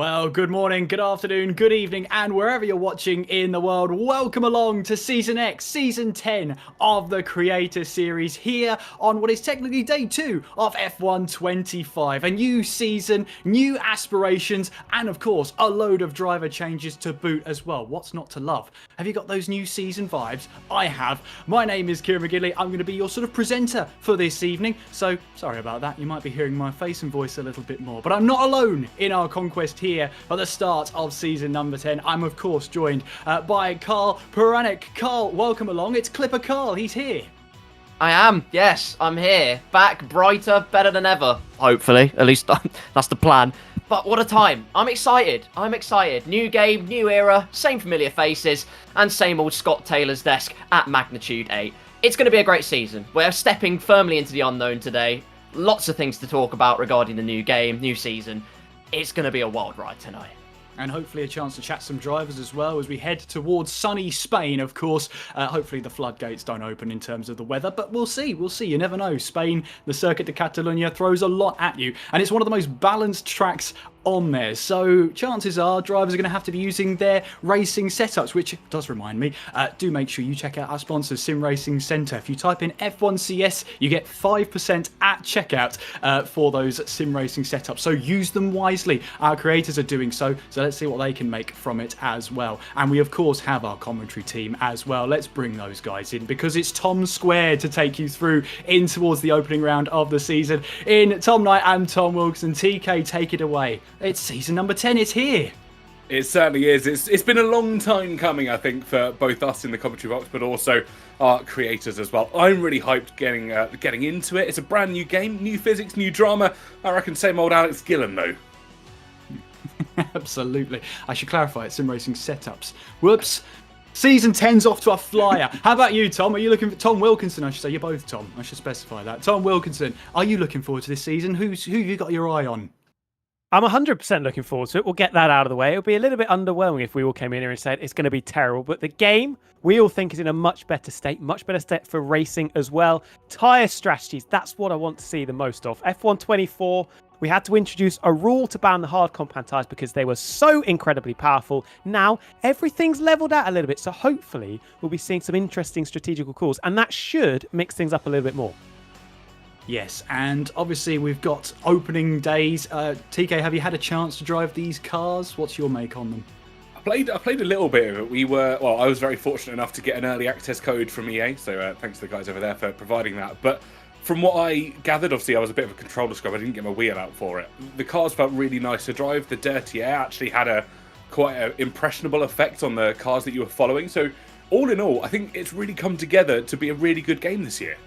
Well, good morning, good afternoon, good evening, and wherever you're watching in the world, welcome along to Season X, Season 10 of the Creator Series here on what is technically Day 2 of F1 25. A new season, new aspirations, and of course, a load of driver changes to boot as well. What's not to love? Have you got those new season vibes? I have. My name is Kieran McGinley. I'm going to be your sort of presenter for this evening, so sorry about that. You might be hearing my face and voice a little bit more, but I'm not alone in our conquest here at the start of season number 10. I'm of course joined by Carl Puranik. Carl, welcome along. It's Clipper Carl. He's here. I am. Yes, I'm here. Back, brighter, better than ever. Hopefully. At least that's the plan. But what a time. I'm excited. New game, new era, same familiar faces, and same old Scott Taylor's desk at Magnitude 8. It's going to be a great season. We're stepping firmly into the unknown today. Lots of things to talk about regarding the new game, new season. It's going to be a wild ride tonight. And hopefully a chance to chat some drivers as well as we head towards sunny Spain, of course. Hopefully the floodgates don't open in terms of the weather, but we'll see. You never know. Spain, the Circuit de Catalunya throws a lot at you, and it's one of the most balanced tracks on there. So chances are drivers are going to have to be using their racing setups, which does remind me, do make sure you check out our sponsor, Sim Racing Centre. If you type in F1CS, you get 5% at checkout for those sim racing setups. So use them wisely. Our creators are doing so let's see what they can make from it as well. And we of course have our commentary team as well. Let's bring those guys in because it's Tom Squared to take you through in towards the opening round of the season. In Tom Knight and Tom Wilkinson. TK, take it away. It's season number 10, it's here. It certainly is. It's been a long time coming, I think, for both us in the commentary box, but also our creators as well. I'm really hyped getting into it. It's a brand new game, new physics, new drama. I reckon same old Alex Gillen, though. Absolutely. I should clarify, it's sim racing setups. Whoops. Season 10's off to a flyer. How about you, Tom? Are you looking for Tom Wilkinson? I should say you're both Tom. I should specify that. Tom Wilkinson, are you looking forward to this season? Who have you got your eye on? I'm 100% looking forward to it. We'll get that out of the way. It'll be a little bit underwhelming if we all came in here and said it's going to be terrible. But the game, we all think is in a much better state for racing as well. Tyre strategies, that's what I want to see the most of. F1 24, we had to introduce a rule to ban the hard compound tyres because they were so incredibly powerful. Now, everything's leveled out a little bit. So hopefully, we'll be seeing some interesting strategical calls. And that should mix things up a little bit more. Yes, and obviously we've got opening days. TK, have you had a chance to drive these cars? What's your make on them? I played a little bit of it. I was very fortunate enough to get an early access code from EA, so thanks to the guys over there for providing that. But from what I gathered, obviously I was a bit of a controller scrub. I didn't get my wheel out for it. The cars felt really nice to drive. The dirty air actually had quite an impressionable effect on the cars that you were following. So all in all, I think it's really come together to be a really good game this year.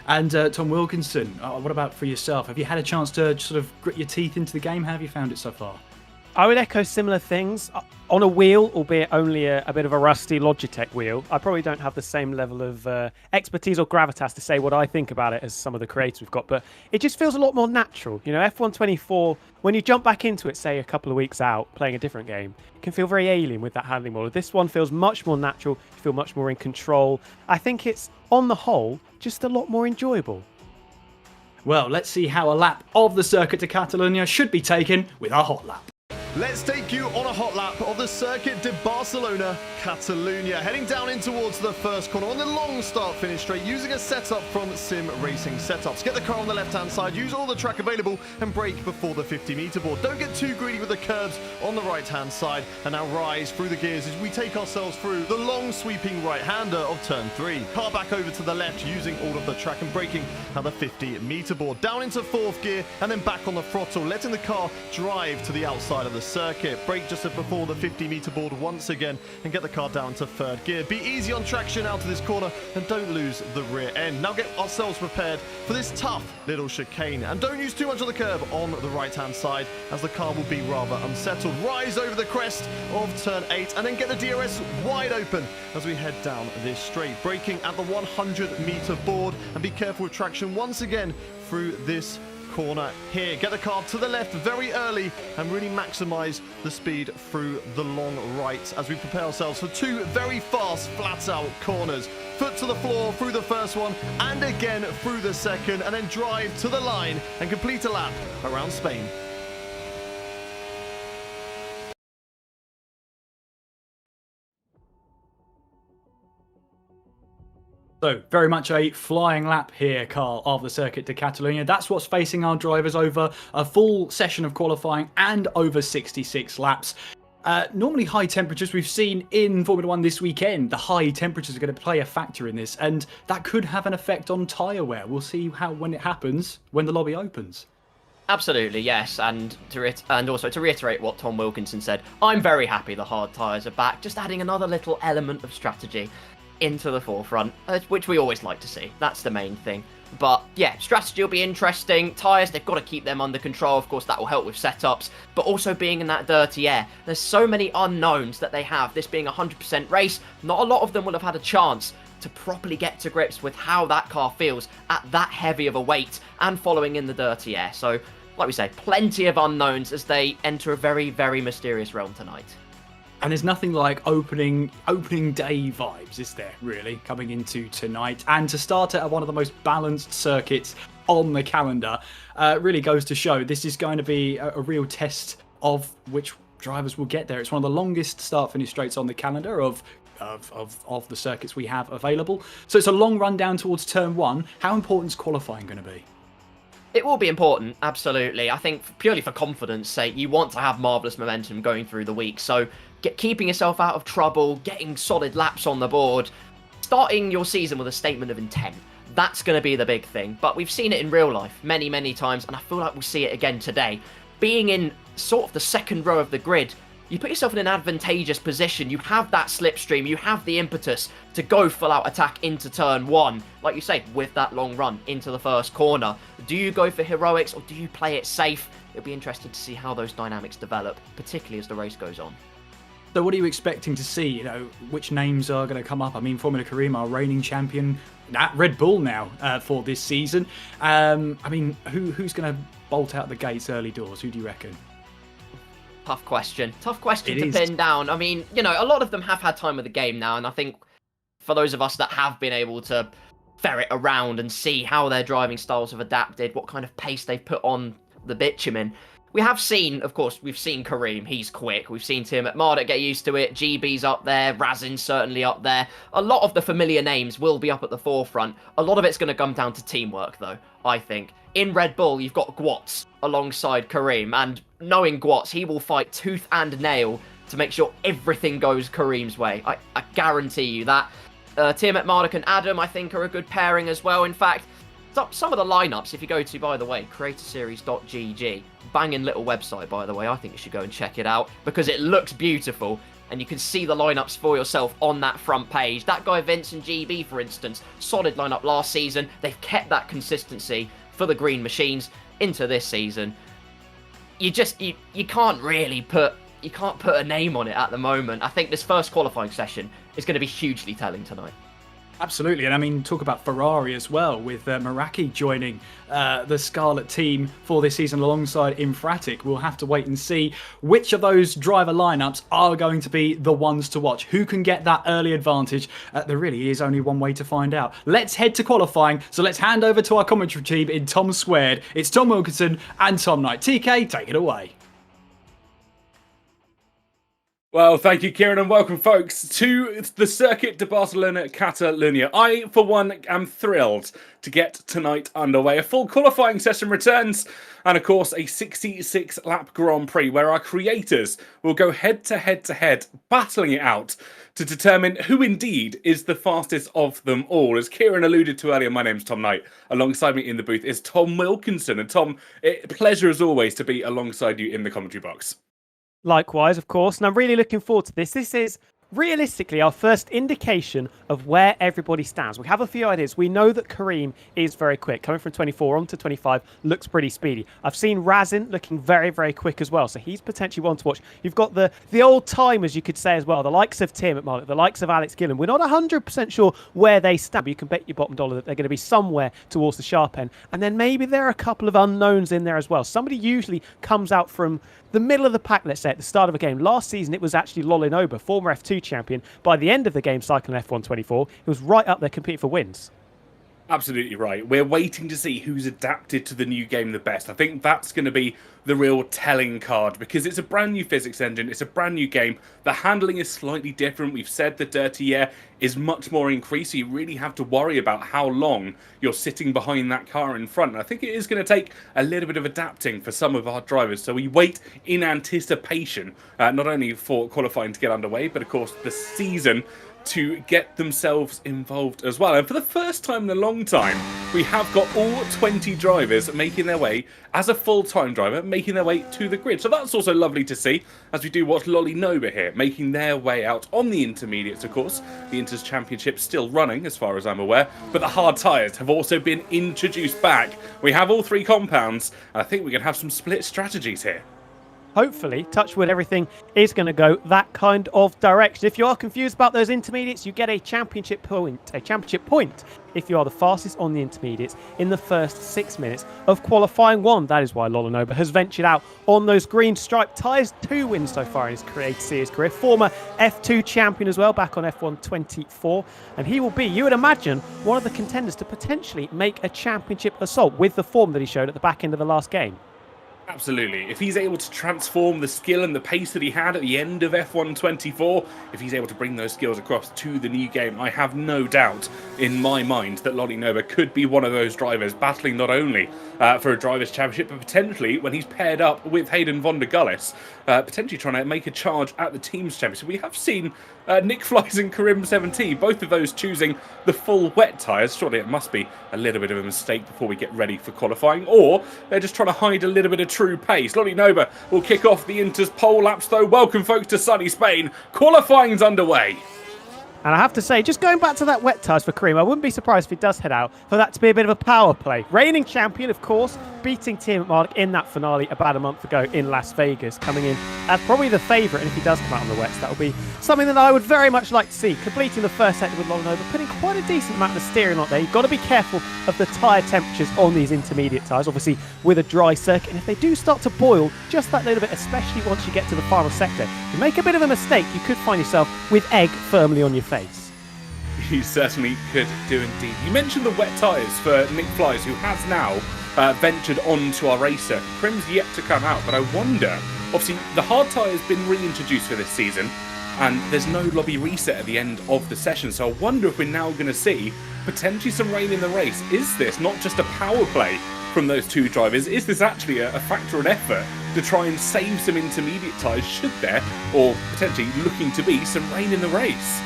And Tom Wilkinson, what about for yourself? Have you had a chance to sort of grit your teeth into the game? How have you found it so far? I would echo similar things. On a wheel, albeit only a bit of a rusty Logitech wheel, I probably don't have the same level of expertise or gravitas to say what I think about it as some of the creators we've got, but it just feels a lot more natural. You know, F1 24, when you jump back into it, say a couple of weeks out, playing a different game, it can feel very alien with that handling model. This one feels much more natural, you feel much more in control. I think it's, on the whole, just a lot more enjoyable. Well, let's see how a lap of the Circuit de Catalunya should be taken with our hot lap. Let's take you on a hot lap of the Circuit de Barcelona, Catalunya. Heading down in towards the first corner on the long start-finish straight, using a setup from Sim Racing Setups. Get the car on the left-hand side, use all the track available, and brake before the 50-meter board. Don't get too greedy with the curbs on the right-hand side, and now rise through the gears as we take ourselves through the long sweeping right-hander of turn 3. Car back over to the left, using all of the track and braking at the 50-meter board. Down into 4th gear, and then back on the throttle, letting the car drive to the outside of the circuit. Brake just before the 50-meter board once again and get the car down to 3rd gear. Be easy on traction out to this corner and don't lose the rear end. Now get ourselves prepared for this tough little chicane and don't use too much of the curb on the right-hand side as the car will be rather unsettled. Rise over the crest of turn 8 and then get the DRS wide open as we head down this straight. Braking at the 100-meter board and be careful with traction once again through this corner here. Get the car to the left very early and really maximize the speed through the long right as we prepare ourselves for 2 very fast flat out corners. Foot to the floor through the first one and again through the second, and then drive to the line and complete a lap around Spain. So, very much a flying lap here, Carl, of the Circuit de Catalunya. That's what's facing our drivers over a full session of qualifying and over 66 laps. Normally high temperatures we've seen in Formula 1 this weekend. The high temperatures are going to play a factor in this, and that could have an effect on tyre wear. We'll see when it happens, when the lobby opens. Absolutely, yes, and also to reiterate what Tom Wilkinson said, I'm very happy the hard tyres are back, just adding another little element of strategy into the forefront, which we always like to see. That's the main thing. But yeah, strategy will be interesting. Tyres, they've got to keep them under control. Of course, that will help with setups, but also being in that dirty air. There's so many unknowns that they have. This being a 100% race, not a lot of them will have had a chance to properly get to grips with how that car feels at that heavy of a weight and following in the dirty air. So, like we say, plenty of unknowns as they enter a very, very mysterious realm tonight. And there's nothing like opening day vibes, is there, really, coming into tonight? And to start at one of the most balanced circuits on the calendar, really goes to show this is going to be a real test of which drivers will get there. It's one of the longest start-finish straights on the calendar of the circuits we have available. So it's a long run down towards turn one. How important is qualifying going to be? It will be important, absolutely. I think purely for confidence sake, you want to have marvellous momentum going through the week. So keeping yourself out of trouble, getting solid laps on the board, starting your season with a statement of intent. That's going to be the big thing. But we've seen it in real life many, many times, and I feel like we'll see it again today. Being in sort of the second row of the grid, you put yourself in an advantageous position. You have that slipstream, you have the impetus to go full out attack into turn one, like you say, with that long run into the first corner. Do you go for heroics or do you play it safe? It'll be interesting to see how those dynamics develop, particularly as the race goes on. So what are you expecting to see? You know, which names are going to come up? I mean, Formula Karim, our reigning champion at Red Bull now for this season. I mean, who's going to bolt out the gates early doors? Who do you reckon? Tough question to pin down. I mean, you know, a lot of them have had time with the game now, and I think for those of us that have been able to ferret around and see how their driving styles have adapted, what kind of pace they've put on the bitumen, we have seen, of course, we've seen Kareem, he's quick. We've seen Tim at Marduk get used to it. GB's up there. Razin's certainly up there. A lot of the familiar names will be up at the forefront. A lot of it's going to come down to teamwork, though, I think. In Red Bull, you've got Gwatz alongside Kareem, and knowing Gwatz, he will fight tooth and nail to make sure everything goes Kareem's way. I guarantee you that. Tim at Marduk and Adam, I think, are a good pairing as well. In fact, some of the lineups, if you go to, by the way, creatorseries.gg, banging little website, by the way, I think you should go and check it out because it looks beautiful and you can see the lineups for yourself on that front page. That guy Vincent GB, for instance, solid lineup last season. They've kept that consistency for the green machines into this season. You can't really put a name on it at the moment. I think this first qualifying session is going to be hugely telling tonight. Absolutely, and I mean, talk about Ferrari as well, with Meraki joining the Scarlet team for this season alongside Infratic. We'll have to wait and see which of those driver lineups are going to be the ones to watch. Who can get that early advantage? There really is only one way to find out. Let's head to qualifying, so let's hand over to our commentary team in Tom Squared. It's Tom Wilkinson and Tom Knight. TK, take it away. Well, thank you, Kieran, and welcome, folks, to the Circuit de Barcelona Catalunya. I, for one, am thrilled to get tonight underway. A full qualifying session returns, and of course, a 66-lap Grand Prix where our creators will go head-to-head, battling it out to determine who indeed is the fastest of them all. As Kieran alluded to earlier, my name's Tom Knight. Alongside me in the booth is Tom Wilkinson. And Tom, pleasure as always to be alongside you in the commentary box. Likewise, of course, and I'm really looking forward to this. This is realistically our first indication of where everybody stands. We have a few ideas. We know that Kareem is very quick. Coming from 24 on to 25, looks pretty speedy. I've seen Razin looking very, very quick as well, so he's potentially one to watch. You've got the old timers, you could say, as well, the likes of Tim at Marduk, the likes of Alex Gillen. We're not 100% sure where they stand, but you can bet your bottom dollar that they're going to be somewhere towards the sharp end. And then maybe there are a couple of unknowns in there as well. Somebody usually comes out from the middle of the pack, let's say, at the start of a game. Last season, it was actually Lolinoba, former F2 champion. By the end of the game, cycling F124, he was right up there competing for wins. Absolutely right. We're waiting to see who's adapted to the new game the best. I think that's going to be the real telling card, because it's a brand new physics engine, it's a brand new game. The handling is slightly different. We've said the dirty air is much more increased, so you really have to worry about how long you're sitting behind that car in front. And I think it is going to take a little bit of adapting for some of our drivers, so we wait in anticipation, not only for qualifying to get underway, but of course the season to get themselves involved as well. And for the first time in a long time, we have got all 20 drivers making their way, as a full-time driver, making their way to the grid. So that's also lovely to see, as we do watch Lolly Noba here, making their way out on the intermediates, of course. The Inters Championship still running, as far as I'm aware, but the hard tyres have also been introduced back. We have all 3 compounds, and I think we can have some split strategies here. Hopefully, touch wood, everything is going to go that kind of direction. If you are confused about those intermediates, you get a championship point. If you are the fastest on the intermediates in the first 6 minutes of qualifying 1. That is why Lolanoba has ventured out on those green striped tyres. 2 wins so far in his career. Former F2 champion as well, back on F1 24. And he will be, you would imagine, one of the contenders to potentially make a championship assault with the form that he showed at the back end of the last game. Absolutely. If he's able to transform the skill and the pace that he had at the end of F1 24, if he's able to bring those skills across to the new game, I have no doubt in my mind that Lolly Noba could be one of those drivers battling not only for a Drivers' Championship, but potentially when he's paired up with Hayden von der Gullis, potentially trying to make a charge at the Teams' Championship. We have seen Nick Flies and Karim 17, both of those choosing the full wet tyres. Surely it must be a little bit of a mistake before we get ready for qualifying, or they're just trying to hide a little bit of true pace. Lolly Noba will kick off the Inter's pole laps though. Welcome folks to sunny Spain. Qualifying's underway. And I have to say, just going back to that wet tyres for Karim, I wouldn't be surprised if he does head out for that to be a bit of a power play. Reigning champion, of course, beating Tim Mark in that finale about a month ago in Las Vegas, coming in as probably the favourite. And if he does come out on the wets, that will be something that I would very much like to see. Completing the first sector with Lolanoba, putting quite a decent amount of steering on there. You've got to be careful of the tyre temperatures on these intermediate tyres, obviously with a dry circuit. And if they do start to boil just that little bit, especially once you get to the final sector, you make a bit of a mistake, you could find yourself with egg firmly on your face. You certainly could do indeed. You mentioned the wet tyres for Nick Flies, who has now ventured onto our racer. Krim's yet to come out, but I wonder, obviously the hard tyre has been reintroduced for this season, and there's no lobby reset at the end of the session, so I wonder if we're now going to see potentially some rain in the race. Is this not just a power play from those 2 drivers? Is this actually a factor and effort to try and save some intermediate tyres, should there, or potentially looking to be, some rain in the race?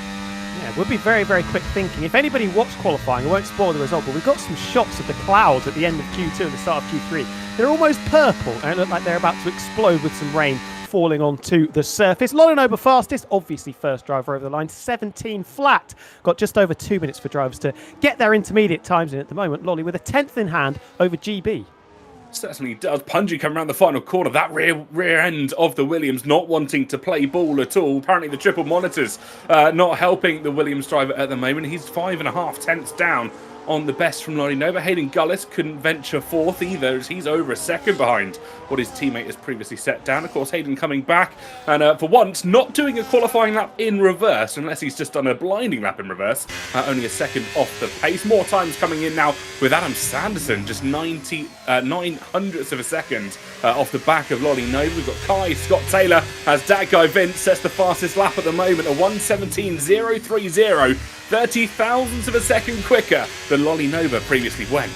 Yeah, it would be very, very quick thinking. If anybody watched qualifying, I won't spoil the result, but we've got some shots of the clouds at the end of Q2 and the start of Q3. They're almost purple, and it look like they're about to explode with some rain falling onto the surface. Lolanoba fastest, obviously first driver over the line, 17 flat. Got just over 2 minutes for drivers to get their intermediate times in at the moment. Lolly with a 10th in hand over GB. Certainly does. Punji coming around the final corner. That rear end of the Williams not wanting to play ball at all. Apparently the triple monitors not helping the Williams driver at the moment. He's 5.5 tenths down on the best from Lolly Noba. Hayden Gullis couldn't venture fourth either, as he's over a second behind what his teammate has previously set down. Of course, Hayden coming back and for once not doing a qualifying lap in reverse, unless he's just done a blinding lap in reverse. Only a second off the pace. More times coming in now with Adam Sanderson, just 9 hundredths of a second off the back of Lolly Noba. We've got Kai Scott Taylor as that guy Vince sets the fastest lap at the moment, a 1:17.030, 30 thousandths of a second quicker than Lolly Noba previously went.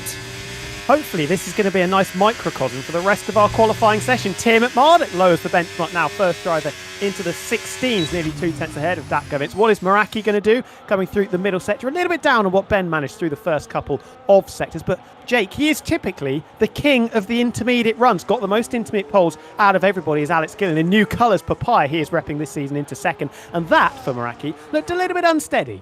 Hopefully this is going to be a nice microcosm for the rest of our qualifying session. Tim Mardick lowers the benchmark now, first driver into the 16s, nearly 2 tenths ahead of Dak Govitz. What is Meraki going to do? Coming through the middle sector, a little bit down on what Ben managed through the first couple of sectors. But Jake, he is typically the king of the intermediate runs. Got the most intermediate poles out of everybody is Alex Gillen. In new colours, Papaya, he is repping this season into second. And that, for Meraki, looked a little bit unsteady.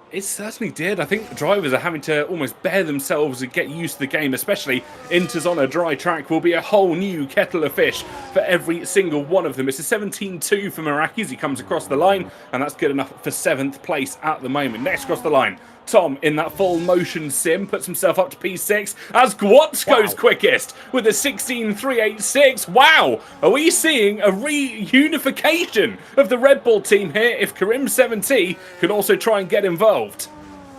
It certainly did. I think drivers are having to almost bear themselves and get used to the game, especially Inters on a dry track will be a whole new kettle of fish for every single one of them. It's a 17.2 for Meraki as he comes across the line, and that's good enough for 7th place at the moment. Next across the line, Tom in that full motion sim puts himself up to P6 as Gwatz goes quickest with a 16.386. Wow! Are we seeing a reunification of the Red Bull team here if Karim 70 can also try and get involved?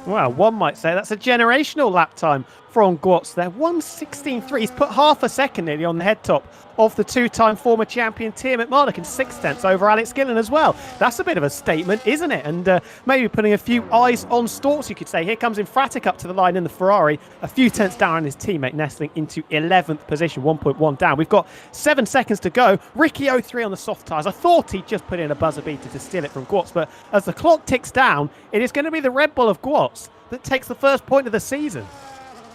Well, one might say that's a generational lap time from Gwatz there. 1:16.3. He's put half a second nearly on the head top of the two-time former champion Tiamat Marduk and 6/10 over Alex Gillen as well. That's a bit of a statement, isn't it? And maybe putting a few eyes on Storks, you could say. Here comes Infratic up to the line in the Ferrari. A few tenths down on his teammate, nestling into 11th position, 1.1 down. We've got 7 seconds to go. Ricky 03 on the soft tyres. I thought he'd just put in a buzzer beater to steal it from Gwatz, but as the clock ticks down, it is going to be the Red Bull of Gwatz that takes the first point of the season.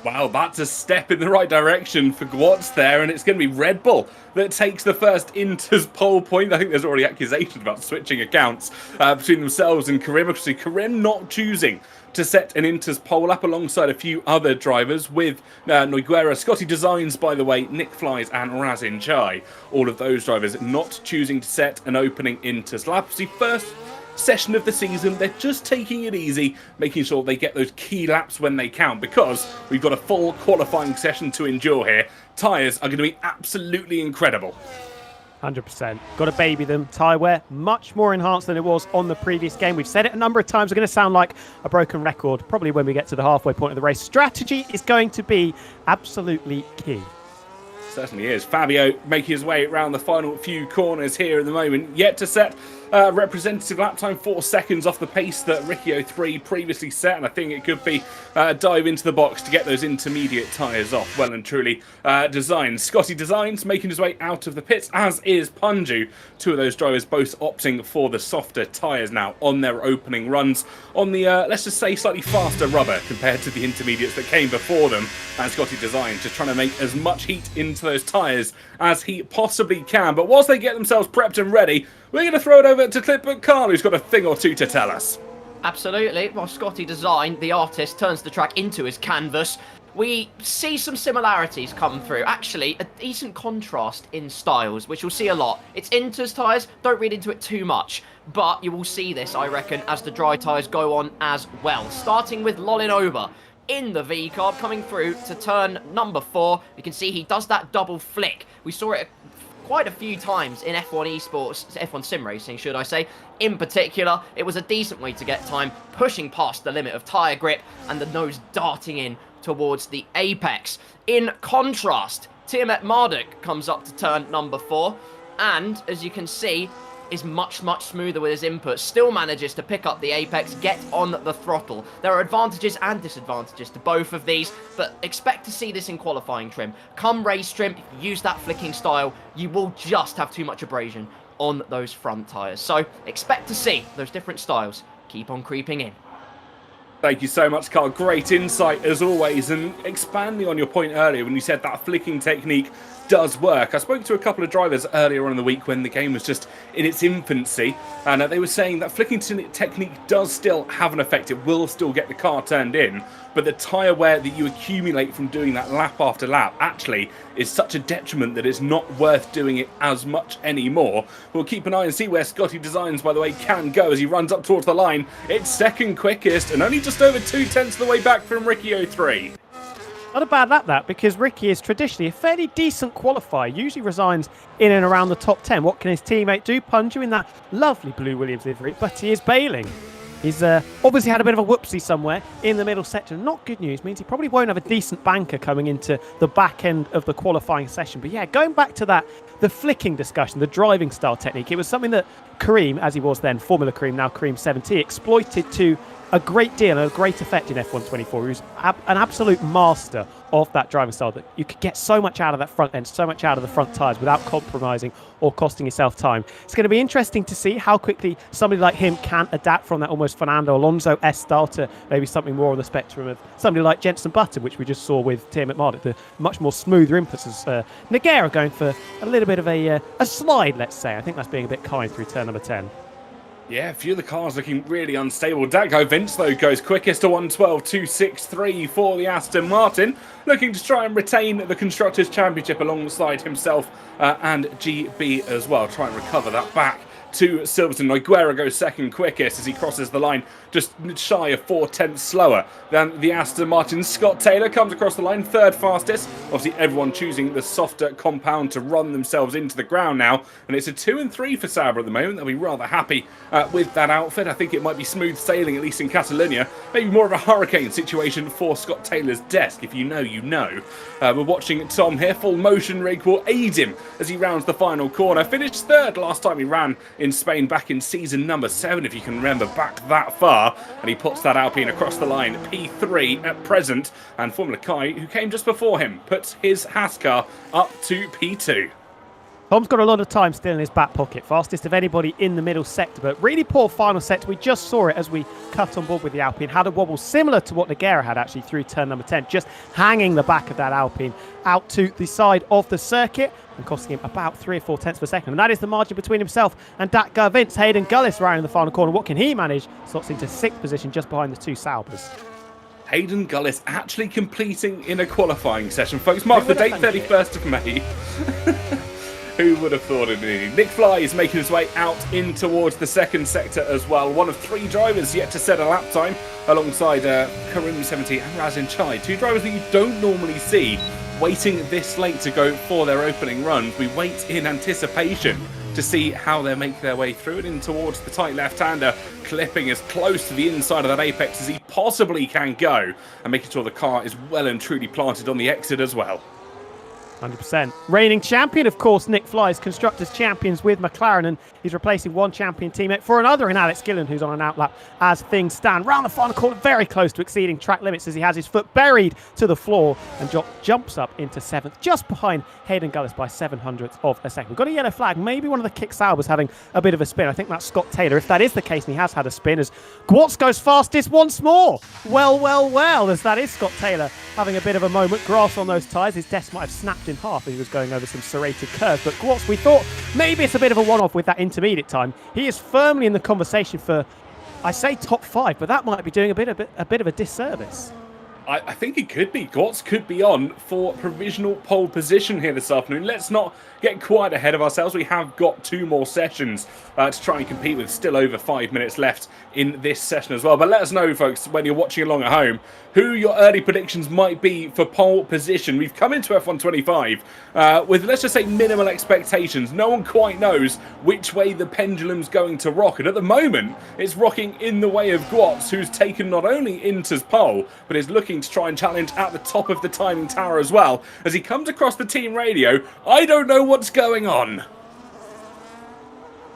Wow, that's a step in the right direction for Gwatz there, and it's going to be Red Bull that takes the first Inter's pole point. I think there's already accusations about switching accounts between themselves and Karim. Actually, Karim not choosing to set an Inter's pole up alongside a few other drivers with Noguera, Scotty Designs, by the way, Nick Flies and Razin Chai. All of those drivers not choosing to set an opening Inter's lap. See, first session of the season, they're just taking it easy, making sure they get those key laps when they count, because we've got a full qualifying session to endure here. Tyres are going to be absolutely incredible. 100%. Got to baby them. Tyre wear, much more enhanced than it was on the previous game. We've said it a number of times. We're going to sound like a broken record, probably when we get to the halfway point of the race. Strategy is going to be absolutely key. Certainly is. Fabio making his way around the final few corners here at the moment, yet to set representative lap time, 4 seconds off the pace that Ricky 03 previously set, and I think it could be dive into the box to get those intermediate tyres off. Well and truly designed. Scotty Designs making his way out of the pits, as is Punju. Two of those drivers both opting for the softer tyres now on their opening runs, on the, let's just say, slightly faster rubber compared to the intermediates that came before them. And Scotty Designs just trying to make as much heat into those tyres as he possibly can. But whilst they get themselves prepped and ready, we're going to throw it over to Clipbook Carl, who's got a thing or two to tell us. Absolutely. While Scotty Design, the artist, turns the track into his canvas, we see some similarities come through. Actually, a decent contrast in styles, which you'll see a lot. It's Inter's tyres, don't read into it too much, but you will see this, I reckon, as the dry tyres go on as well. Starting with Lolin Ober in the V-carb, coming through to turn number 4. You can see he does that double flick. We saw it quite a few times in F1 esports, F1 sim racing, should I say. In particular, it was a decent way to get time, pushing past the limit of tyre grip and the nose darting in towards the apex. In contrast, Tiamat Marduk comes up to turn number 4, and as you can see, is much smoother with his input, still manages to pick up the apex, get on the throttle. There are advantages and disadvantages to both of these, but expect to see this in qualifying trim. Come race trim, if you use that flicking style, you will just have too much abrasion on those front tyres. So expect to see those different styles keep on creeping in. Thank you so much, Carl. Great insight as always. And expanding on your point earlier when you said that flicking technique does work. I spoke to a couple of drivers earlier on in the week when the game was just in its infancy, and they were saying that flicking technique does still have an effect. It will still get the car turned in, but the tyre wear that you accumulate from doing that lap after lap actually is such a detriment that it's not worth doing it as much anymore. We'll keep an eye and see where Scotty Designs, by the way, can go as he runs up towards the line. It's second quickest and only just over 2/10 of the way back from Ricky 03. Not a bad lap, that, because Ricky is traditionally a fairly decent qualifier, usually resigns in and around the top 10. What can his teammate do? Punju in that lovely blue Williams livery, but he is bailing. He's obviously had a bit of a whoopsie somewhere in the middle section. Not good news, means he probably won't have a decent banker coming into the back end of the qualifying session. But yeah, going back to that, the flicking discussion, the driving style technique, it was something that Karim, as he was then, Formula Karim, now Karim 70, exploited to a great deal and a great effect in F1 24. He was an absolute master of that driving style, that you could get so much out of that front end, so much out of the front tyres without compromising or costing yourself time. It's going to be interesting to see how quickly somebody like him can adapt from that almost Fernando Alonso-esque style to maybe something more on the spectrum of somebody like Jenson Button, which we just saw with Tiamat Marduk, the much more smoother inputs, as Noguera going for a little bit of a slide, let's say. I think that's being a bit kind through turn number 10. Yeah, a few of the cars looking really unstable. Dago Vince, though, goes quickest to 1:12.263 for the Aston Martin, looking to try and retain the Constructors' Championship alongside himself and GB as well. Try and recover that back to Silverstone. Nogueira goes second quickest as he crosses the line, just shy of 4/10 slower than the Aston Martin. Scott Taylor comes across the line, third fastest. Obviously, everyone choosing the softer compound to run themselves into the ground now. And it's a 2 and 3 for Sauber at the moment. They'll be rather happy with that outfit. I think it might be smooth sailing, at least in Catalonia. Maybe more of a hurricane situation for Scott Taylor's desk. If you know, you know. We're watching Tom here. Full motion rig will aid him as he rounds the final corner. Finished third last time he ran in Spain back in season number 7, if you can remember back that far. And he puts that Alpine across the line, P3 at present. And Formula Kai, who came just before him, puts his Haas car up to P2. Tom's got a lot of time still in his back pocket. Fastest of anybody in the middle sector, but really poor final sector. We just saw it as we cut on board with the Alpine. Had a wobble similar to what Nogueira had actually through turn number 10, just hanging the back of that Alpine out to the side of the circuit and costing him about 3 or 4 tenths per second. And that is the margin between himself and Dak Vince. Hayden Gullis round in the final corner. What can he manage? Slots into 6th position just behind the 2 Saubers. Hayden Gullis actually completing in a qualifying session. Folks, mark the date, 31st of May. Who would have thought it? Nick Fly is making his way out in towards the second sector as well. One of 3 drivers yet to set a lap time alongside Karim 70 and Razin Chai. 2 drivers that you don't normally see waiting this late to go for their opening runs. We wait in anticipation to see how they make their way through it in towards the tight left-hander, clipping as close to the inside of that apex as he possibly can go and making sure the car is well and truly planted on the exit as well. 100%. Reigning champion, of course, Nick Fly's Constructors Champions with McLaren, and he's replacing one champion teammate for another in Alex Gillen, who's on an outlap as things stand. Round the final corner, very close to exceeding track limits as he has his foot buried to the floor and jumps up into 7th, just behind Hayden Gullis by 700ths of a second. We've got a yellow flag, maybe one of the kick Saubers having a bit of a spin. I think that's Scott Taylor. If that is the case, and he has had a spin, as Gwatz goes fastest once more. Well, as that is Scott Taylor having a bit of a moment. Grass on those tyres. His desk might have snapped in half as he was going over some serrated curves. But Gwatz, we thought maybe it's a bit of a one-off with that intermediate time. He is firmly in the conversation for, I say top 5, but that might be doing a bit of a disservice. I think it could be. Gwatz could be on for provisional pole position here this afternoon. Let's not get quite ahead of ourselves. We have got 2 more sessions to try and compete with. Still over 5 minutes left in this session as well. But let us know, folks, when you're watching along at home, who your early predictions might be for pole position. We've come into F125 with, let's just say, minimal expectations. No one quite knows which way the pendulum's going to rock. And at the moment, it's rocking in the way of Gwatz, who's taken not only Inter's pole, but is looking to try and challenge at the top of the timing tower as well. As he comes across the team radio, I don't know what's going on.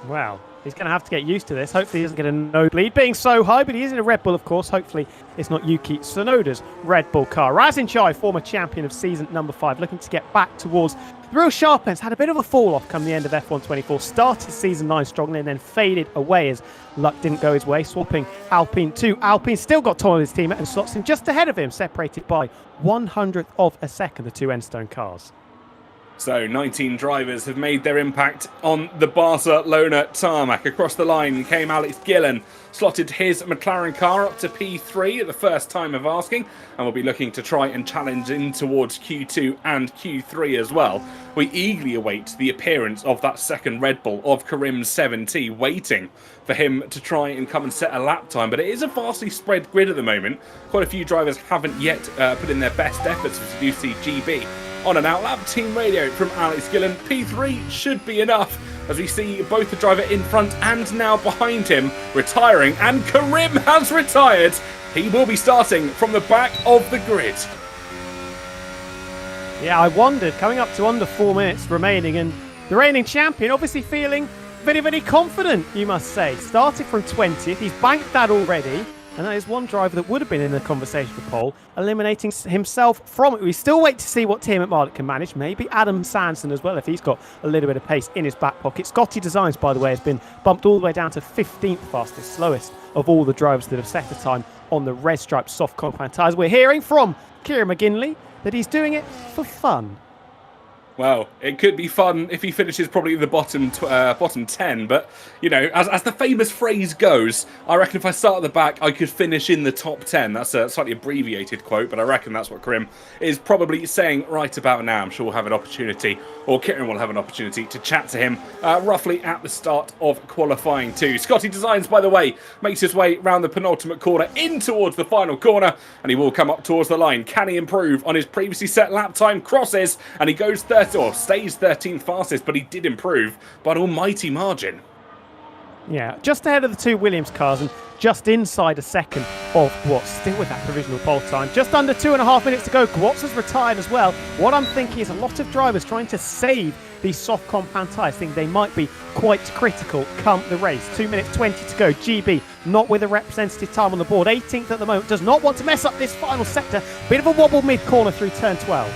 Wow. He's going to have to get used to this. Hopefully he doesn't get a nosebleed being so high, but he is in a Red Bull, of course. Hopefully it's not Yuki Tsunoda's Red Bull car. Razin Chai, former champion of season number 5, looking to get back towards the real sharp ends. Had a bit of a fall-off come the end of F124. Started season 9 strongly and then faded away as luck didn't go his way, swapping Alpine to Alpine. Still got Tom on his team and slots in just ahead of him, separated by 100th of a second, the 2 Enstone cars. So 19 drivers have made their impact on the Barcelona tarmac. Across the line came Alex Gillen, slotted his McLaren car up to P3 at the first time of asking, and will be looking to try and challenge in towards Q2 and Q3 as well. We eagerly await the appearance of that second Red Bull of Karim 70, waiting for him to try and come and set a lap time. But it is a vastly spread grid at the moment. Quite a few drivers haven't yet put in their best efforts, as you see GB on an outlap. Team radio from Alex Gillen. P3 should be enough, as we see both the driver in front and now behind him retiring, and Karim has retired. He will be starting from the back of the grid. Yeah, I wondered, coming up to under 4 minutes remaining, and the reigning champion obviously feeling very, very confident, you must say. Started from 20th, he's banked that already. And that is one driver that would have been in the conversation for pole, eliminating himself from it. We still wait to see what Tiamat Marlick can manage. Maybe Adam Sanson as well, if he's got a little bit of pace in his back pocket. Scotty Designs, by the way, has been bumped all the way down to 15th fastest, slowest of all the drivers that have set a time on the red striped soft compound tyres. We're hearing from Kieran McGinley that he's doing it for fun. Well, it could be fun if he finishes probably the bottom 10, but, you know, as the famous phrase goes, I reckon if I start at the back, I could finish in the top 10. That's a slightly abbreviated quote, but I reckon that's what Karim is probably saying right about now. I'm sure we'll have an opportunity, or Kieran will have an opportunity to chat to him roughly at the start of qualifying too. Scotty Designs, by the way, makes his way round the penultimate corner in towards the final corner, and he will come up towards the line. Can he improve on his previously set lap time? Crosses, and he goes 30. Or stays 13th fastest, but he did improve by an almighty margin. Yeah, just ahead of the two Williams cars and just inside a second of Gwatz, still with that provisional pole time. Just under 2.5 minutes to go. Gwatz has retired as well. What I'm thinking is a lot of drivers trying to save these soft compound tyres, think they might be quite critical come the race. 2 minutes 20 to go. GB not with a representative time on the board. 18th at the moment. Does not want to mess up this final sector. Bit of a wobble mid-corner through turn 12.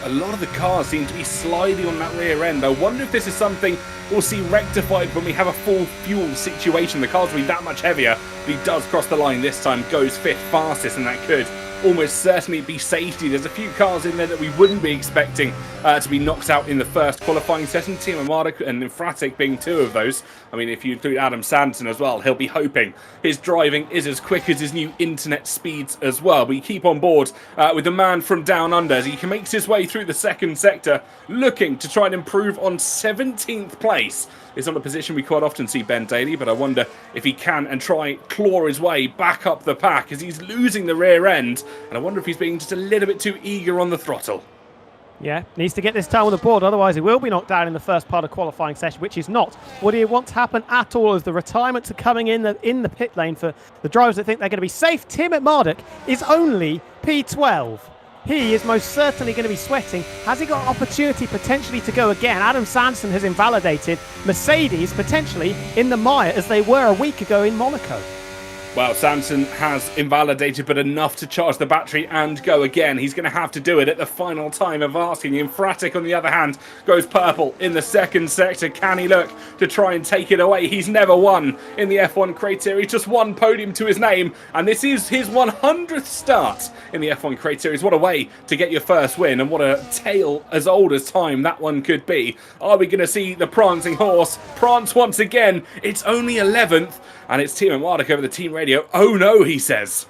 A lot of the cars seem to be sliding on that rear end. I wonder if this is something we'll see rectified when we have a full fuel situation. The cars will be that much heavier, but he does cross the line this time, goes 5th fastest, and that could almost certainly be safety. There's a few cars in there that we wouldn't be expecting to be knocked out in the first qualifying session. Team Armada and Infratic being two of those. I mean, if you include Adam Sanderson as well, he'll be hoping his driving is as quick as his new internet speeds as well. But you keep on board with the man from down under as he makes his way through the second sector, looking to try and improve on 17th place. It's not a position we quite often see Ben Daly, but I wonder if he can and try claw his way back up the pack as he's losing the rear end. And I wonder if he's being just a little bit too eager on the throttle. Yeah, needs to get this time on the board, otherwise he will be knocked down in the first part of qualifying session, which is not what he wants to happen at all, as the retirements are coming in the pit lane for the drivers that think they're going to be safe. Tim at Marduk is only P12. He is most certainly going to be sweating. Has he got an opportunity potentially to go again? Adam Sanderson has invalidated. Mercedes potentially in the mire as they were a week ago in Monaco. Well, Sanderson has invalidated, but enough to charge the battery and go again. He's going to have to do it at the final time of asking. Infratic, on the other hand, goes purple in the second sector. Can he look to try and take it away? He's never won in the F1 Crate Series, just one podium to his name, and this is his 100th start in the F1 Crate Series. What a way to get your first win, and what a tale as old as time that one could be. Are we going to see the prancing horse prance once again? It's only 11th. And it's Timo Marduk over the team radio. Oh no, he says.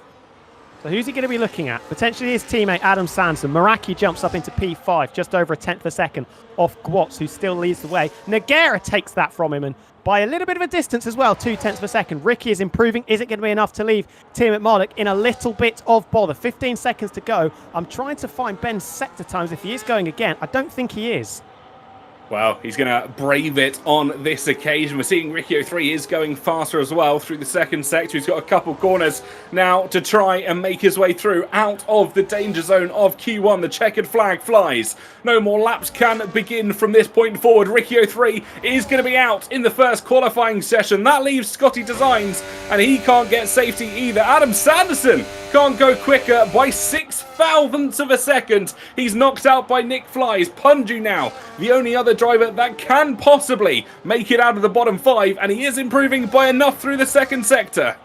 So who's he going to be looking at? Potentially his teammate Adam Sanderson. Maraki jumps up into P5, just over a tenth of a second off Gwatz, who still leads the way. Nogueira takes that from him, and by a little bit of a distance as well, 0.2 of a second. Ricky is improving. Is it going to be enough to leave Timo Marduk in a little bit of bother? 15 seconds to go. I'm trying to find Ben's sector times if he is going again. I don't think he is. Well, he's going to brave it on this occasion. We're seeing Ricky 03 is going faster as well through the second sector. He's got a couple corners now to try and make his way through out of the danger zone of Q1. The checkered flag flies. No more laps can begin from this point forward. Ricky 03 is going to be out in the first qualifying session. That leaves Scotty Designs, and he can't get safety either. Adam Sanderson can't go quicker by 0.06 of a second. He's knocked out by Nick Flies. Punju now, the only other driver that can possibly make it out of the bottom 5, and he is improving by enough through the second sector.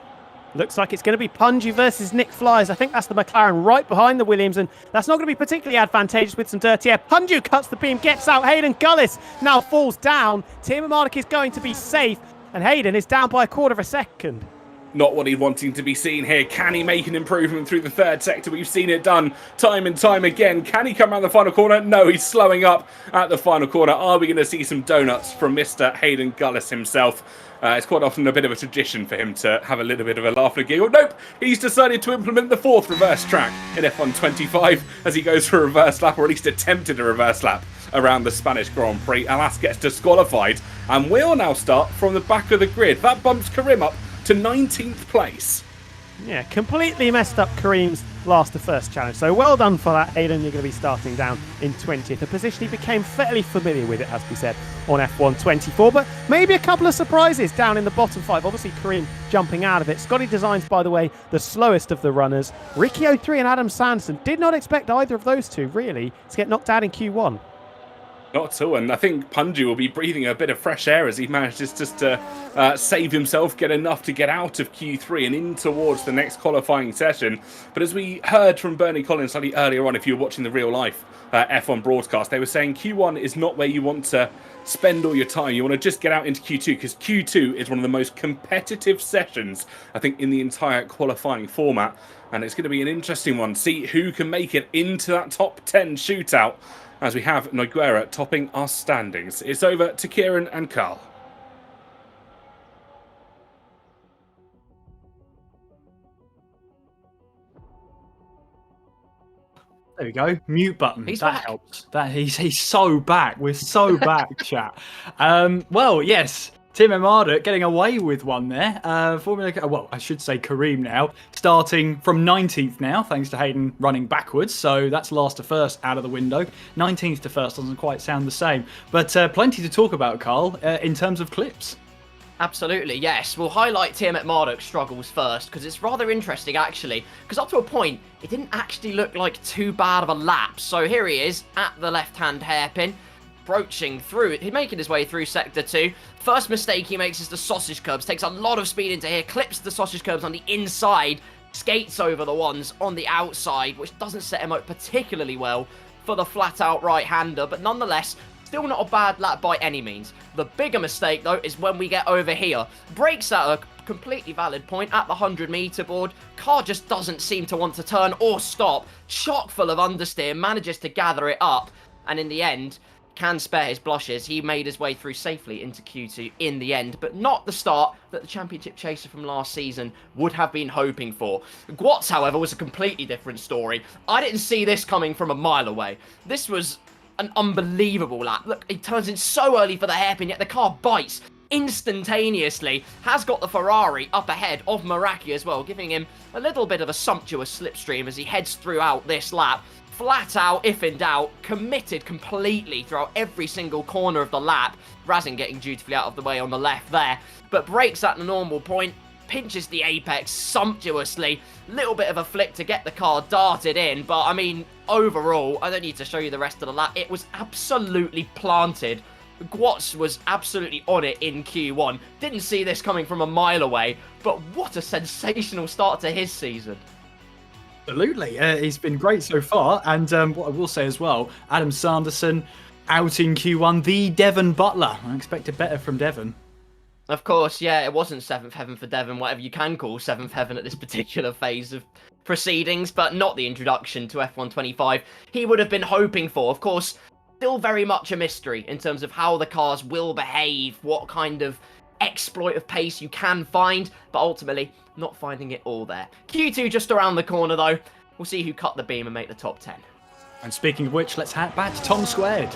Looks like it's going to be Punju versus Nick Flies. I think that's the McLaren right behind the Williams, and that's not going to be particularly advantageous with some dirty air. Punju cuts the beam, gets out. Hayden Gullis now falls down. Timo Marduk is going to be safe, and Hayden is down by 1/4 of a second. Not what he's wanting to be seen here. Can he make an improvement through the third sector? We've seen it done time and time again. Can he come around the final corner? No, he's slowing up at the final corner. Are we going to see some donuts from Mr. Hayden Gullis himself? It's quite often a bit of a tradition for him to have a little bit of a laugh and a giggle. Nope, he's decided to implement the 4th reverse track in F1 25 as he goes for a reverse lap, or at least attempted a reverse lap around the Spanish Grand Prix. Alas gets disqualified, and we'll now start from the back of the grid. That bumps Karim up to 19th place. Yeah, completely messed up Kareem's last to first challenge. So well done for that, Hayden. You're going to be starting down in 20th, a position he became fairly familiar with, it has to be said, on F1 24. But maybe a couple of surprises down in the bottom 5. Obviously, Kareem jumping out of it. Scotty Designs, by the way, the slowest of the runners. Ricky 03 and Adam Sanderson, did not expect either of those two, really, to get knocked out in Q1. Not at all, and I think Punju will be breathing a bit of fresh air as he manages just to save himself, get enough to get out of Q3 and in towards the next qualifying session. But as we heard from Bernie Collins slightly earlier on, if you were watching the real life F1 broadcast, they were saying Q1 is not where you want to spend all your time. You want to just get out into Q2, because Q2 is one of the most competitive sessions, I think, in the entire qualifying format. And it's going to be an interesting one. See who can make it into that top 10 shootout, as we have Noguera topping our standings. It's over to Kieran and Carl. There we go. Mute button. He's that back. helps. That he's so back. We're so back, chat. Well, yes. Tim Marduk getting away with one there. Well, I should say Kareem now, starting from 19th now, thanks to Hayden running backwards. So that's last to first out of the window. 19th to first doesn't quite sound the same. But plenty to talk about, Carl, in terms of clips. Absolutely, yes. We'll highlight Tiamat Marduk's struggles first, because it's rather interesting, actually. Because up to a point, it didn't actually look like too bad of a lap. So here he is, at the left-hand hairpin, broaching through. He's making his way through Sector 2. First mistake he makes is the sausage curbs. Takes a lot of speed into here, clips the sausage curbs on the inside, skates over the ones on the outside, which doesn't set him up particularly well for the flat-out right-hander. But nonetheless, still not a bad lap by any means. The bigger mistake, though, is when we get over here. Brakes at a completely valid point at the 100-meter board. Car just doesn't seem to want to turn or stop. Chock full of understeer, manages to gather it up, and in the end, can spare his blushes. He made his way through safely into Q2 in the end, but not the start that the championship chaser from last season would have been hoping for. Gwatz, however, was a completely different story. I didn't see this coming from a mile away. This was an unbelievable lap. Look, he turns in so early for the hairpin, yet the car bites instantaneously. Has got the Ferrari up ahead of Meraki as well, giving him a little bit of a sumptuous slipstream as he heads throughout this lap. Flat out, if in doubt, committed completely throughout every single corner of the lap. Razin getting dutifully out of the way on the left there, but brakes at the normal point, pinches the apex sumptuously. Little bit of a flick to get the car darted in, but I mean, overall, I don't need to show you the rest of the lap. It was absolutely planted. Gwatz was absolutely on it in Q1. Didn't see this coming from a mile away, but what a sensational start to his season. Absolutely. He's been great so far. And what I will say as well, Adam Sanderson out in Q1, the Devon Butler. I expected better from Devon. Of course, yeah, it wasn't 7th heaven for Devon, whatever you can call 7th heaven at this particular phase of proceedings, but not the introduction to F125 he would have been hoping for. Of course, still very much a mystery in terms of how the cars will behave, what kind of exploit of pace you can find, but ultimately not finding it all there. Q2 just around the corner though. We'll see who cut the beam and make the top 10. And speaking of which, let's hat back to Tom Squared.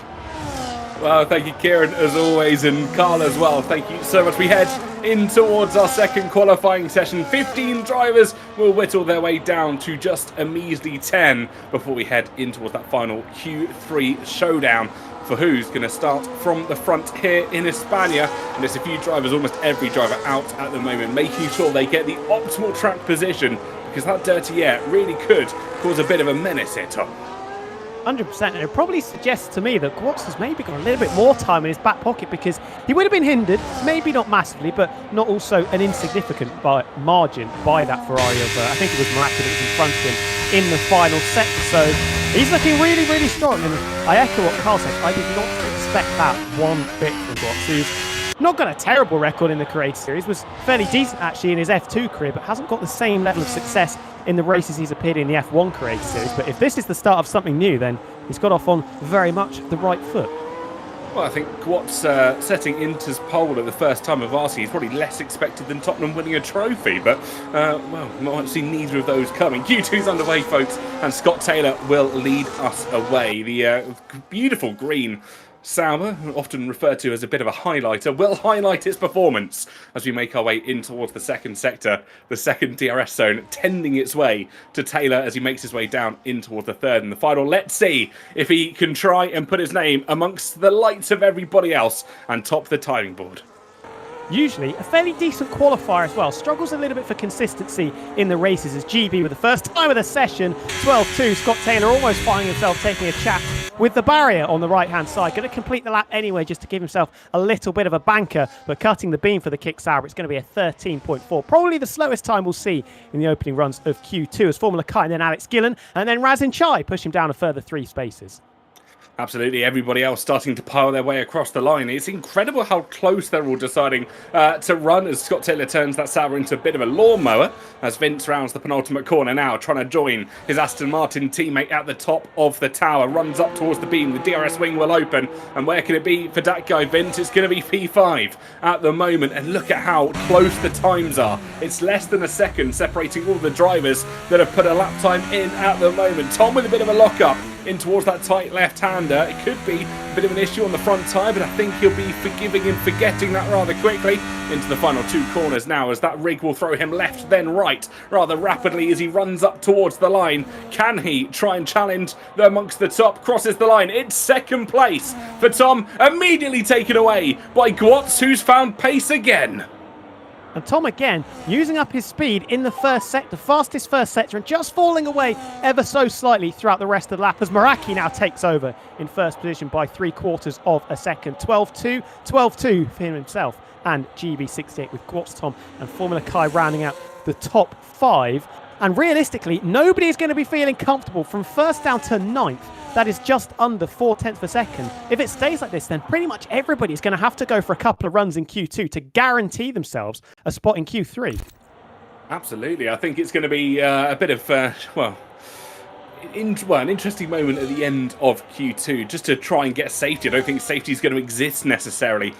Well, thank you, Kieran, as always, and Carl as well. Thank you so much. We head in towards our second qualifying session. 15 drivers will whittle their way down to just a measly 10 before we head in towards that final Q3 showdown for who's going to start from the front here in España. And there's a few drivers, almost every driver out at the moment, making sure they get the optimal track position, because that dirty air really could cause a bit of a menace here, Tom. 100%, and it probably suggests to me that Gwatz has maybe got a little bit more time in his back pocket, because he would have been hindered, maybe not massively, but not also an insignificant margin by that Ferrari of, I think it was Meraki that was in front of him in the final sector. So he's looking really, really strong, and I echo what Carl said. I did not expect that one bit from Gwatz, who's not got a terrible record in the Creator Series, was fairly decent actually in his F2 career, but hasn't got the same level of success in the races he's appeared in the F1 Creator Series. But if this is the start of something new, then he's got off on very much the right foot. Well, I think Gwatz setting Inter's pole at the first time of RC is probably less expected than Tottenham winning a trophy, but, well, might see neither of those coming. Q2's underway, folks, and Scott Taylor will lead us away. The beautiful green Sauber, often referred to as a bit of a highlighter, will highlight its performance as we make our way in towards the second sector, the second DRS zone, tending its way to Taylor as he makes his way down in towards the third and the final. Let's see if he can try and put his name amongst the lights of everybody else and top the timing board. usually a fairly decent qualifier as well. Struggles a little bit for consistency in the races as GB with the first time of the session. 12-2, Scott Taylor almost finding himself taking a chat with the barrier on the right-hand side. Going to complete the lap anyway just to give himself a little bit of a banker, but cutting the beam for the kick Sauber. It's going to be a 13.4. Probably the slowest time we'll see in the opening runs of Q2 as Formula Kai and then Alex Gillen and then Razin Chai push him down a further 3 spaces. Absolutely, everybody else starting to pile their way across the line. It's incredible how close they're all deciding to run as Scott Taylor turns that Sauber into a bit of a lawnmower as Vince rounds the penultimate corner now, trying to join his Aston Martin teammate at the top of the tower. Runs up towards the beam, the DRS wing will open, and where can it be for that guy, Vince? It's going to be P5 at the moment, and look at how close the times are. It's less than a second separating all the drivers that have put a lap time in at the moment. Tom with a bit of a lock-up in towards that tight left-hander. It could be a bit of an issue on the front tyre, but I think he'll be forgiving and forgetting that rather quickly. Into the final 2 corners now as that rig will throw him left then right rather rapidly as he runs up towards the line. Can he try and challenge the amongst the top? Crosses the line. It's second place for Tom, immediately taken away by Gwatz, who's found pace again. And Tom again using up his speed in the first sector, fastest first sector, and just falling away ever so slightly throughout the rest of the lap as Meraki now takes over in first position by 3/4 of a second. 12-2, 12-2 for him himself and GB68 with Gwatz, Tom and Formula Kai rounding out the top 5. And realistically, nobody is going to be feeling comfortable from first down to 9th. That is just under 0.4 of a second. If it stays like this, then pretty much everybody is going to have to go for a couple of runs in Q2 to guarantee themselves a spot in Q3. Absolutely. I think it's going to be a bit of, an interesting moment at the end of Q2 just to try and get safety. I don't think safety is going to exist necessarily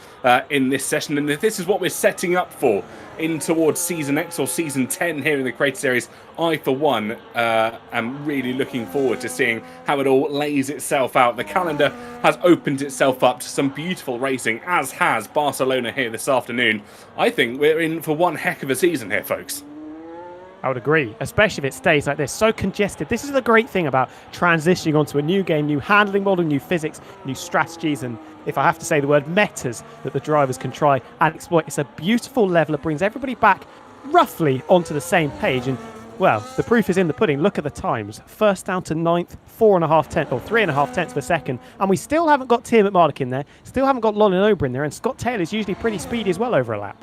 in this session. And if this is what we're setting up for in towards Season X or Season 10 here in the Creator Series, I, for one, am really looking forward to seeing how it all lays itself out. The calendar has opened itself up to some beautiful racing, as has Barcelona here this afternoon. I think we're in for one heck of a season here, folks. I would agree, especially if it stays like this, so congested. This is the great thing about transitioning onto a new game, new handling model, new physics, new strategies, and if I have to say the word metas that the drivers can try and exploit. It's a beautiful level. It brings everybody back roughly onto the same page. And, well, the proof is in the pudding. Look at the times. First down to 9th, 3.5 of a second. And we still haven't got Tia McMardick in there, still haven't got Lolin Ober in there, and Scott Taylor's usually pretty speedy as well over a lap.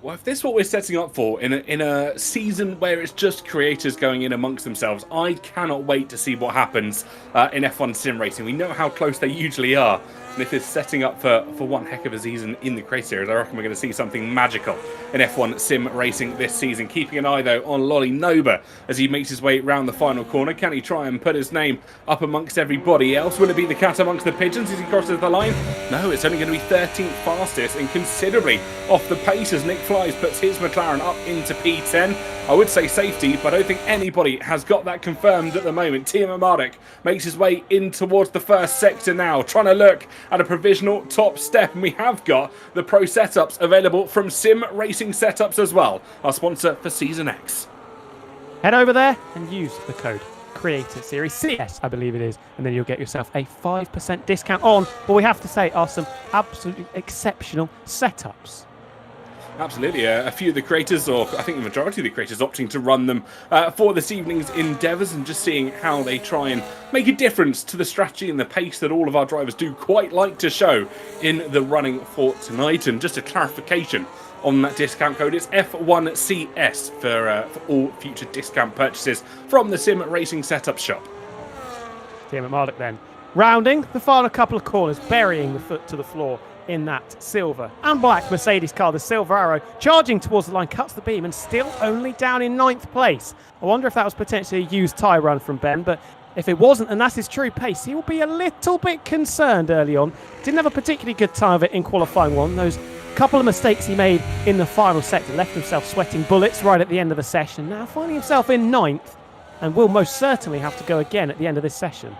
Well, if this is what we're setting up for in a season where it's just creators going in amongst themselves, I cannot wait to see what happens in F1 sim racing. We know how close they usually are. And if it's setting up for one heck of a season in the Creator Series, I reckon we're going to see something magical in F1 sim racing this season. Keeping an eye, though, on Lolly Noba as he makes his way round the final corner. Can he try and put his name up amongst everybody else? Will it be the cat amongst the pigeons as he crosses the line? No, it's only going to be 13th fastest and considerably off the pace as Nick Flies puts his McLaren up into P10. I would say safety, but I don't think anybody has got that confirmed at the moment. Tia McMardick makes his way in towards the first sector now, trying to look at a provisional top step, and we have got the pro setups available from Sim Racing Setups as well, our sponsor for Season X. Head over there and use the code Creator Series CS, I believe it is, and then you'll get yourself a 5% discount on what we have to say are some absolutely exceptional setups. Absolutely. A few of the creators, or I think the majority of the creators, opting to run them for this evening's endeavours and just seeing how they try and make a difference to the strategy and the pace that all of our drivers do quite like to show in the running for tonight. And just a clarification on that discount code, it's F1CS for all future discount purchases from the Sim Racing Setup shop. Tia McMardick then rounding the final couple of corners, burying the foot to the floor in that silver and black Mercedes car. The Silver Arrow charging towards the line, cuts the beam and still only down in 9th place. I wonder if that was potentially a used tyre run from Ben, but if it wasn't and that's his true pace, he will be a little bit concerned early on. Didn't have a particularly good time of it in qualifying 1. Those couple of mistakes he made in the final sector left himself sweating bullets right at the end of the session. Now finding himself in 9th and will most certainly have to go again at the end of this session.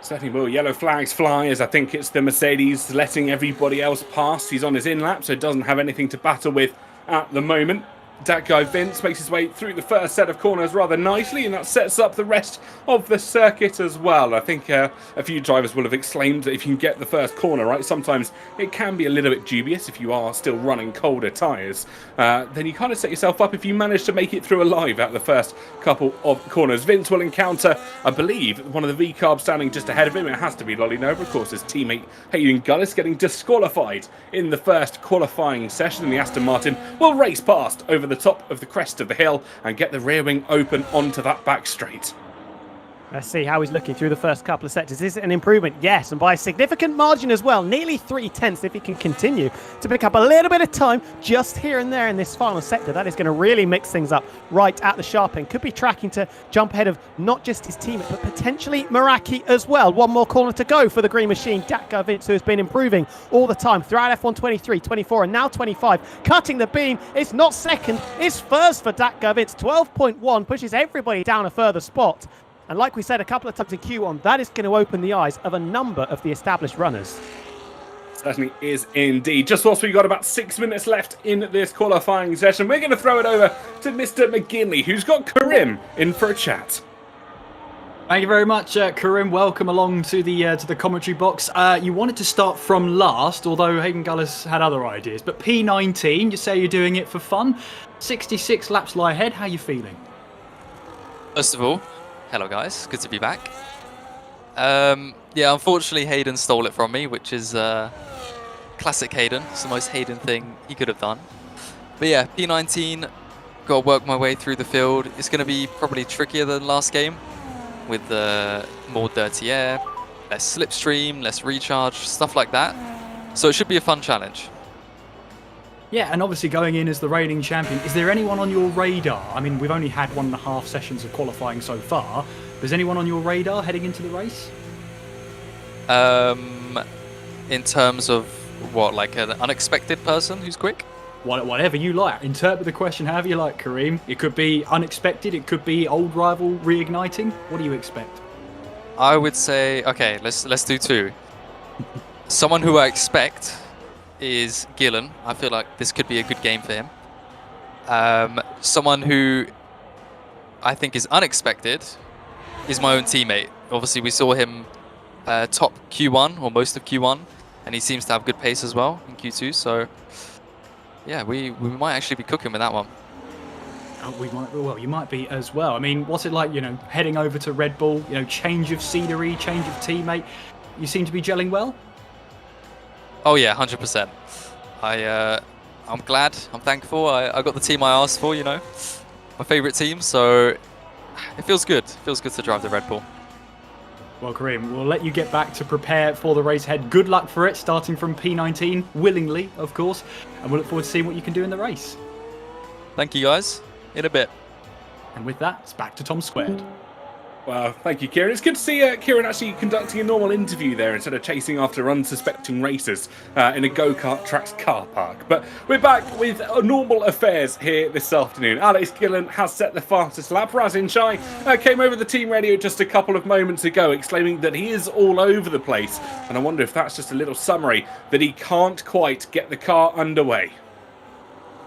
Certainly will. Yellow flags fly as I think it's the Mercedes letting everybody else pass. He's on his in lap, so doesn't have anything to battle with at the moment. That guy Vince makes his way through the first set of corners rather nicely, and that sets up the rest of the circuit as well. I think a few drivers will have exclaimed that if you can get the first corner right, sometimes it can be a little bit dubious if you are still running colder tyres. Then you kind of set yourself up if you manage to make it through alive out of the first couple of corners. Vince will encounter, I believe, one of the V-carbs standing just ahead of him. It has to be Lolly Nova, of course, his teammate Hayden Gullis getting disqualified in the first qualifying session, and the Aston Martin will race past over the top of the crest of the hill and get the rear wing open onto that back straight. Let's see how he's looking through the first couple of sectors. Is it an improvement? Yes, and by a significant margin as well. Nearly 3/10 if he can continue to pick up a little bit of time just here and there in this final sector. That is going to really mix things up right at the sharp end. Could be tracking to jump ahead of not just his teammate, but potentially Meraki as well. One more corner to go for the Green Machine. Dakar Vince, who has been improving all the time throughout F1 23, 24, and now 25. Cutting the beam. It's not second, it's first for Dakar Vince. 12.1 pushes everybody down a further spot. And like we said a couple of times in Q1, that is going to open the eyes of a number of the established runners. Certainly is indeed. Just whilst we've got about 6 minutes left in this qualifying session, we're going to throw it over to Mr. McGinley, who's got Karim in for a chat. Thank you very much, Karim. Welcome along to the commentary box. You wanted to start from last, although Hayden Gullis had other ideas. But P19, you say you're doing it for fun. 66 laps lie ahead. How are you feeling? First of all, hello guys, good to be back. Yeah, unfortunately Hayden stole it from me, which is classic Hayden. It's the most Hayden thing he could have done. But yeah, P19, got to work my way through the field. It's going to be probably trickier than last game with more dirty air, less slipstream, less recharge, stuff like that. So it should be a fun challenge. Yeah, and obviously going in as the reigning champion, is there anyone on your radar? I mean, we've only had 1.5 sessions of qualifying so far. Is anyone on your radar heading into the race? In terms of what, like an unexpected person who's quick? Whatever you like. Interpret the question however you like, Kareem. It could be unexpected, it could be old rival reigniting. What do you expect? I would say, okay, let's do two. Someone who I expect is Gillen. I feel like this could be a good game for him. Someone who I think is unexpected is my own teammate. Obviously, we saw him top Q1 or most of Q1, and he seems to have good pace as well in Q2. So, yeah, we might actually be cooking with that one. Oh, we might. Well, you might be as well. I mean, what's it like? You know, heading over to Red Bull. You know, change of scenery, change of teammate. You seem to be gelling well. Oh yeah, 100%. I'm glad. I'm thankful. I got the team I asked for. You know, my favourite team. So it feels good. It feels good to drive the Red Bull. Well, Kareem, we'll let you get back to prepare for the race ahead. Good luck for it, starting from P19, willingly, of course. And we'll look forward to seeing what you can do in the race. Thank you, guys. In a bit. And with that, it's back to Tom Squared. Well, thank you, Kieran. It's good to see Kieran actually conducting a normal interview there instead of chasing after unsuspecting racers in a go-kart track's car park. But we're back with normal affairs here this afternoon. Alex Gillen has set the fastest lap. Razin Shai came over the team radio just a couple of moments ago exclaiming that he is all over the place. And I wonder if that's just a little summary that he can't quite get the car underway.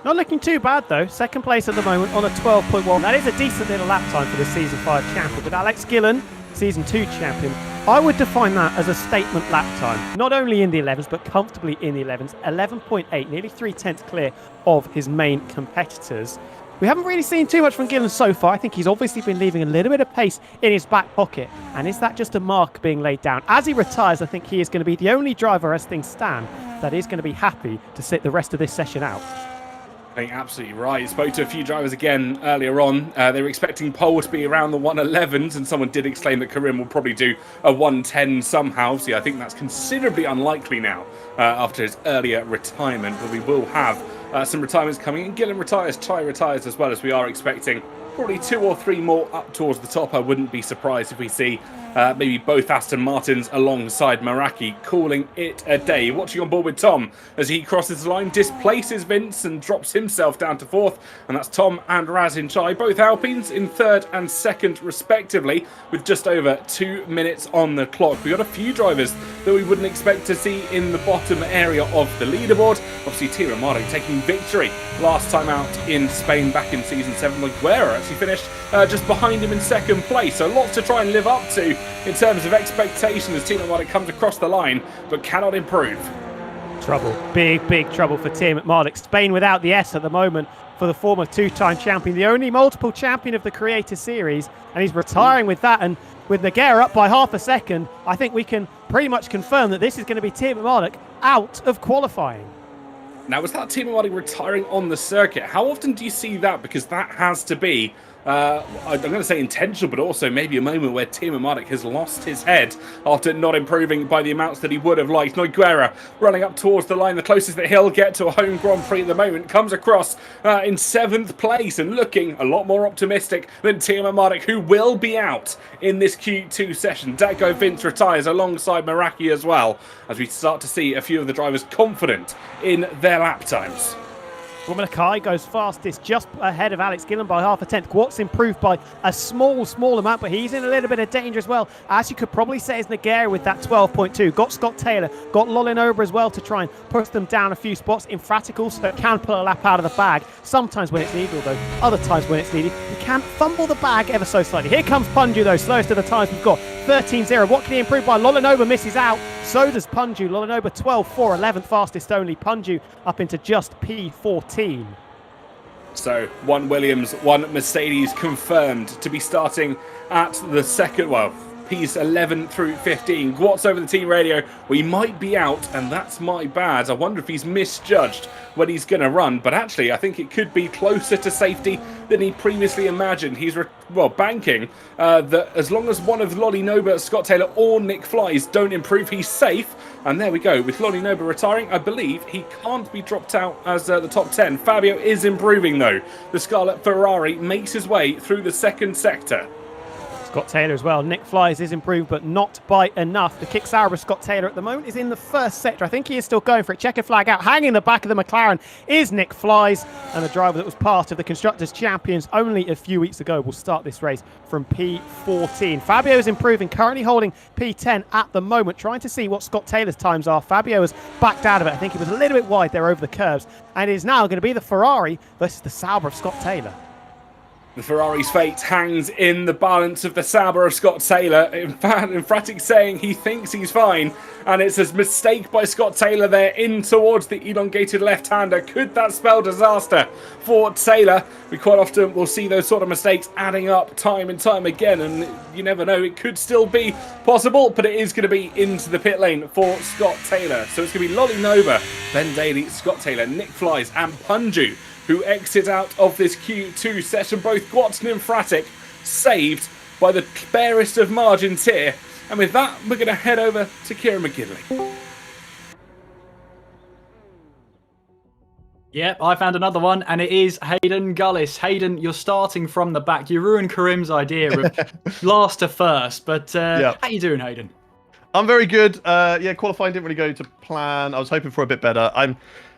Not looking too bad though. Second place at the moment on a 12.1. That is a decent little lap time for the Season 5 champion. But Alex Gillen, Season 2 champion, I would define that as a statement lap time. Not only in the 11s, but comfortably in the 11s. 11.8, nearly 3/10 clear of his main competitors. We haven't really seen too much from Gillen so far. I think he's obviously been leaving a little bit of pace in his back pocket. And is that just a mark being laid down? As he retires, I think he is going to be the only driver, as things stand, that is going to be happy to sit the rest of this session out. I think absolutely right. Spoke to a few drivers again earlier on. They were expecting pole to be around the 111s, and someone did exclaim that Karim will probably do a 110 somehow. So yeah, I think that's considerably unlikely now after his earlier retirement. But we will have some retirements coming in. Gillen retires, Chai retires as well, as we are expecting probably 2 or 3 more up towards the top. I wouldn't be surprised if we see maybe both Aston Martins alongside Meraki calling it a day. Watching on board with Tom as he crosses the line, displaces Vince and drops himself down to 4th. And that's Tom and Razin Chai, both Alpines in 3rd and 2nd respectively, with just over 2 minutes on the clock. We've got a few drivers that we wouldn't expect to see in the bottom area of the leaderboard. Obviously, Tira Mardo taking victory last time out in Spain back in Season 7. Guerra actually finished just behind him in second place, so lots to try and live up to in terms of expectation as Team Marduk comes across the line, but cannot improve. Trouble. Big trouble for Team Marduk. Spain without the S at the moment for the former two-time champion, the only multiple champion of the Creator Series, and he's retiring with that. And with Nogueira up by half a second, I think we can pretty much confirm that this is going to be Team Marduk out of qualifying. Now, was that Team Marduk retiring on the circuit? How often do you see that? Because that has to be, I'm going to say intentional, but also maybe a moment where Team Marduk has lost his head after not improving by the amounts that he would have liked. Nogueira running up towards the line, the closest that he'll get to a home Grand Prix at the moment, comes across in 7th place and looking a lot more optimistic than Team Marduk, who will be out in this Q2 session. Deco Vince retires alongside Meraki as well, as we start to see a few of the drivers confident in their lap times. Malakai goes fastest, just ahead of Alex Gillen by half a tenth. Gwat's improved by a small amount, but he's in a little bit of danger as well. As you could probably say, is Nogueira with that 12.2. Got Scott Taylor, got Lolinover as well to try and push them down a few spots. Emphatic also can pull a lap out of the bag, sometimes when it's needed, although other times when it's needed, he can fumble the bag ever so slightly. Here comes Punju though, slowest of the times we've got. 13.0. What can he improve by? Lolinover misses out. So does Punju. Lolinover 12.4, 11th fastest only. Punju up into just P14. So, one Williams, one Mercedes confirmed to be starting at the second, well, P's 11 through 15. Gwat's over the team radio. We might be out, and that's my bad. I wonder if he's misjudged when he's going to run, but actually I think it could be closer to safety than he previously imagined. He's banking that as long as one of Lolly Noba, Scott Taylor or Nick Flies don't improve, he's safe. And there we go. With Lolly Noba retiring, I believe he can't be dropped out as the top 10. Fabio is improving though. The Scarlet Ferrari makes his way through the second sector. Scott Taylor as well. Nick Flies is improved, but not by enough. The kick Sauber of Scott Taylor at the moment is in the first sector. I think he is still going for it. Checkered flag out. Hanging the back of the McLaren is Nick Flies, and the driver that was part of the Constructors' Champions only a few weeks ago will start this race from P14. Fabio is improving, currently holding P10 at the moment, trying to see what Scott Taylor's times are. Fabio has backed out of it. I think he was a little bit wide there over the curves, and it is now going to be the Ferrari versus the Sauber of Scott Taylor. The Ferrari's fate hangs in the balance of the Sauber of Scott Taylor. In fact, Emphatic saying he thinks he's fine, and it's a mistake by Scott Taylor there in towards the elongated left-hander. Could that spell disaster for Taylor? We quite often will see those sort of mistakes adding up time and time again, and you never know, it could still be possible, but it is going to be into the pit lane for Scott Taylor. So it's going to be Lolly Nova, Ben Daly, Scott Taylor, Nick Flies and Punju who exit out of this Q2 session. Both Gwatz and Emphatic saved by the barest of margins here. And with that, we're going to head over to Kieran McGinley. Yep, I found another one, and it is Hayden Gullis. Hayden, you're starting from the back. You ruined Karim's idea of last to first, but how you doing, Hayden? I'm very good. Qualifying didn't really go to plan. I was hoping for a bit better.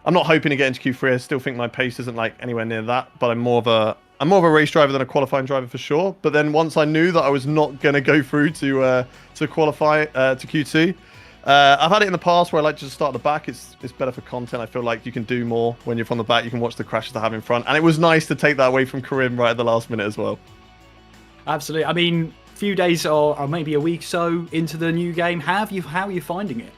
I'm not hoping to get into Q3. I still think my pace isn't like anywhere near that, but I'm more of a race driver than a qualifying driver for sure. But then once I knew that I was not going to go through to qualify to Q2, I've had it in the past where I like to just start at the back. It's better for content. I feel like you can do more when you're from the back. You can watch the crashes they have in front, and it was nice to take that away from Karim right at the last minute as well. Absolutely. I mean, few days or maybe a week so into the new game. How are you finding it?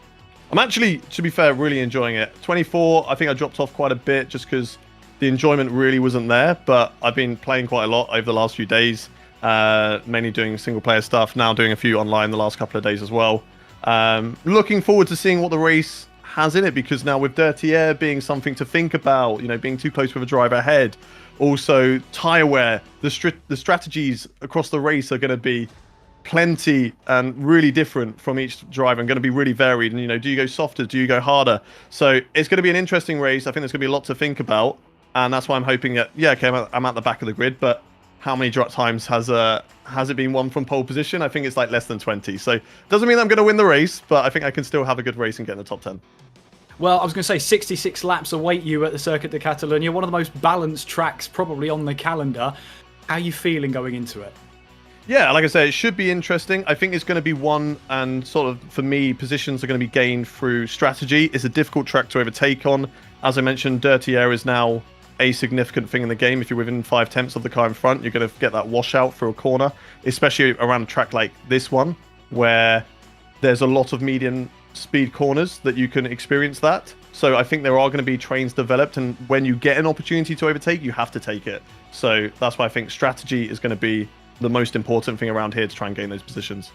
I'm actually, to be fair, really enjoying it. 24, I think I dropped off quite a bit just because the enjoyment really wasn't there, but I've been playing quite a lot over the last few days, mainly doing single player stuff, now doing a few online the last couple of days as well. Looking forward to seeing what the race has in it, because now with dirty air being something to think about, being too close with a driver ahead, also tyre wear, the strategies across the race are going to be plenty and really different from each driver and going to be really varied. And do you go softer, do you go harder? So it's going to be an interesting race. I think there's going to be a lot to think about, and that's why I'm hoping that I'm at the back of the grid, but how many times has it been won from pole position? I think it's like less than 20. So doesn't mean I'm going to win the race, but I think I can still have a good race and get in the top 10. Well, I was going to say 66 laps await you at the Circuit de Catalunya, one of the most balanced tracks probably on the calendar. How are you feeling going into it? Yeah, like I said, it should be interesting. I think it's going to be one, and sort of, for me, positions are going to be gained through strategy. It's a difficult track to overtake on. as I mentioned, dirty air is now a significant thing in the game. If you're within 5/10 of the car in front, you're going to get that washout through a corner, especially around a track like this one, where there's a lot of medium speed corners that you can experience that. So I think there are going to be trains developed, and when you get an opportunity to overtake, you have to take it. So that's why I think strategy is going to be the most important thing around here to try and gain those positions.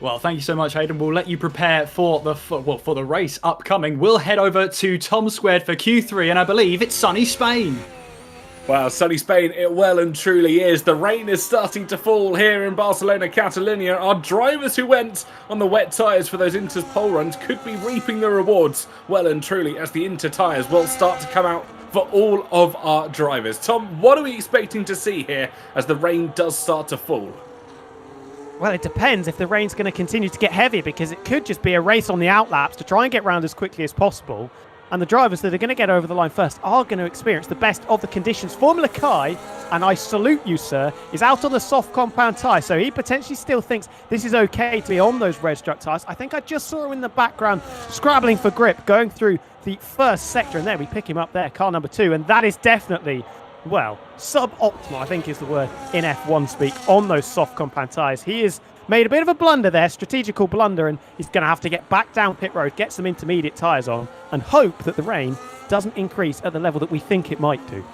Well, thank you so much, Hayden. We'll let you prepare for the race upcoming. We'll head over to Tom Squared for Q3, and I believe it's sunny Spain. Well, sunny Spain, it well and truly is. The rain is starting to fall here in Barcelona, Catalonia. Our drivers who went on the wet tyres for those Inter's pole runs could be reaping the rewards well and truly as the Inter tyres will start to come out for all of our drivers. Tom, what are we expecting to see here as the rain does start to fall? Well, it depends if the rain's going to continue to get heavy, because it could just be a race on the outlaps to try and get round as quickly as possible. And the drivers that are going to get over the line first are going to experience the best of the conditions. Formula Kai, and I salute you, sir, is out on the soft compound tyre, so he potentially still thinks this is okay to be on those red struck tyres. I think I just saw him in the background scrabbling for grip, going through the first sector, and there we pick him up there, car number 2, and that is definitely, well, suboptimal, I think is the word in F1 speak, on those soft compound tyres. He has made a bit of a blunder there, strategical blunder, and he's going to have to get back down pit road, get some intermediate tyres on, and hope that the rain doesn't increase at the level that we think it might do.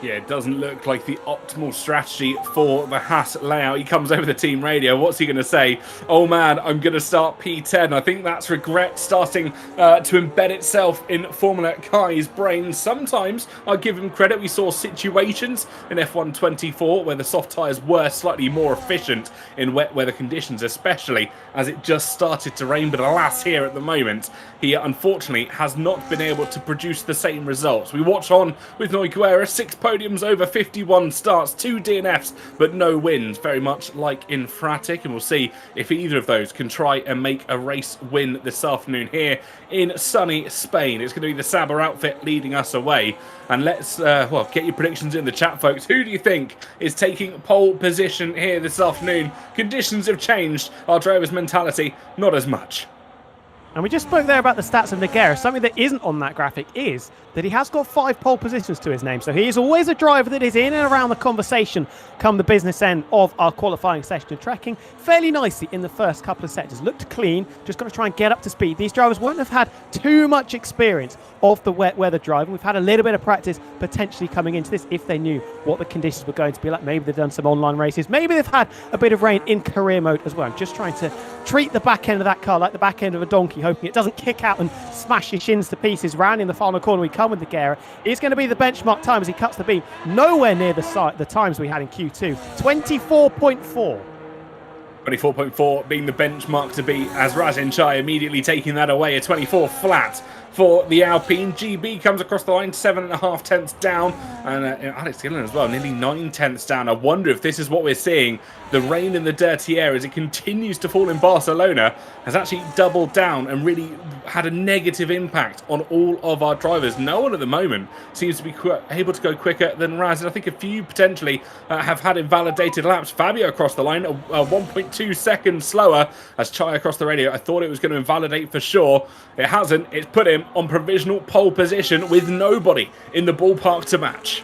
Yeah, it doesn't look like the optimal strategy for the Haas layout. He comes over the team radio. What's he going to say? Oh man, I'm going to start P10. I think that's regret starting to embed itself in Formula Kai's brain. Sometimes I'll give him credit. We saw situations in F1 24 where the soft tyres were slightly more efficient in wet weather conditions, especially as it just started to rain. But alas, here at the moment, he unfortunately has not been able to produce the same results. We watch on with Noiguera, 6 podiums over 51 starts, 2 DNFs, but no wins, very much like in Fratic, and we'll see if either of those can try and make a race win this afternoon here in sunny Spain. It's going to be the Saber outfit leading us away, and let's well, get your predictions in the chat, folks. Who do you think is taking pole position here this afternoon? Conditions have changed, our driver's mentality not as much. And we just spoke there about the stats of Nogueira. Something that isn't on that graphic is that he has got 5 pole positions to his name. So he is always a driver that is in and around the conversation come the business end of our qualifying session, and tracking fairly nicely in the first couple of sectors. Looked clean, just got to try and get up to speed. These drivers won't have had too much experience of the wet weather driving. We've had a little bit of practice potentially coming into this if they knew what the conditions were going to be like. Maybe they've done some online races. Maybe they've had a bit of rain in career mode as well. I'm just trying to treat the back end of that car like the back end of a donkey, hoping it doesn't kick out and smash his shins to pieces. Rounding the final corner, we come with the Nogueira. It's going to be the benchmark time as he cuts the beam. Nowhere near the times we had in Q2. 24.4. 24.4 being the benchmark to beat, as Rajan Chai immediately taking that away. A 24 flat for the Alpine. GB comes across the line, 7.5 tenths down, and Alex Gillen as well, nearly 9 tenths down. I wonder if this is what we're seeing. The rain in the dirty air as it continues to fall in Barcelona has actually doubled down and really had a negative impact on all of our drivers. No one at the moment seems to be able to go quicker than Raz. I think a few potentially have had invalidated laps. Fabio across the line, 1.2 seconds slower as Chai across the radio. I thought it was going to invalidate for sure. It hasn't. It's put him on provisional pole position with nobody in the ballpark to match.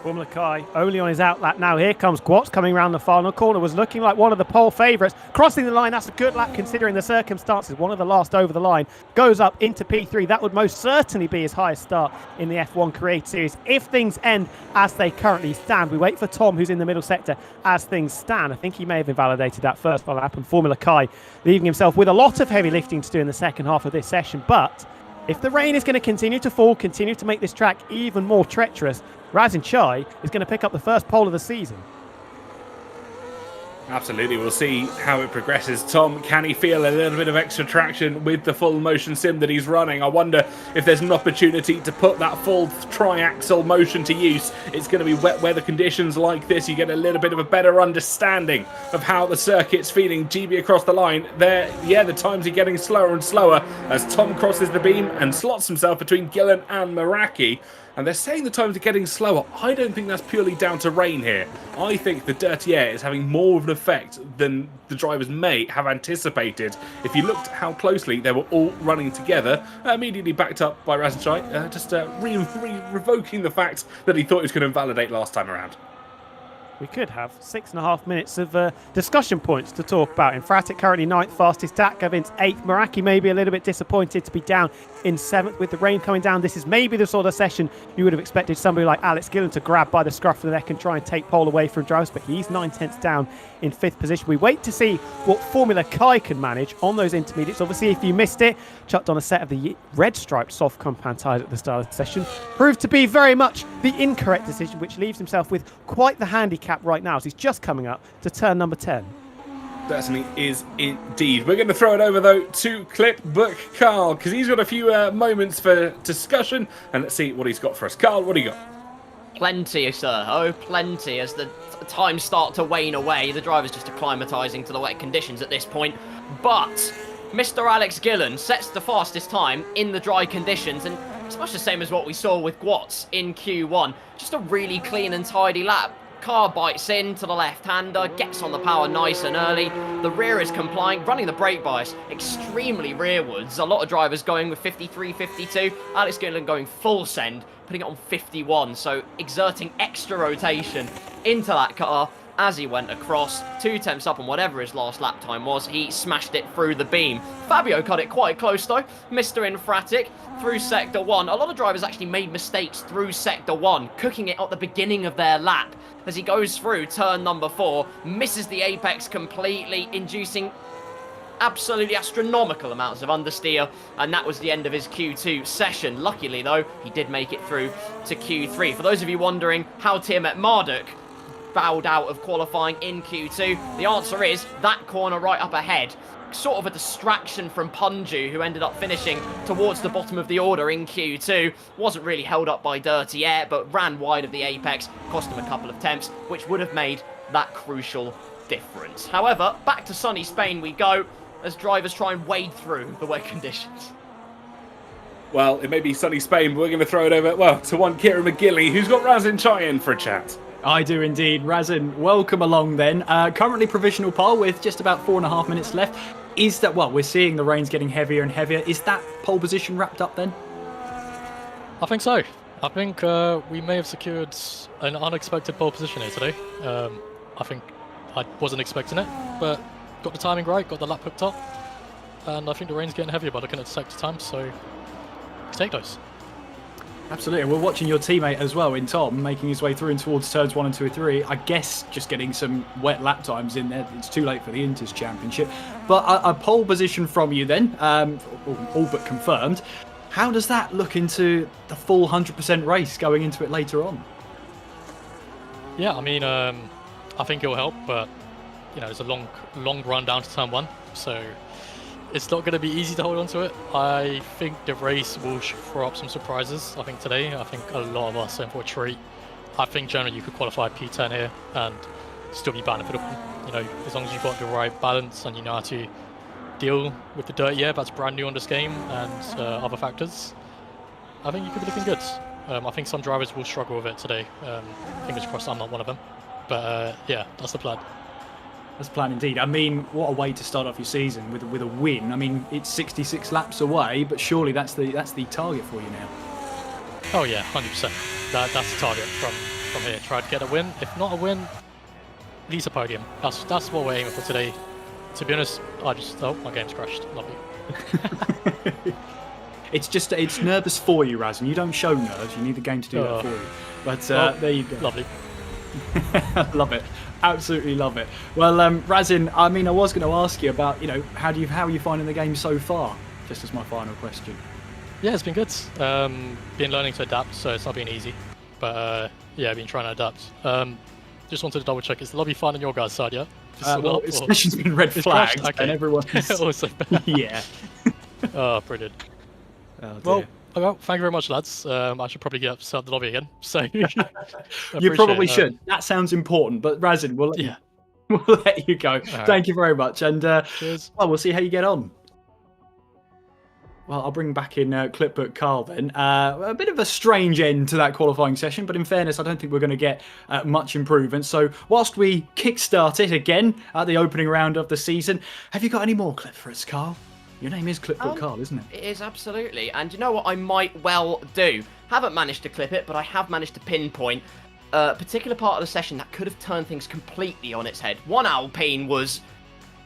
Formula Kai only on his outlap now. Here comes Guatz coming around the final corner. Was looking like one of the pole favourites. Crossing the line, that's a good lap considering the circumstances. One of the last over the line. Goes up into P3. That would most certainly be his highest start in the F1 Create Series if things end as they currently stand. We wait for Tom, who's in the middle sector, as things stand. I think he may have invalidated that first lap, and Formula Kai leaving himself with a lot of heavy lifting to do in the second half of this session. But if the rain is going to continue to fall, continue to make this track even more treacherous, Razin Chai is going to pick up the first pole of the season. Absolutely, we'll see how it progresses. Tom, can he feel a little bit of extra traction with the full motion sim that he's running? I wonder if there's an opportunity to put that full tri-axle motion to use. It's going to be wet weather conditions like this. You get a little bit of a better understanding of how the circuit's feeling. GB across the line there. Yeah, the times are getting slower and slower as Tom crosses the beam and slots himself between Gillen and Meraki. And they're saying the times are getting slower. I don't think that's purely down to rain here. I think the dirty air is having more of an effect than the drivers may have anticipated. If you looked how closely they were all running together, immediately backed up by Razanchai, just revoking the fact that he thought he was going to invalidate last time around. We could have 6.5 minutes of discussion points to talk about. Infratic currently 9th fastest, Datkovins 8th. Meraki maybe a little bit disappointed to be down in 7th with the rain coming down. This is maybe the sort of session you would have expected somebody like Alex Gillen to grab by the scruff of the neck and try and take pole away from drivers, but he's 9/10 down in 5th position. We wait to see what Formula Kai can manage on those intermediates. Obviously, if you missed it, chucked on a set of the red striped soft compound tyres at the start of the session. Proved to be very much the incorrect decision, which leaves himself with quite the handicap right now as he's just coming up to turn number 10. Certainly is indeed. We're going to throw it over, though, to Clipbook Carl, because he's got a few moments for discussion, and let's see what he's got for us. Carl, what do you got? Plenty, sir. Oh, plenty. As the times start to wane away, the driver's just acclimatising to the wet conditions at this point. But Mr. Alex Gillen sets the fastest time in the dry conditions, and it's much the same as what we saw with Gwatz in Q1. Just a really clean and tidy lap. Car bites in to the left-hander, gets on the power nice and early. The rear is complying, running the brake bias extremely rearwards. A lot of drivers going with 53, 52. Alex Gillen going full send, putting it on 51. So exerting extra rotation into that car as he went across. 2 tenths up on whatever his last lap time was. He smashed it through the beam. Fabio cut it quite close though. Mr. Infratic through Sector 1. A lot of drivers actually made mistakes through Sector 1, cooking it at the beginning of their lap. As he goes through turn number 4, misses the apex completely, inducing absolutely astronomical amounts of understeer, and that was the end of his Q2 session. Luckily though, he did make it through to Q3. For those of you wondering how Tiamat Marduk bowed out of qualifying in Q2, the answer is that corner right up ahead. Sort of a distraction from Punju, who ended up finishing towards the bottom of the order in Q2. Wasn't really held up by dirty air, but ran wide of the apex, cost him a couple of temps, which would have made that crucial difference. However, back to sunny Spain we go, as drivers try and wade through the wet conditions. Well, it may be sunny Spain, but we're going to throw it over, well, to one Kieran McGilly, who's got Razanchai in for a chat. I do indeed. Razin, welcome along then. Currently provisional pole with just about 4.5 minutes left. Is that, well, we're seeing the rain's getting heavier and heavier. Is that pole position wrapped up then? I think so. I think we may have secured an unexpected pole position here today. I think I wasn't expecting it, but got the timing right, got the lap hooked up, and I think the rain's getting heavier by looking at the sector time, so take those. Absolutely. And we're watching your teammate as well in Tom making his way through and towards turns 1 and 2 and 3. I guess just getting some wet lap times in there. It's too late for the Inters Championship. But a pole position from you then, all but confirmed. How does that look into the full 100% race going into it later on? Yeah, I mean, I think it'll help, but you know, it's a long run down to turn 1, so it's not going to be easy to hold on to it. I think the race will throw up some surprises. I think today, I think a lot of us are in for a treat. I think generally you could qualify P10 here and still be benefited. You know, as long as you've got the right balance and you know how to deal with the dirty air that's brand new on this game and other factors, I think you could be looking good. I think some drivers will struggle with it today. Fingers crossed I'm not one of them. But yeah, that's the plan. That's the plan indeed. I mean, what a way to start off your season with a win. I mean, it's 66 laps away, but surely that's the target for you now. Oh yeah, 100%. That's the target from here. Try to get a win. If not a win, at least a podium. That's what we're aiming for today. To be honest, my game's crashed. Love you. It's nervous for you, Raz, and you don't show nerves. You need the game to do that for you. But there you go. Lovely. Love it. Absolutely love it. Well, Razin, I mean, I was going to ask you about, you know, how are you finding the game so far? Just as my final question. Yeah, it's been good. Been learning to adapt, so it's not been easy. But yeah, I've been trying to adapt. Just wanted to double check. Is the lobby fine on your guys' side, yeah? Well, its session's been red flagged, okay. and everyone's... also, yeah. Oh, brilliant. Oh, well, thank you very much, lads. I should probably get up to the lobby again. So you probably should. That sounds important. But Razin, we'll let you go. Right. Thank you very much, and cheers. Well, we'll see how you get on. Well, I'll bring back in Clipbook Carl then. A bit of a strange end to that qualifying session, but in fairness, I don't think we're going to get much improvement. So whilst we kickstart it again at the opening round of the season, have you got any more clips for us, Carl? Your name is Clipbook Carl, isn't it? It is, absolutely. And you know what I might well do? Haven't managed to clip it, but I have managed to pinpoint a particular part of the session that could have turned things completely on its head. One Alpine was,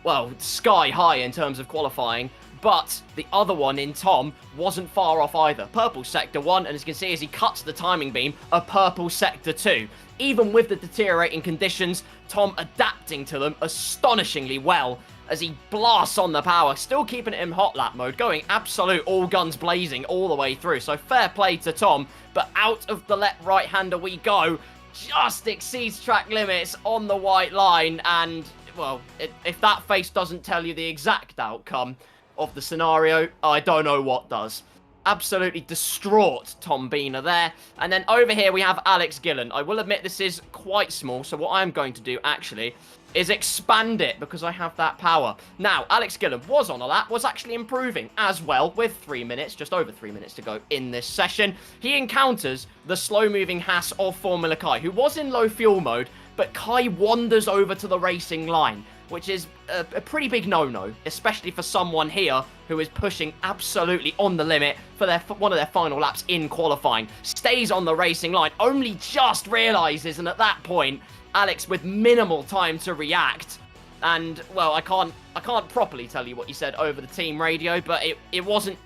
well, sky high in terms of qualifying, but the other one in Tom wasn't far off either. Purple Sector 1, and as you can see as he cuts the timing beam, a Purple Sector 2. Even with the deteriorating conditions, Tom adapting to them astonishingly well as he blasts on the power, still keeping it in hot lap mode, going absolute all guns blazing all the way through. So fair play to Tom, but out of the left right-hander we go, just exceeds track limits on the white line, and, well, if that face doesn't tell you the exact outcome of the scenario, I don't know what does. Absolutely distraught Tom Beener there. And then over here we have Alex Gillen. I will admit this is quite small, so what I'm going to do actually is expand it because I have that power. Now, Alex Gillen was on a lap, was actually improving as well with 3 minutes, just over 3 minutes to go in this session. He encounters the slow-moving Haas of Formula Kai, who was in low fuel mode, but Kai wanders over to the racing line, which is a pretty big no-no, especially for someone here who is pushing absolutely on the limit for one of their final laps in qualifying. Stays on the racing line, only just realises, and at that point, Alex with minimal time to react. And, well, I can't properly tell you what he said over the team radio, but it wasn't...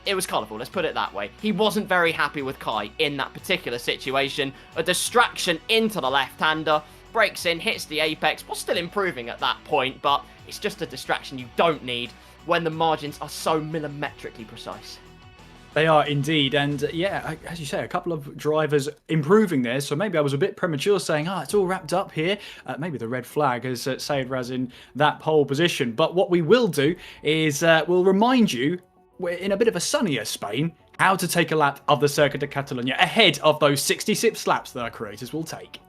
It was colourful, let's put it that way. He wasn't very happy with Kai in that particular situation. A distraction into the left-hander, breaks in, hits the apex, was still improving at that point, but it's just a distraction you don't need when the margins are so millimetrically precise. They are indeed, and yeah, as you say, a couple of drivers improving there, so maybe I was a bit premature saying, it's all wrapped up here. Maybe the red flag has saved Raz in that pole position, but what we will do is we'll remind you, we're in a bit of a sunnier Spain, how to take a lap of the Circuit de Catalunya ahead of those 66 laps that our creators will take.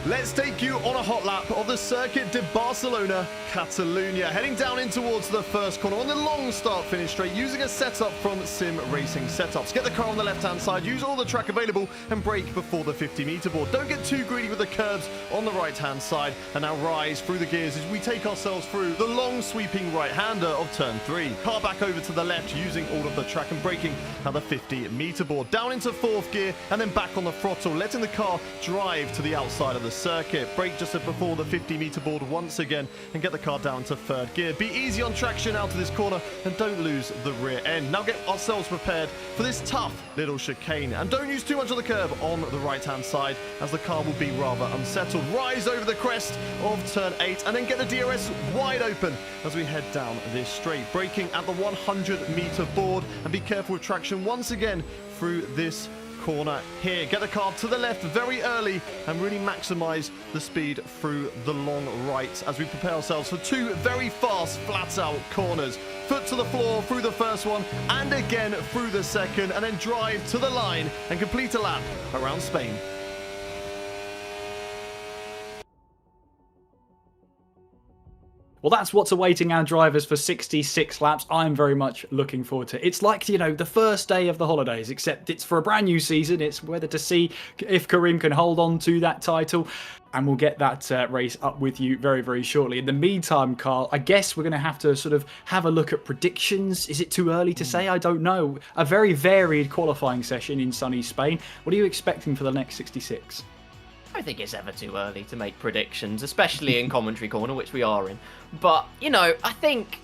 Let's take you on a hot lap of the Circuit de Barcelona, Catalunya. Heading down in towards the first corner on the long start-finish straight, using a setup from Sim Racing Setups. Get the car on the left-hand side, use all the track available, and brake before the 50-meter board. Don't get too greedy with the curbs on the right-hand side, and now rise through the gears as we take ourselves through the long sweeping right-hander of turn 3. Car back over to the left, using all of the track and braking at the 50-meter board. Down into 4th gear, and then back on the throttle, letting the car drive to the outside of the circuit. Brake just before the 50-meter board once again and get the car down to 3rd gear. Be easy on traction out of this corner and don't lose the rear end. Now get ourselves prepared for this tough little chicane and don't use too much of the curb on the right-hand side as the car will be rather unsettled. Rise over the crest of turn 8 and then get the DRS wide open as we head down this straight. Braking at the 100-meter board and be careful with traction once again through this corner here. Get the car to the left very early and really maximize the speed through the long right as we prepare ourselves for 2 very fast flat out corners. Foot to the floor through the first one and again through the second, and then drive to the line and complete a lap around Spain. Well, that's what's awaiting our drivers for 66 laps. I'm very much looking forward to it. It's like, the first day of the holidays, except it's for a brand new season. It's whether to see if Karim can hold on to that title. And we'll get that race up with you very, very shortly. In the meantime, Carl, I guess we're going to have to sort of have a look at predictions. Is it too early to say? I don't know. A very varied qualifying session in sunny Spain. What are you expecting for the next 66? I think it's ever too early to make predictions, especially in Commentary Corner, which we are in. But, I think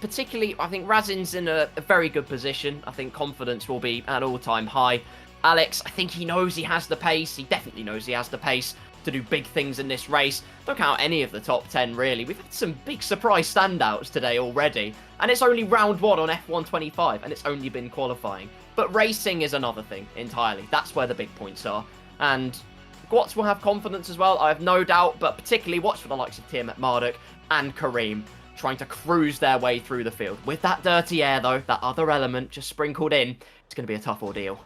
Razin's in a very good position. I think confidence will be at all-time high. Alex, I think he knows he has the pace. He definitely knows he has the pace to do big things in this race. Don't count any of the top 10, really. We've had some big surprise standouts today already. And it's only round 1 on F125, and it's only been qualifying. But racing is another thing entirely. That's where the big points are. And Gwatz will have confidence as well, I have no doubt, but particularly watch for the likes of Tiamat Marduk and Kareem trying to cruise their way through the field. With that dirty air, though, that other element just sprinkled in, it's going to be a tough ordeal.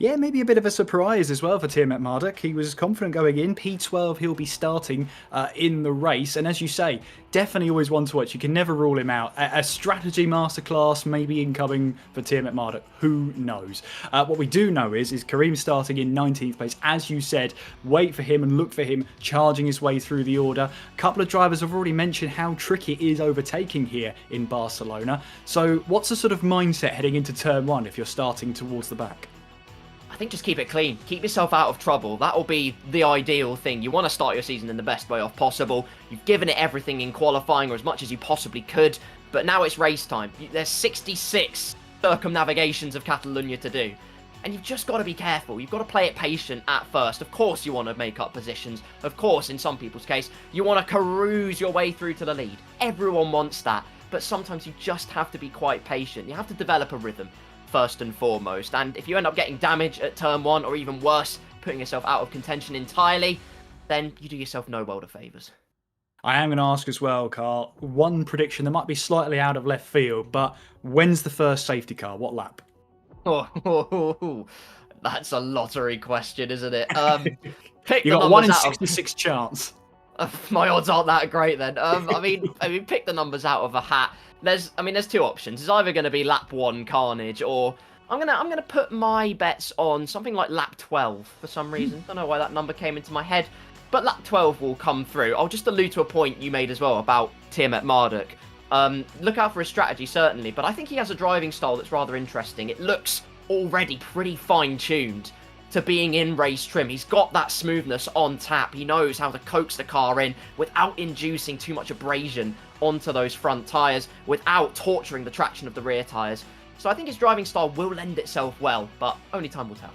Yeah, maybe a bit of a surprise as well for Tiamat Marduk. He was confident going in. P12, he'll be starting in the race. And as you say, definitely always one to watch. You can never rule him out. A strategy masterclass maybe incoming for Tiamat Marduk. Who knows? What we do know is Kareem starting in 19th place. As you said, wait for him and look for him charging his way through the order. A couple of drivers have already mentioned how tricky it is overtaking here in Barcelona. So what's the sort of mindset heading into turn 1 if you're starting towards the back? I think just keep it clean. Keep yourself out of trouble. That'll be the ideal thing. You want to start your season in the best way off possible. You've given it everything in qualifying, or as much as you possibly could. But now it's race time. There's 66 circumnavigations of Catalunya to do. And you've just got to be careful. You've got to play it patient at first. Of course you want to make up positions. Of course, in some people's case, you want to cruise your way through to the lead. Everyone wants that. But sometimes you just have to be quite patient. You have to develop a rhythm, first and foremost. And if you end up getting damage at turn 1, or even worse, putting yourself out of contention entirely, then you do yourself no world of favours. I am going to ask as well, Carl, one prediction that might be slightly out of left field, but when's the first safety car? What lap? Oh, that's a lottery question, isn't it? Pick You the got 1 in numbers out 66 chance. My odds aren't that great then. I mean, pick the numbers out of a hat. There's two options. It's either going to be lap 1 carnage, or I'm gonna put my bets on something like lap 12 for some reason. Don't know why that number came into my head, but lap 12 will come through. I'll just allude to a point you made as well about Tiamat Marduk. Look out for his strategy, certainly, but I think he has a driving style that's rather interesting. It looks already pretty fine-tuned to being in race trim. He's got that smoothness on tap. He knows how to coax the car in without inducing too much abrasion onto those front tyres, without torturing the traction of the rear tyres. So I think his driving style will lend itself well, but only time will tell.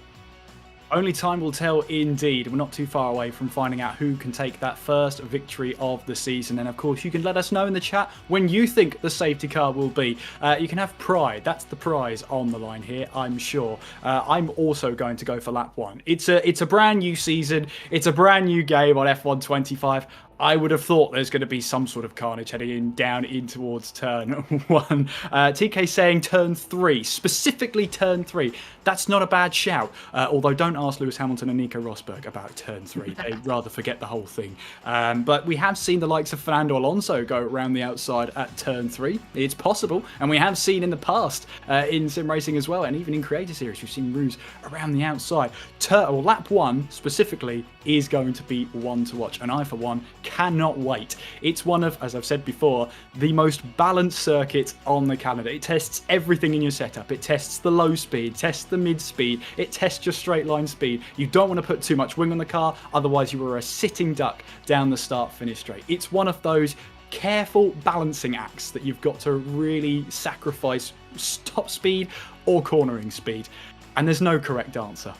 Only time will tell indeed. We're not too far away from finding out who can take that first victory of the season. And of course, you can let us know in the chat when you think the safety car will be. You can have pride. That's the prize on the line here, I'm sure. I'm also going to go for lap 1. It's a brand new season. It's a brand new game on F1 25. I would have thought there's going to be some sort of carnage heading down in towards turn 1. TK saying turn 3, specifically turn 3. That's not a bad shout. Although don't ask Lewis Hamilton and Nico Rosberg about turn 3. They'd rather forget the whole thing. But we have seen the likes of Fernando Alonso go around the outside at turn 3. It's possible. And we have seen in the past in sim racing as well. And even in Creator Series, we've seen roofs around the outside. Lap 1 specifically is going to be one to watch. And I, for one, cannot wait. It's one of, as I've said before, the most balanced circuits on the calendar. It tests everything in your setup. It tests the low speed, tests the mid speed, it tests your straight line speed. You don't want to put too much wing on the car, otherwise you are a sitting duck down the start finish straight. It's one of those careful balancing acts that you've got to really sacrifice top speed or cornering speed. And there's no correct answer.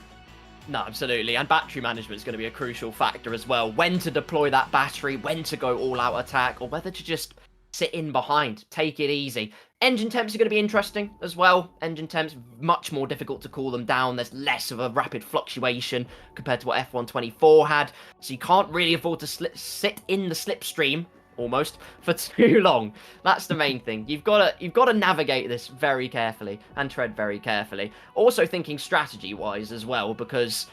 No, absolutely. And battery management is going to be a crucial factor as well. When to deploy that battery, when to go all-out attack, or whether to just sit in behind, take it easy. Engine temps are going to be interesting as well. Engine temps, much more difficult to cool them down. There's less of a rapid fluctuation compared to what F1 24 had. So you can't really afford to sit in the slipstream, almost, for too long. That's the main thing. You've got to navigate this very carefully and tread very carefully. Also thinking strategy-wise as well, because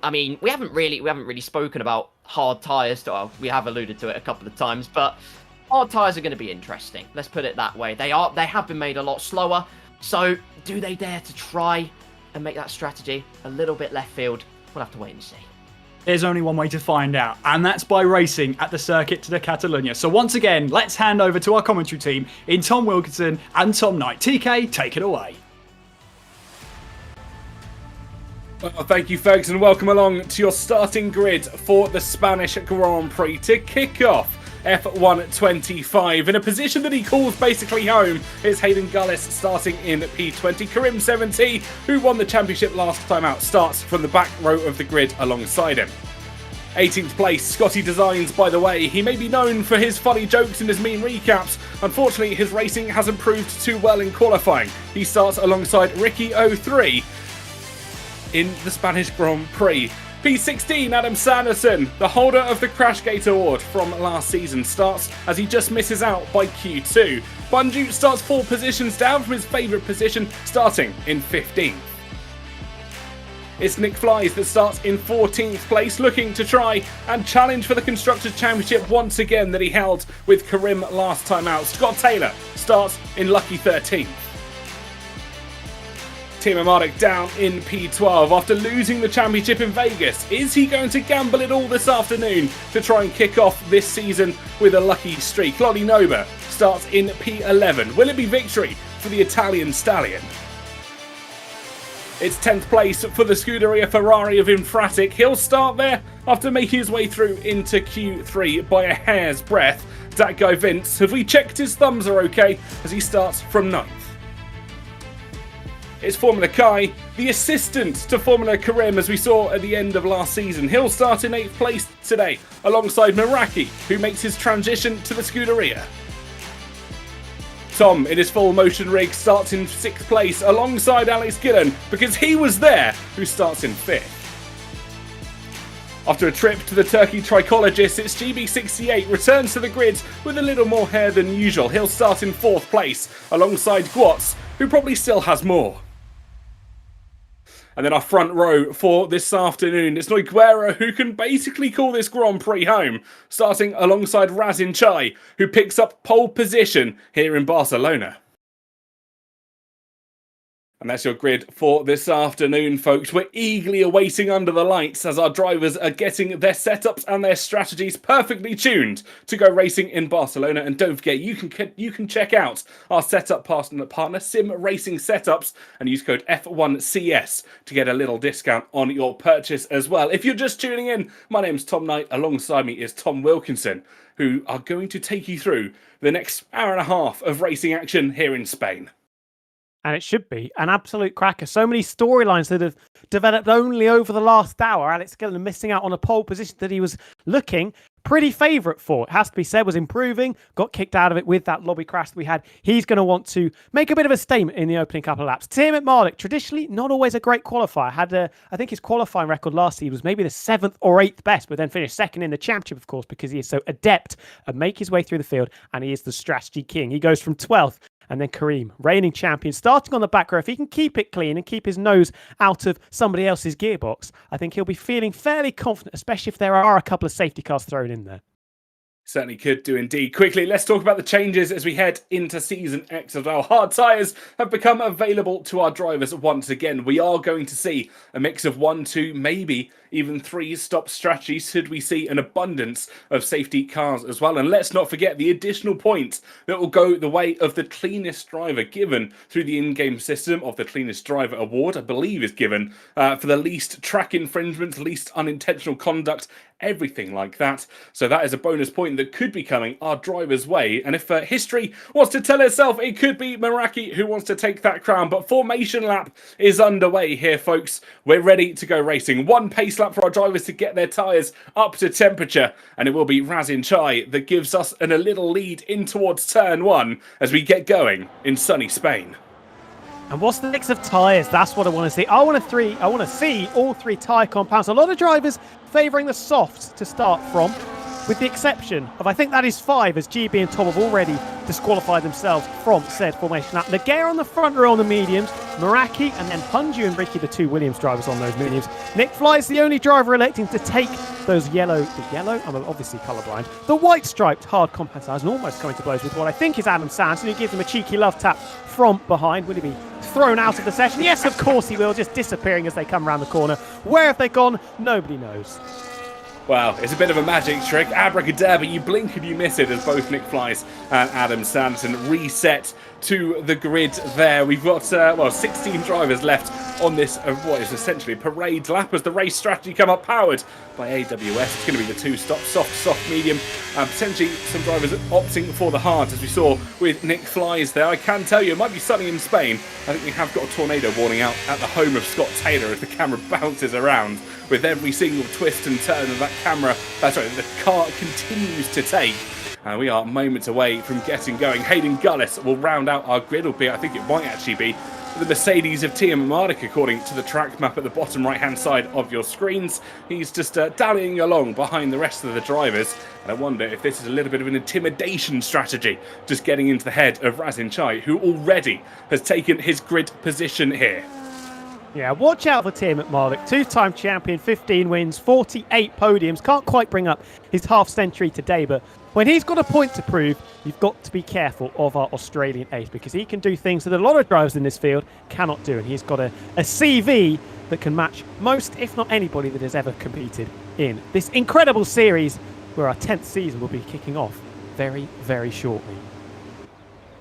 I mean, we haven't really spoken about hard tyres. Well, we have alluded to it a couple of times, but hard tyres are going to be interesting. Let's put it that way. They have been made a lot slower. So do they dare to try and make that strategy a little bit left field? We'll have to wait and see. There's only one way to find out, and that's by racing at the Circuit de Catalunya. So once again, let's hand over to our commentary team in Tom Wilkinson and Tom Knight. TK, take it away. Well, thank you, folks, and welcome along to your starting grid for the Spanish Grand Prix to kick off F1 25. In a position that he calls basically home is Hayden Gullis starting in P20. Karim 70, who won the championship last time out, starts from the back row of the grid alongside him. 18th place, Scotty Designs, by the way. He may be known for his funny jokes and his mean recaps. Unfortunately, his racing hasn't proved too well in qualifying. He starts alongside Ricky 03 in the Spanish Grand Prix. P16, Adam Sanderson, the holder of the Crashgate Award from last season, starts as he just misses out by Q2. Bunju starts 4 positions down from his favourite position, starting in 15th. It's Nick Flies that starts in 14th place, looking to try and challenge for the Constructors' Championship once again that he held with Karim last time out. Scott Taylor starts in lucky 13th. Timo Mardik down in P12 after losing the championship in Vegas. Is he going to gamble it all this afternoon to try and kick off this season with a lucky streak? Lolly Noba starts in P11. Will it be victory for the Italian stallion? It's 10th place for the Scuderia Ferrari of Infratic. He'll start there after making his way through into Q3 by a hair's breadth. That guy Vince, have we checked his thumbs are okay as he starts from 9th? It's Formula Kai, the assistant to Formula Karim as we saw at the end of last season. He'll start in 8th place today alongside Meraki, who makes his transition to the Scuderia. Tom, in his full motion rig, starts in 6th place alongside Alex Gillen because he was there, who starts in 5th. After a trip to the Turkey trichologist, it's GB68 returns to the grid with a little more hair than usual. He'll start in 4th place alongside Guatz, who probably still has more. And then our front row for this afternoon, it's Noguera, who can basically call this Grand Prix home, starting alongside Razin Chai, who picks up pole position here in Barcelona. And that's your grid for this afternoon, folks. We're eagerly awaiting under the lights as our drivers are getting their setups and their strategies perfectly tuned to go racing in Barcelona. And don't forget, you can check out our setup partner Sim Racing Setups, and use code F1CS to get a little discount on your purchase as well. If you're just tuning in, my name's Tom Knight. Alongside me is Tom Wilkinson, who are going to take you through the next hour and a half of racing action here in Spain. And it should be an absolute cracker. So many storylines that have developed only over the last hour. Alex Gillen missing out on a pole position that he was looking pretty favourite for. It has to be said, was improving, got kicked out of it with that lobby crash that we had. He's going to want to make a bit of a statement in the opening couple of laps. Timo Mardik, traditionally not always a great qualifier. I think his qualifying record last season was maybe the 7th or 8th best, but then finished 2nd in the championship, of course, because he is so adept at making his way through the field, and he is the strategy king. He goes from 12th. And then Karim, reigning champion, starting on the back row. If he can keep it clean and keep his nose out of somebody else's gearbox, I think he'll be feeling fairly confident, especially if there are a couple of safety cars thrown in there. Certainly could do indeed. Quickly, let's talk about the changes as we head into Season X as well. Hard tyres have become available to our drivers once again. We are going to see a mix of 1, 2, maybe even 3 stop strategies should we see an abundance of safety cars as well. And let's not forget the additional points that will go the way of the cleanest driver given through the in-game system of the cleanest driver award, I believe is given for the least track infringements, least unintentional conduct, everything like that. So that is a bonus point that could be coming our driver's way. And if history wants to tell itself, it could be Meraki who wants to take that crown. But formation lap is underway here, folks. We're ready to go racing. One pace lap for our drivers to get their tyres up to temperature. And it will be Razin Chai that gives us a little lead in towards turn 1 as we get going in sunny Spain. And what's the mix of tyres? That's what I want to see. I want to see all 3 tyre compounds. A lot of drivers favouring the softs to start from, with the exception of, I think that is 5, as GB and Tom have already disqualified themselves from said formation lap. Noguera on the front row on the mediums, Meraki, and then Hunju and Ricky, the 2 Williams drivers on those mediums. Nick Fly's the only driver electing to take those I'm obviously colourblind, the white striped hard compound tyres, and almost coming to blows with what I think is Adam Sanson, who gives him a cheeky love tap from behind. Will he be thrown out of the session? Yes, of course he will, just disappearing as they come around the corner. Where have they gone? Nobody knows. Well, it's a bit of a magic trick. Abracadabra, you blink and you miss it as both Nick Flies and Adam Sanderson reset to the grid there. We've got, 16 drivers left on this, what is essentially a parade lap as the race strategy come up, powered by AWS. It's going to be the 2 stop, soft, medium, and potentially some drivers opting for the hard, as we saw with Nick Flies there. I can tell you, it might be sunny in Spain. I think we have got a tornado warning out at the home of Scott Taylor as the camera bounces around with every single twist and turn of that the car continues to take. And we are moments away from getting going. Hayden Gullis will round out our grid, albeit I think it might actually be the Mercedes of Timo Mardik, according to the track map at the bottom right-hand side of your screens. He's just dallying along behind the rest of the drivers. And I wonder if this is a little bit of an intimidation strategy, just getting into the head of Razin Chai, who already has taken his grid position here. Yeah, watch out for Tim McMarlock, two-time champion, 15 wins, 48 podiums. Can't quite bring up his half-century today, but when he's got a point to prove, you've got to be careful of our Australian ace because he can do things that a lot of drivers in this field cannot do, and he's got a CV that can match most, if not anybody, that has ever competed in this incredible series where our 10th season will be kicking off very, very shortly.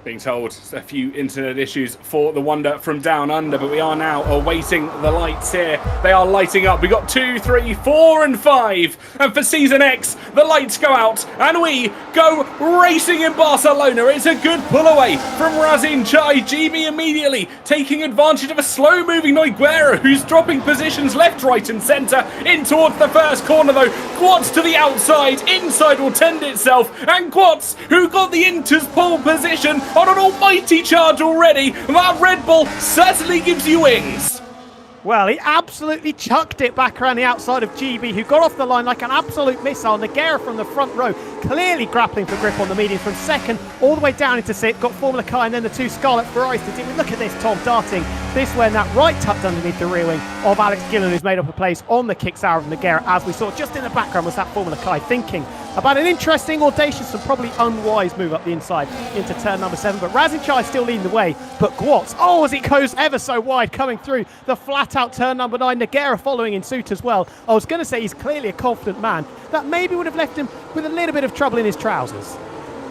Being told a few internet issues for the Wonder from Down Under, but we are now awaiting the lights here. They are lighting up. We got 2, 3, 4 and 5. And for Season X, the lights go out and we go racing in Barcelona. It's a good pull away from Razin Chai. GB immediately taking advantage of a slow-moving Noguera who's dropping positions left, right and centre in towards the first corner though. Quads to the outside. Inside will tend itself. And Quads, who got the Inter's pole position, on an almighty charge already. That Red Bull certainly gives you wings. Well, he absolutely chucked it back around the outside of GB, who got off the line like an absolute missile. Noguera from the front row, clearly grappling for grip on the medium from second all the way down into sixth. Got Formula Kai and then the two Scarlet Ferraris to deal with. Look at this, Tom darting this way and that right tucked underneath the rear wing of Alex Gillen, who's made up a place on the kicks out of Noguera. As we saw just in the background was that Formula Kai thinking about an interesting, audacious and probably unwise move up the inside into turn number 7. But Razin Chai still leading the way. But Gwatz, as it goes ever so wide, coming through the flat-out turn number 9. Noguera following in suit as well. I was going to say he's clearly a confident man. That maybe would have left him with a little bit of trouble in his trousers.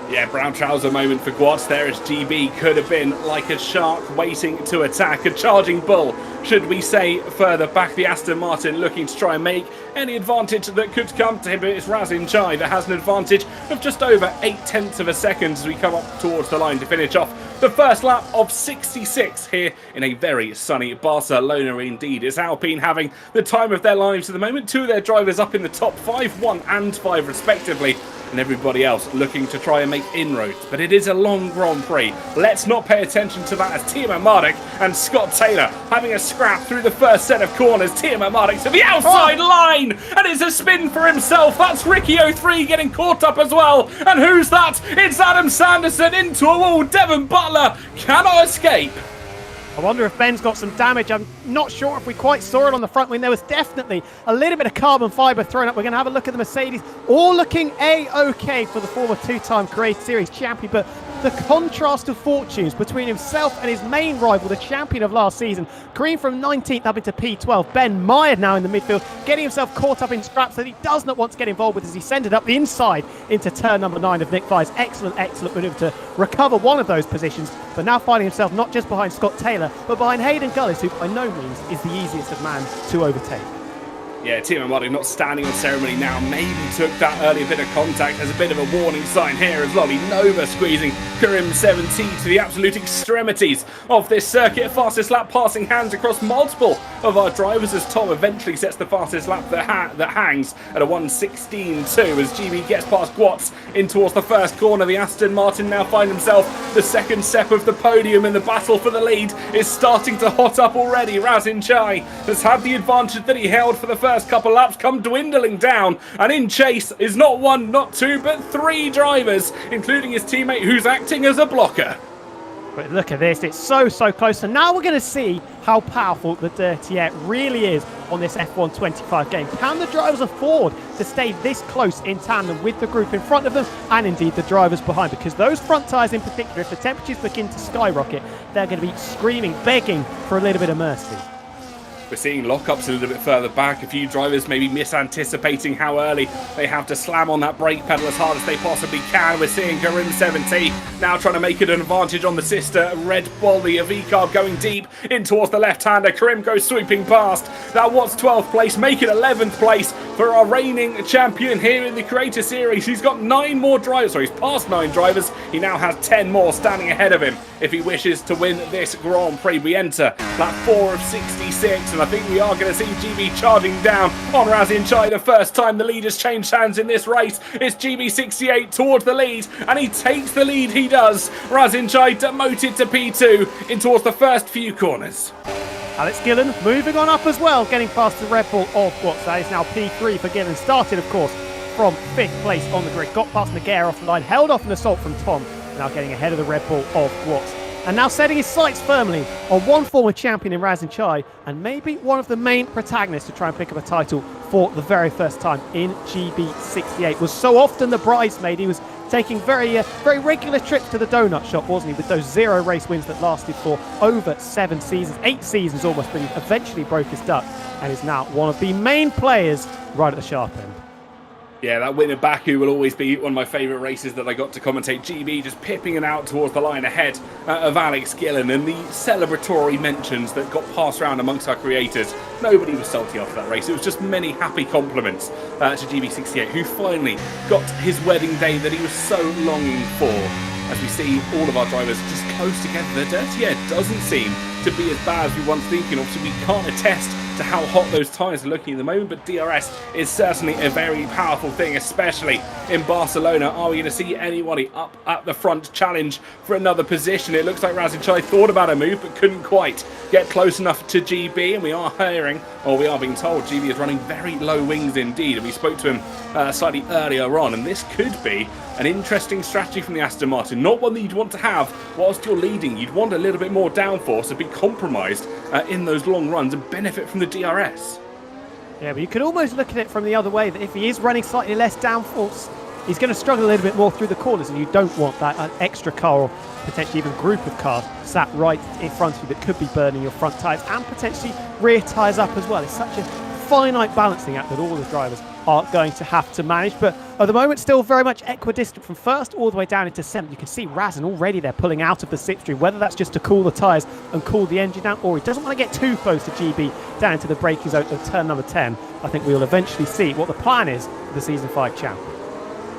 Yeah, brown trouser moment for Gwatz there as GB could have been like a shark waiting to attack. A charging bull, should we say, further back. The Aston Martin looking to try and make any advantage that could come to him. But it's Razin Chai that has an advantage of just over 0.8 of a second as we come up towards the line to finish off the first lap of 66 here in a very sunny Barcelona indeed. It's Alpine having the time of their lives at the moment. Two of their drivers up in the top 5, 1 and 5 respectively. And everybody else looking to try and make inroads. But it is a long Grand Prix. Let's not pay attention to that as Timo Mardik and Scott Taylor having a scrap through the first set of corners. Timo Mardik to the outside line! And it's a spin for himself. That's Ricky 03 getting caught up as well. And who's that? It's Adam Sanderson into a wall. Devon Butler cannot escape. I wonder if Ben's got some damage. I'm not sure if we quite saw it on the front wing. There was definitely a little bit of carbon fibre thrown up. We're going to have a look at the Mercedes. All looking A-OK for the former two-time Creator Series champion. But the contrast of fortunes between himself and his main rival, the champion of last season, Green from 19th up into P12. Ben mired now in the midfield, getting himself caught up in scraps that he does not want to get involved with as he sent it up the inside into turn number 9 of Nick Vy's. Excellent manoeuvre to recover one of those positions, but now finding himself not just behind Scott Taylor, but behind Hayden Gullis, who by no means is the easiest of man to overtake. Yeah, Timo Mardik not standing on ceremony now. Maybe took that early bit of contact as a bit of a warning sign here as Lolly Nova squeezing Karim 17 to the absolute extremities of this circuit. Fastest lap passing hands across multiple of our drivers as Tom eventually sets the fastest lap that hangs at a 1:16.2 as GB gets past Gwatz in towards the first corner. The Aston Martin now find himself the second step of the podium, and the battle for the lead is starting to hot up already. Razin Chai has had the advantage that he held for the first couple laps come dwindling down, and in chase is not 1, not 2, but 3 drivers, including his teammate who's acting as a blocker. But look at this, it's so close. And now we're going to see how powerful the Dirty Air really is on this F1 25 game. Can the drivers afford to stay this close in tandem with the group in front of them and indeed the drivers behind? Because those front tyres in particular, if the temperatures begin to skyrocket, they're going to be screaming, begging for a little bit of mercy. We're seeing lockups a little bit further back. A few drivers maybe misanticipating how early they have to slam on that brake pedal as hard as they possibly can. We're seeing Karim 17 now trying to make it an advantage on the sister Red Bull. The V-carb going deep in towards the left-hander. Karim goes sweeping past. That was 12th place, make it 11th place for our reigning champion here in the Creator Series. He's got 9 more drivers, sorry, he's passed 9 drivers. He now has 10 more standing ahead of him if he wishes to win this Grand Prix. We enter lap 4 of 66, and I think we are going to see GB charging down on Razin Chai the first time the lead has changed hands in this race. It's GB68 towards the lead, and he takes the lead, he does. Razin Chai demoted to P2 in towards the first few corners. Alex Gillen moving on up as well, getting past the Red Bull of Gwatz. That is now P3 for Gillen. Started, of course, from 5th place on the grid. Got past Noguera off the line, held off an assault from Tom. Now getting ahead of the Red Bull of Gwatz and now setting his sights firmly on one former champion in Razin Chai, and maybe one of the main protagonists to try and pick up a title for the very first time in GB68. Was so often the bridesmaid, he was taking very regular trips to the donut shop, wasn't he, with those 0 race wins that lasted for over 7 seasons, 8 seasons almost, but he eventually broke his duck and is now one of the main players right at the sharp end. Yeah, that win at Baku will always be one of my favourite races that I got to commentate. GB just pipping it out towards the line ahead of Alex Gillen, and the celebratory mentions that got passed around amongst our creators. Nobody was salty after that race. It was just many happy compliments to GB68, who finally got his wedding day that he was so longing for. As we see all of our drivers just close together, the dirty air doesn't seem to be as bad as we once thinking. Obviously, we can't attest to how hot those tyres are looking at the moment, but DRS is certainly a very powerful thing, especially in Barcelona. Are we going to see anybody up at the front challenge for another position? It looks like Razin Chai thought about a move, but couldn't quite get close enough to GB, and we are hearing, or we are being told, GB is running very low wings indeed, and we spoke to him slightly earlier on, and this could be an interesting strategy from the Aston Martin. Not one that you'd want to have whilst you're leading. You'd want a little bit more downforce and be compromised in those long runs and benefit from the DRS. Yeah, but you could almost look at it from the other way, that if he is running slightly less downforce, he's going to struggle a little bit more through the corners, and you don't want that extra car or potentially even group of cars sat right in front of you that could be burning your front tyres and potentially rear tyres up as well. It's such a finite balancing act that all the drivers are going to have to manage, but at the moment still very much equidistant from first all the way down into 7th. You can see Razin already there pulling out of the slipstream, whether that's just to cool the tyres and cool the engine down, or he doesn't want to get too close to GB down into the braking zone of turn number 10. I think we will eventually see what the plan is for the Season 5 champ.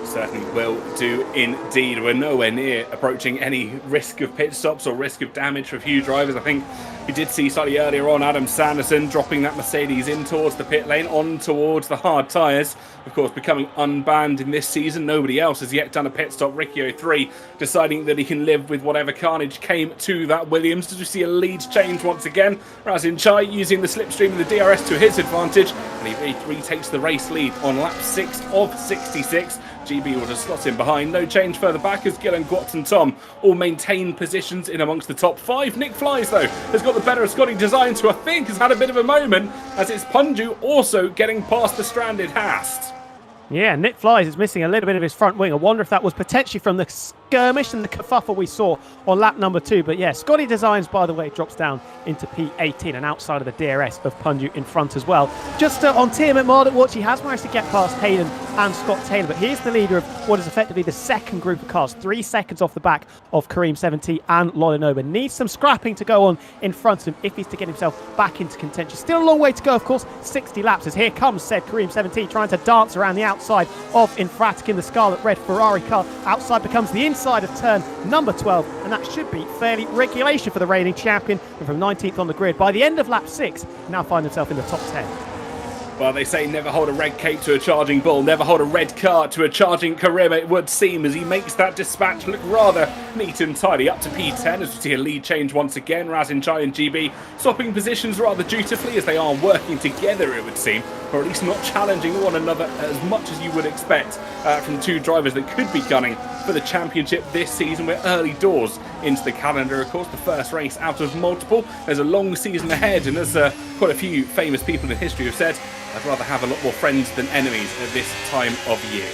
Certainly will do indeed. We're nowhere near approaching any risk of pit stops or risk of damage for a few drivers. I think we did see slightly earlier on Adam Sanderson dropping that Mercedes in towards the pit lane, on towards the hard tyres. Of course, becoming unbanned in this season. Nobody else has yet done a pit stop. Ricky 3 deciding that he can live with whatever carnage came to that Williams. As we see a lead change once again. Razin Chai using the slipstream of the DRS to his advantage, and he retakes the race lead on lap 6 of 66. GB will just slot in behind. No change further back as Gillen, Gwatz and Tom all maintain positions in amongst the top 5. Nick Flies, though, has got the better of Scotty Designs, who I think has had a bit of a moment, as it's Punju also getting past the stranded Haast. Yeah, Nick Flies is missing a little bit of his front wing. I wonder if that was potentially from the skirmish and the kerfuffle we saw on lap number 2. But yeah, Scotty Designs, by the way, drops down into P18 and outside of the DRS of Punju in front as well. Just on Tia McMahon, watch, he has managed to get past Hayden and Scott Taylor. But here's the leader of what is effectively the second group of cars, 3 seconds off the back of Kareem 70 and Lolinoba. Needs some scrapping to go on in front of him if he's to get himself back into contention. Still a long way to go, of course, 60 laps, as here comes said Kareem 17 trying to dance around the outside of Infratic in the scarlet red Ferrari car. Outside becomes the inside of turn number 12, and that should be fairly regulation for the reigning champion, and from 19th on the grid by the end of lap 6 now find himself in the top 10. Well, they say never hold a red cape to a charging bull, never hold a red car to a charging Karim, it would seem, as he makes that dispatch look rather neat and tidy. Up to P10 as we see a lead change once again. Razin Chai and GB swapping positions rather dutifully as they are working together, it would seem, or at least not challenging one another as much as you would expect from two drivers that could be gunning for the championship this season. We're early doors into the calendar, of course, the first race out of multiple. There's a long season ahead, and as quite a few famous people in history have said, I'd rather have a lot more friends than enemies at this time of year.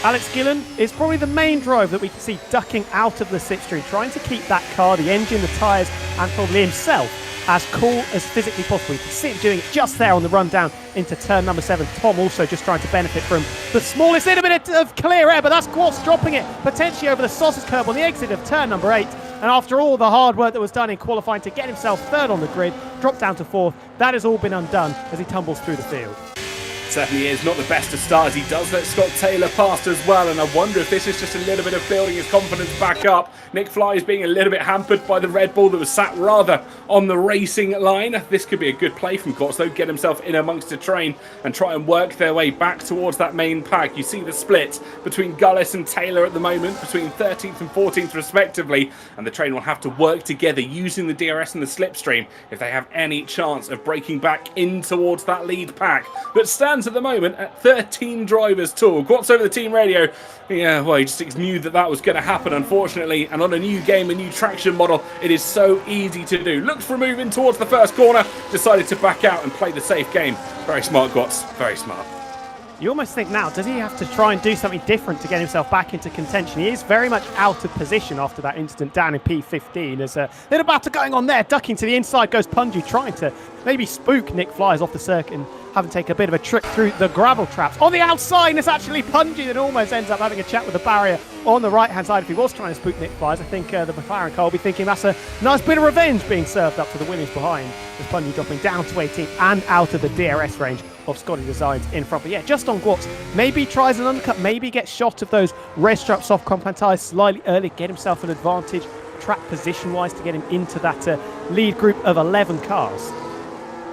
Alex Gillen is probably the main driver that we can see ducking out of the slipstream, trying to keep that car, the engine, the tyres, and probably himself as cool as physically possible. You can see him doing it just there on the run down into turn number 7. Tom also just trying to benefit from the smallest little bit of clear air, but that's Gwatz dropping it potentially over the sausage curb on the exit of turn number 8. And after all the hard work that was done in qualifying to get himself 3rd on the grid, dropped down to 4th, that has all been undone as he tumbles through the field. Certainly is not the best of starts. He does let Scott Taylor past as well, and I wonder if this is just a little bit of building his confidence back up. Nick Fly is being a little bit hampered by the Red Bull that was sat rather on the racing line. This could be a good play from Gwatz, though, get himself in amongst the train and try and work their way back towards that main pack. You see the split between Gullis and Taylor at the moment, between 13th and 14th respectively, and the train will have to work together using the DRS and the slipstream if they have any chance of breaking back in towards that lead pack. But stands stands at the moment at 13 drivers tall. Gwat's over the team radio. Yeah, well, he just knew that was going to happen, unfortunately. And on a new game, a new traction model, it is so easy to do. Looked for a move in towards the first corner, decided to back out and play the safe game. Very smart, Gwat's. Very smart. You almost think now, does he have to try and do something different to get himself back into contention? He is very much out of position after that incident down in P15. There's a little battle going on there. Ducking to the inside goes Punju, trying to maybe spook Nick Flyers off the circuit and having to take a bit of a trick through the gravel traps. On the outside, and it's actually Punju that almost ends up having a chat with the barrier on the right-hand side. If he was trying to spook Nick Flyers, I think the McLaren car will be thinking that's a nice bit of revenge being served up to the Williams behind, with Punju dropping down to 18 and out of the DRS range of Scotty Designs in front. But yeah, just on Gwatz, maybe tries an undercut, maybe gets shot of those red strap soft compound tyres slightly early, get himself an advantage track position-wise to get him into that lead group of 11 cars.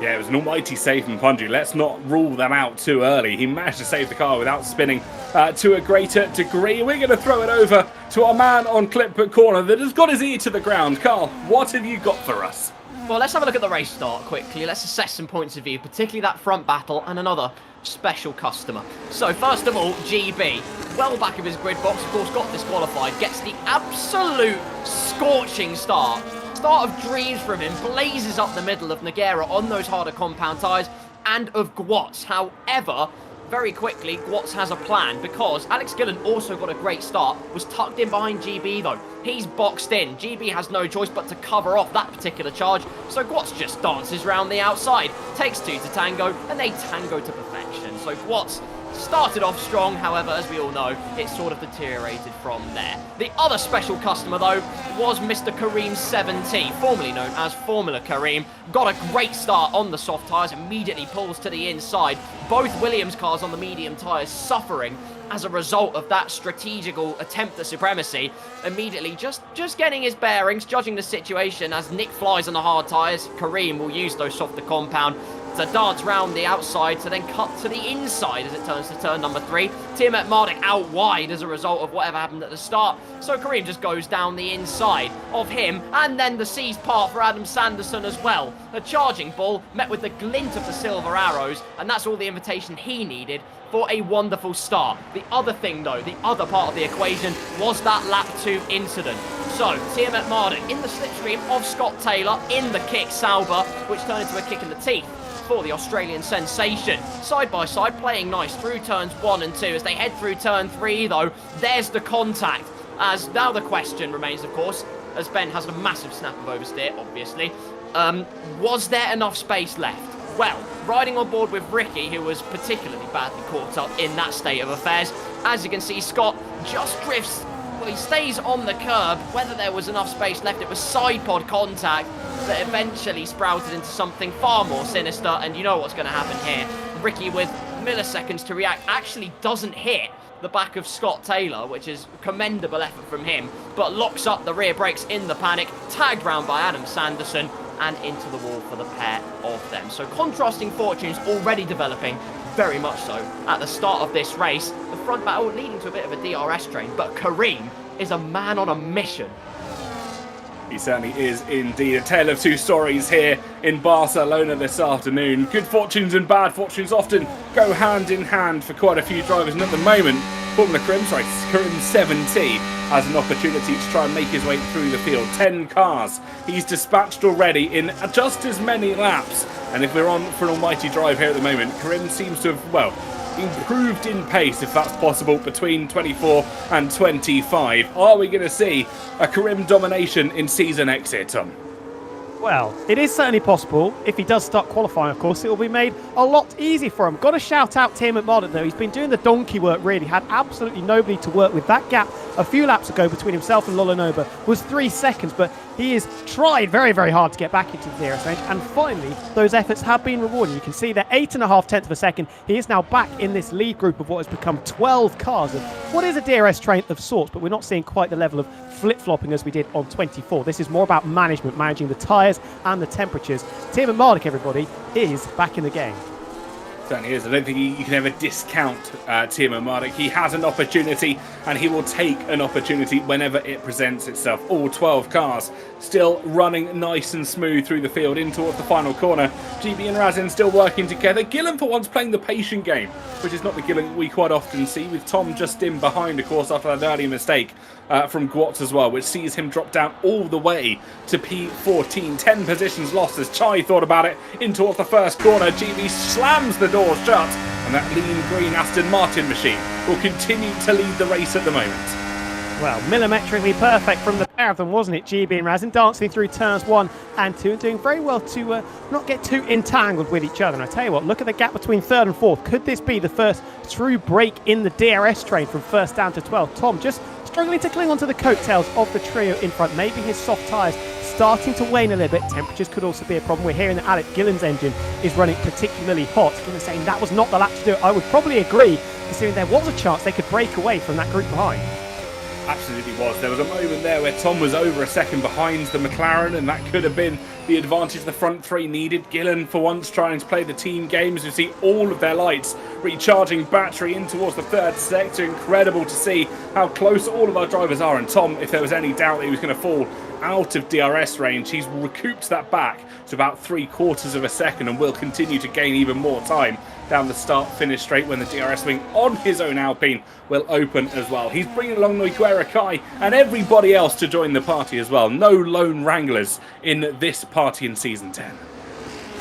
Yeah, it was an almighty save from Punju. Let's not rule them out too early. He managed to save the car without spinning to a greater degree. We're going to throw it over to our man on Clipbook Corner that has got his ear to the ground. Carl, what have you got for us? Well, let's have a look at the race start quickly. Let's assess some points of view, particularly that front battle and another special customer. So, first of all, GB. Well back of his grid box, of course, got disqualified. Gets the absolute scorching start. Start of dreams from him. Blazes up the middle of Nogueira on those harder compound tyres and of Gwatz. However, very quickly, Gwatz has a plan because Alex Gillen also got a great start, was tucked in behind GB though. He's boxed in. GB has no choice but to cover off that particular charge, so Gwatz just dances round the outside, takes two to tango, and they tango to perfection. So Gwatz started off strong, however, as we all know, it sort of deteriorated from there. The other special customer, though, was Mr. Kareem 7T, formerly known as Formula Kareem. Got a great start on the soft tyres, immediately pulls to the inside. Both Williams cars on the medium tyres suffering as a result of that strategical attempt at supremacy. Immediately just getting his bearings, judging the situation as Nick flies on the hard tyres. Kareem will use those softer compound to dance round the outside to then cut to the inside as it turns to turn number 3. Tiamat Marduk out wide as a result of whatever happened at the start. So Kareem just goes down the inside of him, and then the seized part for Adam Sanderson as well. A charging bull met with the glint of the silver arrows, and that's all the invitation he needed for a wonderful start. The other thing though, the other part of the equation was that lap 2 incident. So, Tiamat Marduk in the slipstream of Scott Taylor in the kick Sauber, which turned into a kick in the teeth for the Australian sensation. Side by side, playing nice through turns 1 and 2. As they head through turn 3 though, there's the contact. As now the question remains, of course, as Ben has a massive snap of oversteer, obviously. Was there enough space left? Well, riding on board with Ricky, who was particularly badly caught up in that state of affairs, as you can see, Scott just drifts. Well, he stays on the curb. Whether there was enough space left, it was side pod contact that eventually sprouted into something far more sinister, and you know what's going to happen here. Ricky, with milliseconds to react, actually doesn't hit the back of Scott Taylor, which is a commendable effort from him, but locks up the rear brakes in the panic, tagged round by Adam Sanderson, and into the wall for the pair of them. So contrasting fortunes already developing, very much so, at the start of this race. The front battle leading to a bit of a DRS train, but Kareem is a man on a mission. He certainly is indeed. A tale of two stories here in Barcelona this afternoon. Good fortunes and bad fortunes often go hand in hand for quite a few drivers, and at the moment, Kareem 7T has an opportunity to try and make his way through the field. 10 cars he's dispatched already in just as many laps. And if we're on for an almighty drive here at the moment, Kareem seems to have, well, improved in pace, if that's possible, between 24 and 25. Are we going to see a Kareem domination in season exit, Tom? Well, it is certainly possible. If he does start qualifying, of course, it will be made a lot easier for him. Got to shout out Tiamat Marduk, though. He's been doing the donkey work, really. Had absolutely nobody to work with. That gap a few laps ago between himself and Lolanova was 3 seconds, but he has tried very, very hard to get back into the DRS range, and finally, those efforts have been rewarded. You can see that 8.5 tenths of a second. He is now back in this lead group of what has become 12 cars of what is a DRS train of sorts, but we're not seeing quite the level of flip-flopping as we did on 24. This is more about management, managing the tyres and the temperatures. Tiamat Marduk, everybody, is back in the game. Certainly is. I don't think you can ever discount Timo Mardik. He has an opportunity, and he will take an opportunity whenever it presents itself. All 12 cars still running nice and smooth through the field in towards the final corner. GB and Razin still working together. Gillen for once playing the patient game, which is not the Gillen we quite often see, with Tom just in behind, of course, after that early mistake from Gwatz as well, which sees him drop down all the way to P14. 10 positions lost as Chai thought about it in towards the first corner. GB slams the doors shut, and that lean green Aston Martin machine will continue to lead the race at the moment. Well, millimetrically perfect from the pair of them, wasn't it? GB and Razin dancing through turns 1 and 2 and doing very well to not get too entangled with each other. And I tell you what, look at the gap between 3rd and 4th. Could this be the first true break in the DRS train from 1st down to 12th? Tom just struggling to cling onto the coattails of the trio in front. Maybe his soft tyres starting to wane a little bit. Temperatures could also be a problem. We're hearing that Alex Gillen's engine is running particularly hot. Gillen saying that was not the lap to do it. I would probably agree, considering there was a chance they could break away from that group behind. Absolutely was. There was a moment there where Tom was over a second behind the McLaren, and that could have been the advantage the front three needed. Gillen, for once, trying to play the team game as we see all of their lights recharging battery in towards the 3rd sector. Incredible to see how close all of our drivers are. And Tom, if there was any doubt that he was going to fall out of DRS range, he's recouped that back to about 3/4 of a second and will continue to gain even more time down the start-finish straight when the DRS wing on his own Alpine will open as well. He's bringing along Noiguera Kai and everybody else to join the party as well. No lone wranglers in this party in Season 10.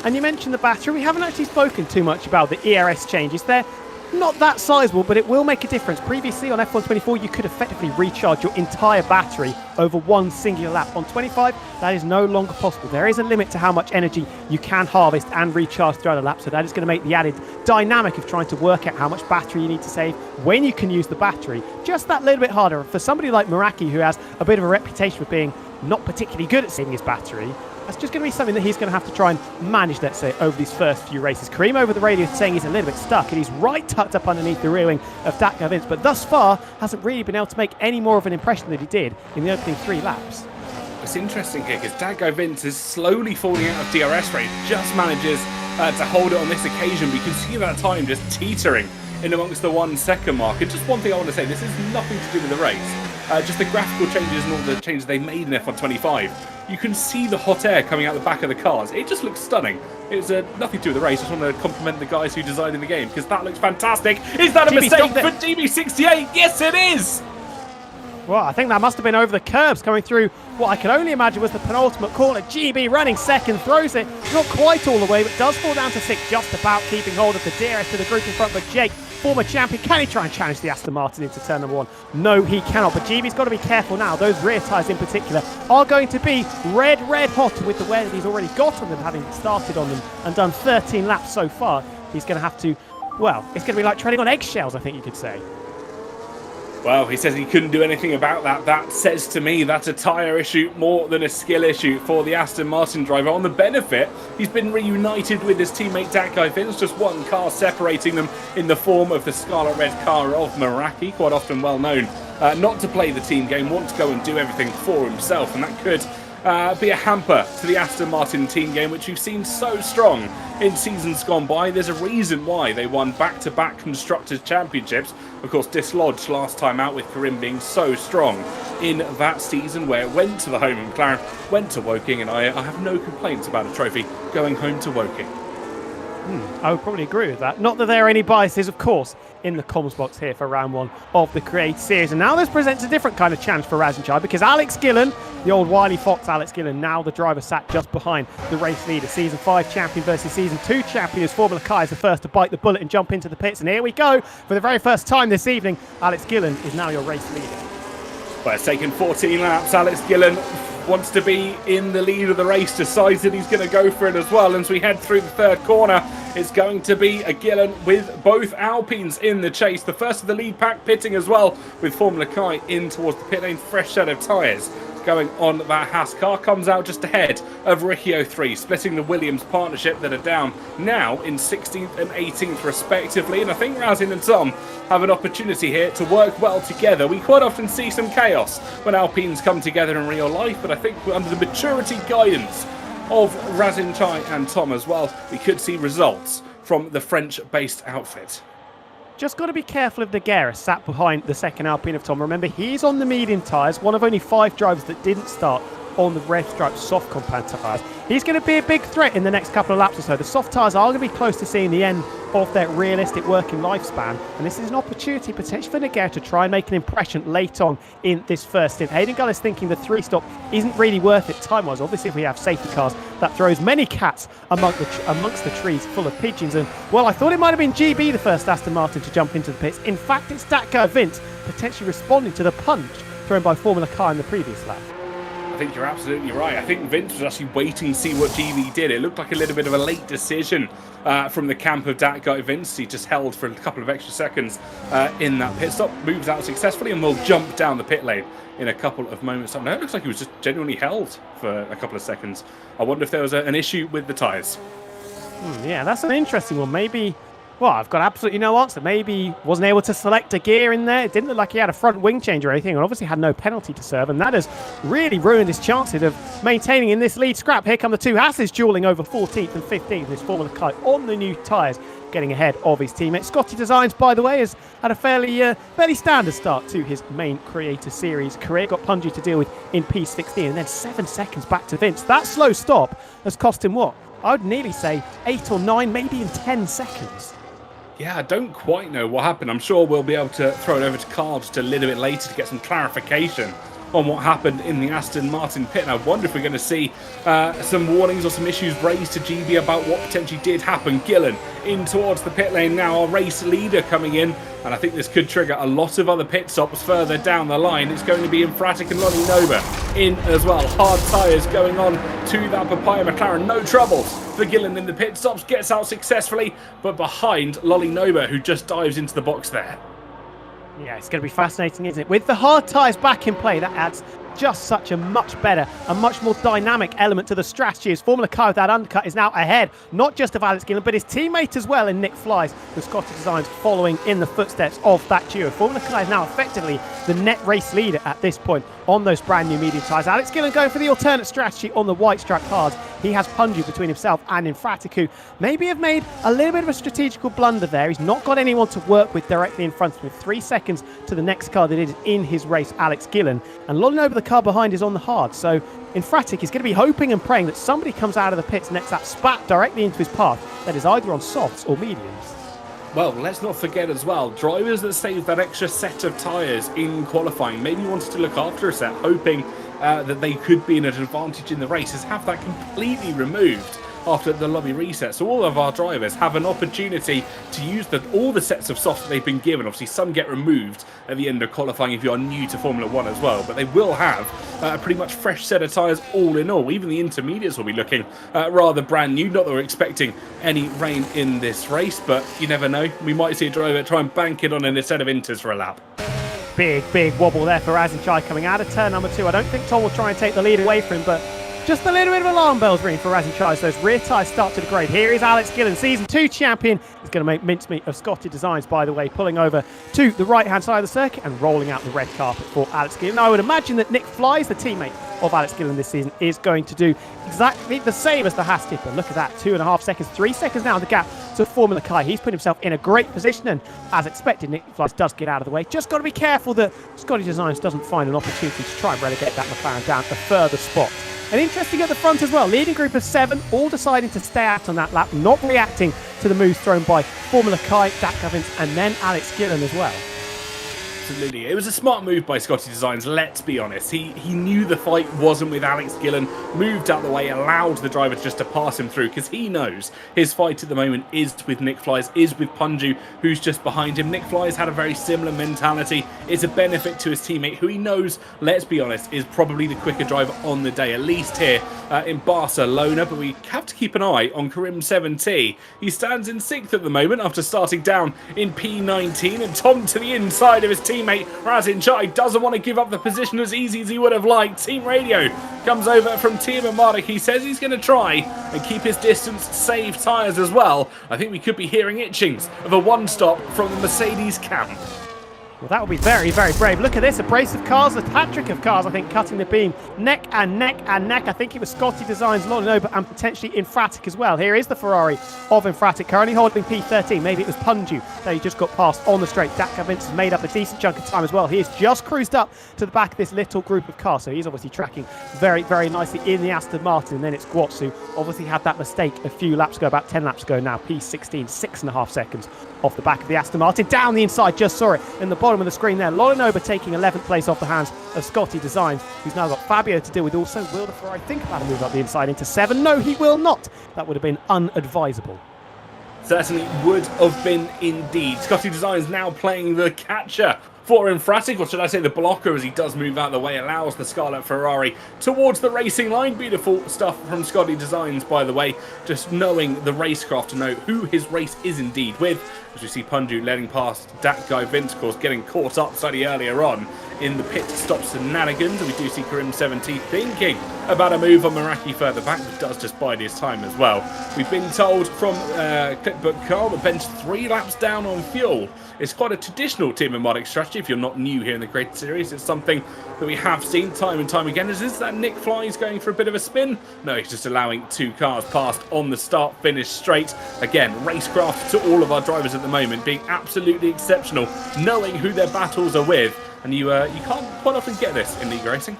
And you mentioned the battery. We haven't actually spoken too much about the ERS changes. They're not that sizable, but it will make a difference. Previously on F124, you could effectively recharge your entire battery over one singular lap. On 25, that is no longer possible. There is a limit to how much energy you can harvest and recharge throughout a lap, so that is going to make the added dynamic of trying to work out how much battery you need to save, when you can use the battery, just that little bit harder. For somebody like Meraki, who has a bit of a reputation for being not particularly good at saving his battery, that's just going to be something that he's going to have to try and manage, let's say, over these first few races. Kareem over the radio is saying he's a little bit stuck, and he's right tucked up underneath the rear wing of Dakar Vince, but thus far hasn't really been able to make any more of an impression than he did in the opening 3 laps. It's interesting here because Dago Vince is slowly falling out of DRS range, just manages to hold it on this occasion. We can see that time just teetering in amongst the 1 second mark. And just one thing I want to say, this is nothing to do with the race. Just the graphical changes and all the changes they made in F125. You can see the hot air coming out the back of the cars. It just looks stunning. It's nothing to do with the race. I just want to compliment the guys who designed the game because that looks fantastic. Is that a mistake for GB68? Yes, it is! Well, I think that must have been over the curbs coming through what I can only imagine was the penultimate corner. GB running second, throws it not quite all the way, but does fall down to 6, just about keeping hold of the DRS to the group in front. But Jake, former champion, can he try and challenge the Aston Martin into turn number 1? No, he cannot. But GB's got to be careful now. Those rear tyres in particular are going to be red hot with the wear that he's already got on them, having started on them and done 13 laps so far. He's going to have to, well, it's going to be like treading on eggshells, I think you could say. Well, he says he couldn't do anything about that. That says to me that's a tyre issue more than a skill issue for the Aston Martin driver. On the benefit, he's been reunited with his teammate Dakar Vince, just one car separating them in the form of the scarlet red car of Meraki, quite often well known not to play the team game, want to go and do everything for himself, and that could be a hamper to the Aston Martin team game, which you've seen so strong in seasons gone by. There's a reason why they won back-to-back Constructors' Championships. Of course, dislodged last time out with Karim being so strong in that season where it went to the home of McLaren, went to Woking, and I have no complaints about a trophy going home to Woking. I would probably agree with that. Not that there are any biases, of course, in the comms box here for round 1 of the Create Series. And now this presents a different kind of challenge for Razin, because Alex Gillen, the old Wily Fox Alex Gillen, now the driver sat just behind the race leader. Season 5 champion versus Season 2 champion, as Formula Kai is the first to bite the bullet and jump into the pits. And here we go. For the very first time this evening, Alex Gillen is now your race leader. Well, it's taken 14 laps. Alex Gillen wants to be in the lead of the race, decides that he's going to go for it as well. As we head through the 3rd corner, it's going to be a Gillen with both Alpines in the chase. The first of the lead pack pitting as well, with Formula Kai in towards the pit lane. Fresh set of tyres going on that Haas car. Comes out just ahead of Riccio 3, splitting the Williams partnership that are down now in 16th and 18th respectively. And I think Razin and Tom have an opportunity here to work well together. We quite often see some chaos when Alpines come together in real life, but I think under the maturity guidance of Razin, Chai and Tom as well, we could see results from the French-based outfit. Just got to be careful of Nogueira, sat behind the second Alpine of Tom. Remember, he's on the medium tyres, one of only 5 drivers that didn't start on the red stripe soft compound tyres. He's going to be a big threat in the next couple of laps or so. The soft tyres are going to be close to seeing the end of their realistic working lifespan, and this is an opportunity potentially for Nogueira to try and make an impression late on in this first stint. Hayden Gull is thinking the 3-stop isn't really worth it time-wise. Obviously, if we have safety cars, that throws many cats amongst the trees full of pigeons. And, well, I thought it might have been GB, the first Aston Martin, to jump into the pits. In fact, it's Dakar Vince potentially responding to the punch thrown by Formula Car in the previous lap. I think you're absolutely right. I think Vince was actually waiting to see what GV did. It looked like a little bit of a late decision from the camp of that guy Vince. He just held for a couple of extra seconds in that pit stop, moves out successfully, and will jump down the pit lane in a couple of moments. No, it looks like he was just genuinely held for a couple of seconds. I wonder if there was an issue with the tyres. Yeah, that's an interesting one. Maybe... Well, I've got absolutely no answer. Maybe he wasn't able to select a gear in there. It didn't look like he had a front wing change or anything, and obviously had no penalty to serve, and that has really ruined his chances of maintaining in this lead scrap. Here come the two Hasses dueling over 14th and 15th. This Formula Car on the new tyres, getting ahead of his teammate. Scotty Designs, by the way, has had a fairly standard start to his main Creator Series career. Got Punji to deal with in P16, and then 7 seconds back to Vince. That slow stop has cost him what? I would nearly say 8 or 9, maybe even 10 seconds. Yeah, I don't quite know what happened. I'm sure we'll be able to throw it over to Carl just a little bit later to get some clarification on what happened in the Aston Martin pit. And I wonder if we're going to see some warnings or some issues raised to GB about what potentially did happen. Gillen in towards the pit lane now, our race leader coming in. And I think this could trigger a lot of other pit stops further down the line. It's going to be Infratic and Lonnie Nova in as well. Hard tyres going on to that Papaya McLaren. No troubles for Gillen in the pit stops. Gets out successfully, but behind Lolly Nova, who just dives into the box there. Yeah, it's going to be fascinating, isn't it? With the hard tyres back in play, that adds just such a much better, a much more dynamic element to the strategy, as Formula Car with that undercut is now ahead, not just of Alex Gillen, but his teammate as well in Nick Flies, with Scottish Designs following in the footsteps of that duo. Formula Car is now effectively the net race leader at this point on those brand new medium tyres. Alex Gillen going for the alternate strategy on the white stripe hards. He has Punju between himself and Infratic, who maybe have made a little bit of a strategical blunder there. He's not got anyone to work with directly in front of him. 3 seconds to the next car that is in his race, Alex Gillen. And Lolly Nova, the car behind, is on the hard. So Infratic is going to be hoping and praying that somebody comes out of the pits next lap, spat directly into his path, that is either on softs or mediums. Well, let's not forget as well, drivers that saved that extra set of tyres in qualifying, maybe wanted to look after a set, hoping that they could be in an advantage in the race, is have that completely removed after the lobby reset. So all of our drivers have an opportunity to use all the sets of softs that they've been given. Obviously, some get removed at the end of qualifying if you are new to Formula 1 as well, but they will have a pretty much fresh set of tyres all in all. Even the intermediates will be looking rather brand new. Not that we're expecting any rain in this race, but you never know. We might see a driver try and bank it on a set of inters for a lap. Big wobble there for Razin Chai coming out of turn number 2. I don't think Tom will try and take the lead away from him, but just a little bit of alarm bells ring for Razin Chai as those rear tyres start to degrade. Here is Alex Gillen, Season 2 champion. He's going to make mincemeat of Scotty Designs, by the way, pulling over to the right-hand side of the circuit and rolling out the red carpet for Alex Gillen. Now, I would imagine that Nick Flies, the teammate of Alex Gillen this season, is going to do exactly the same as the Haas tipper. Look at that, 2.5 seconds, 3 seconds now on the gap to Formula Kai. He's put himself in a great position, and as expected, Nick Flies does get out of the way. Just got to be careful that Scotty Designs doesn't find an opportunity to try and relegate that McLaren down a further spot. And interesting at the front as well, leading group of 7, all deciding to stay out on that lap, not reacting to the moves thrown by Formula Kai, Dak Evans, and then Alex Gillen as well. Absolutely. It was a smart move by Scotty Designs, let's be honest. He knew the fight wasn't with Alex Gillen, moved out the way, allowed the driver just to pass him through, because he knows his fight at the moment is with Nick Flies, is with Punju, who's just behind him. Nick Flies had a very similar mentality. It's a benefit to his teammate, who he knows, let's be honest, is probably the quicker driver on the day, at least here in Barcelona. But we have to keep an eye on Karim 7T. He stands in 6th at the moment after starting down in P19, and Tom to the inside of his teammate Razin Chai doesn't want to give up the position as easy as he would have liked. Team radio comes over from Timo Mardik. He says he's going to try and keep his distance, save tyres as well. I think we could be hearing itchings of a one-stop from the Mercedes camp. Well, that will be very, very brave. Look at this, a brace of cars, a hat-trick of cars, I think, cutting the beam. Neck and neck and neck. I think it was Scotty Designs, Loninoba, and potentially Infratic as well. Here is the Ferrari of Infratic, currently holding P13. Maybe it was Punju that he just got past on the straight. Dakar Vince has made up a decent chunk of time as well. He has just cruised up to the back of this little group of cars, so he's obviously tracking very, very nicely in the Aston Martin. And then it's Gwatz, who obviously had that mistake a few laps ago, about 10 laps ago now. P16, 6.5 seconds off the back of the Aston Martin. Down the inside, just saw it in the bottom of the screen there. Loninoba taking 11th place off the hands of Scotty Designs, who's now got Fabio to deal with also. Will the Ferrari think about a move up the inside into 7? No, he will not. That would have been unadvisable. Certainly would have been indeed. Scotty Designs now playing the catcher for Infratic, or should I say the blocker, as he does move out of the way, allows the Scarlet Ferrari towards the racing line. Beautiful stuff from Scotty Designs, by the way, just knowing the racecraft to know who his race is indeed with. As we see Punju letting past that guy Vince, of course, getting caught up slightly earlier on in the pit stop shenanigans. And we do see Karim 70 thinking about a move on Meraki further back, but does just bide his time as well. We've been told from Clipbook Carl that bench 3 laps down on fuel is quite a traditional Team Modic strategy. If you're not new here in the Creator Series, it's something that we have seen time and time again. Is that Nick Fly's going for a bit of a spin? No, he's just allowing 2 cars past on the start-finish straight. Again, racecraft to all of our drivers at the moment, being absolutely exceptional, knowing who their battles are with. And you can't quite often get this in league racing.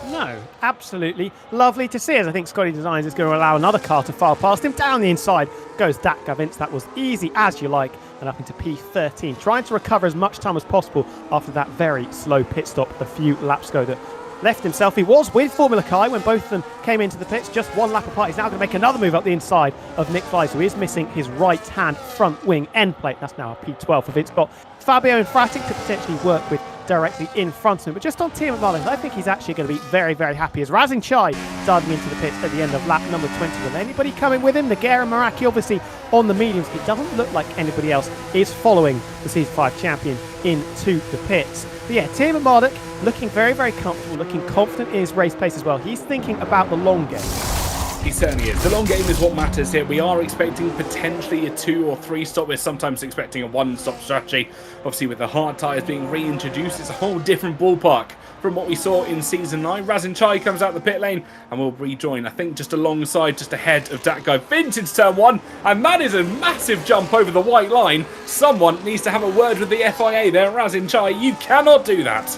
No, absolutely lovely to see, as I think Scotty Designs is going to allow another car to file past him. Down the inside goes Dakar Vince. That was easy as you like, and up into P13, trying to recover as much time as possible after that very slow pit stop a few laps ago that left himself. He was with Formula Kai when both of them came into the pits, just 1 lap apart. He's now going to make another move up the inside of Nick Fly, so he is missing his right-hand front wing end plate. That's now a P12 for Vince. Got Fabio Infratic to potentially work with directly in front of him. But just on Team Marlins, I think he's actually going to be very, very happy as Razin Chai diving into the pits at the end of lap number 21. Anybody coming with him? Nagara and Meraki obviously on the mediums. It doesn't look like anybody else is following the Season 5 champion into the pits. But yeah, Team Marduk looking very, very comfortable, looking confident in his race pace as well. He's thinking about the long game. He certainly is. The long game is what matters here. We are expecting potentially a 2 or 3 stop. We're sometimes expecting a 1-stop strategy. Obviously, with the hard tyres being reintroduced, it's a whole different ballpark from what we saw in Season 9. Razin Chai comes out the pit lane and will rejoin, I think, just alongside, just ahead of that guy Vince into turn 1. And that is a massive jump over the white line. Someone needs to have a word with the FIA there. Razin Chai, you cannot do that.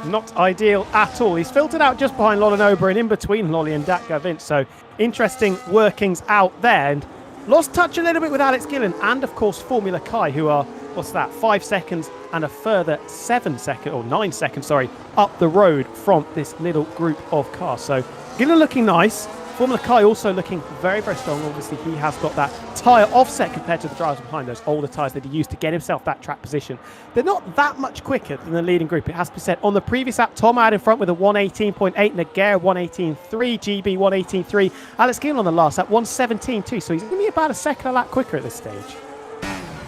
Not ideal at all. He's filtered out just behind Loninoba and in between Lolly and Dakar Vince. So interesting workings out there. And lost touch a little bit with Alex Gillen and, of course, Formula Kai, who are, 5 seconds and a further 9 seconds, up the road from this little group of cars. So Gillen looking nice. Formula Kai also looking very, very strong. Obviously, he has got that tyre offset compared to the drivers behind, those older tyres that he used to get himself that track position. They're not that much quicker than the leading group, it has to be said. On the previous lap, Tom out in front with a 118.8, Nagara 118.3, GB 118.3, Alex Gillen on the last lap 117.2, so he's going to be about a second a lap quicker at this stage.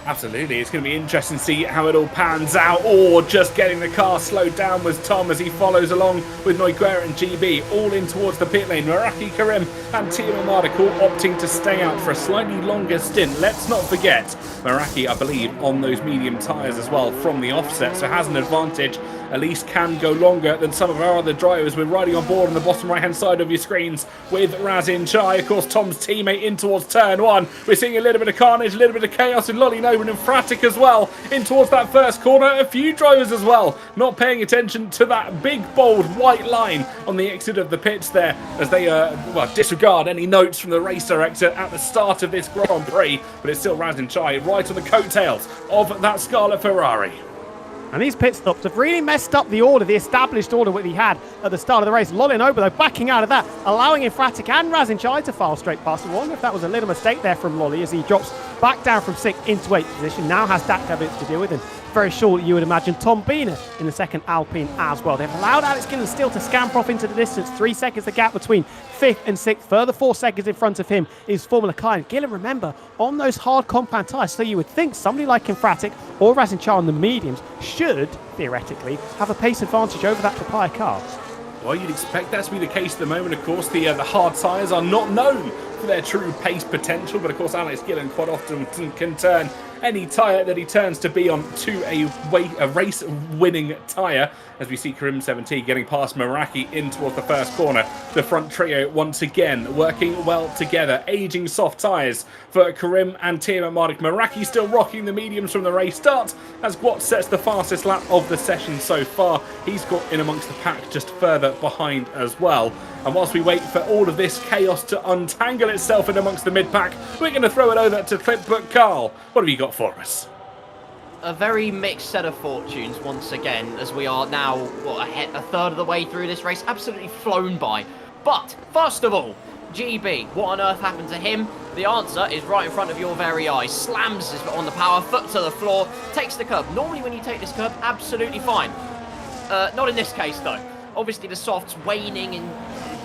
Absolutely, it's going to be interesting to see how it all pans out, or just getting the car slowed down was Tom as he follows along with Noiguera and GB all in towards the pit lane. Meraki, Karim and Timo Mardical opting to stay out for a slightly longer stint. Let's not forget, Meraki, I believe, on those medium tyres as well from the offset, so has an advantage, at least can go longer than some of our other drivers. We're riding on board on the bottom right hand side of your screens with Razin Chai, of course Tom's teammate, in towards turn 1. We're seeing a little bit of carnage, a little bit of chaos in Loninoba and Infratic as well in towards that first corner. A few drivers as well not paying attention to that big bold white line on the exit of the pits there, as they disregard any notes from the race director at the start of this Grand Prix. But it's still Razin Chai right on the coattails of that Scarlet Ferrari. And these pit stops have really messed up the order, the established order that he had at the start of the race. Loninoba, though, backing out of that, allowing Infratic and Razin Chai to file straight past. I wonder if that was a little mistake there from Lolly as he drops back down from 6th into 8th position. Now has Dakar Vince to deal with, and very shortly you would imagine Tom Biener in the second Alpine as well. They've allowed Alex Gillen still to scamper off into the distance. 3 seconds the gap between 5th and 6th. Further 4 seconds in front of him is Formula Kai. And Gillen, remember, on those hard compound tyres, so you would think somebody like Infratic or Razin Chai on the mediums should, theoretically, have a pace advantage over that Papaya car. Well, you'd expect that to be the case at the moment. Of course, the hard tyres are not known for their true pace potential, but of course Alex Gillen quite often can turn any tyre that he turns to be on to a race-winning tyre, as we see Karim 17 getting past Meraki in towards the first corner. The front trio once again working well together. Aging soft tyres for Karim and Tiamat Mardik. Meraki still rocking the mediums from the race start, as Gwot sets the fastest lap of the session so far. He's got in amongst the pack just further behind as well. And whilst we wait for all of this chaos to untangle itself in amongst the mid-pack, we're going to throw it over to Clipbook Carl. What have you got for us? A very mixed set of fortunes once again, as we are now, a third of the way through this race. Absolutely flown by. But, first of all, GB, what on earth happened to him? The answer is right in front of your very eyes. Slams his foot on the power, foot to the floor, takes the curb. Normally when you take this curb, absolutely fine. Not in this case though. Obviously the soft's waning in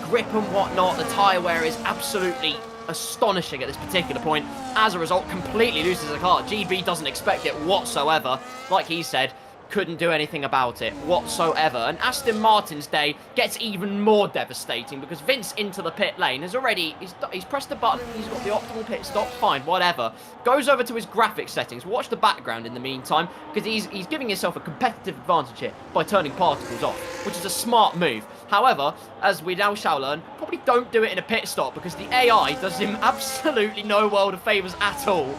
grip and whatnot. The tyre wear is absolutely astonishing at this particular point. As a result, completely loses the car. GB doesn't expect it whatsoever. Like he said, couldn't do anything about it whatsoever. And Aston Martin's day gets even more devastating because Vince into the pit lane has already, he's pressed the button, he's got the optimal pit stop, fine, whatever. Goes over to his graphics settings, watch the background in the meantime, because he's giving himself a competitive advantage here by turning particles off, which is a smart move. However, as we now shall learn, probably don't do it in a pit stop because the AI does him absolutely no world of favours at all.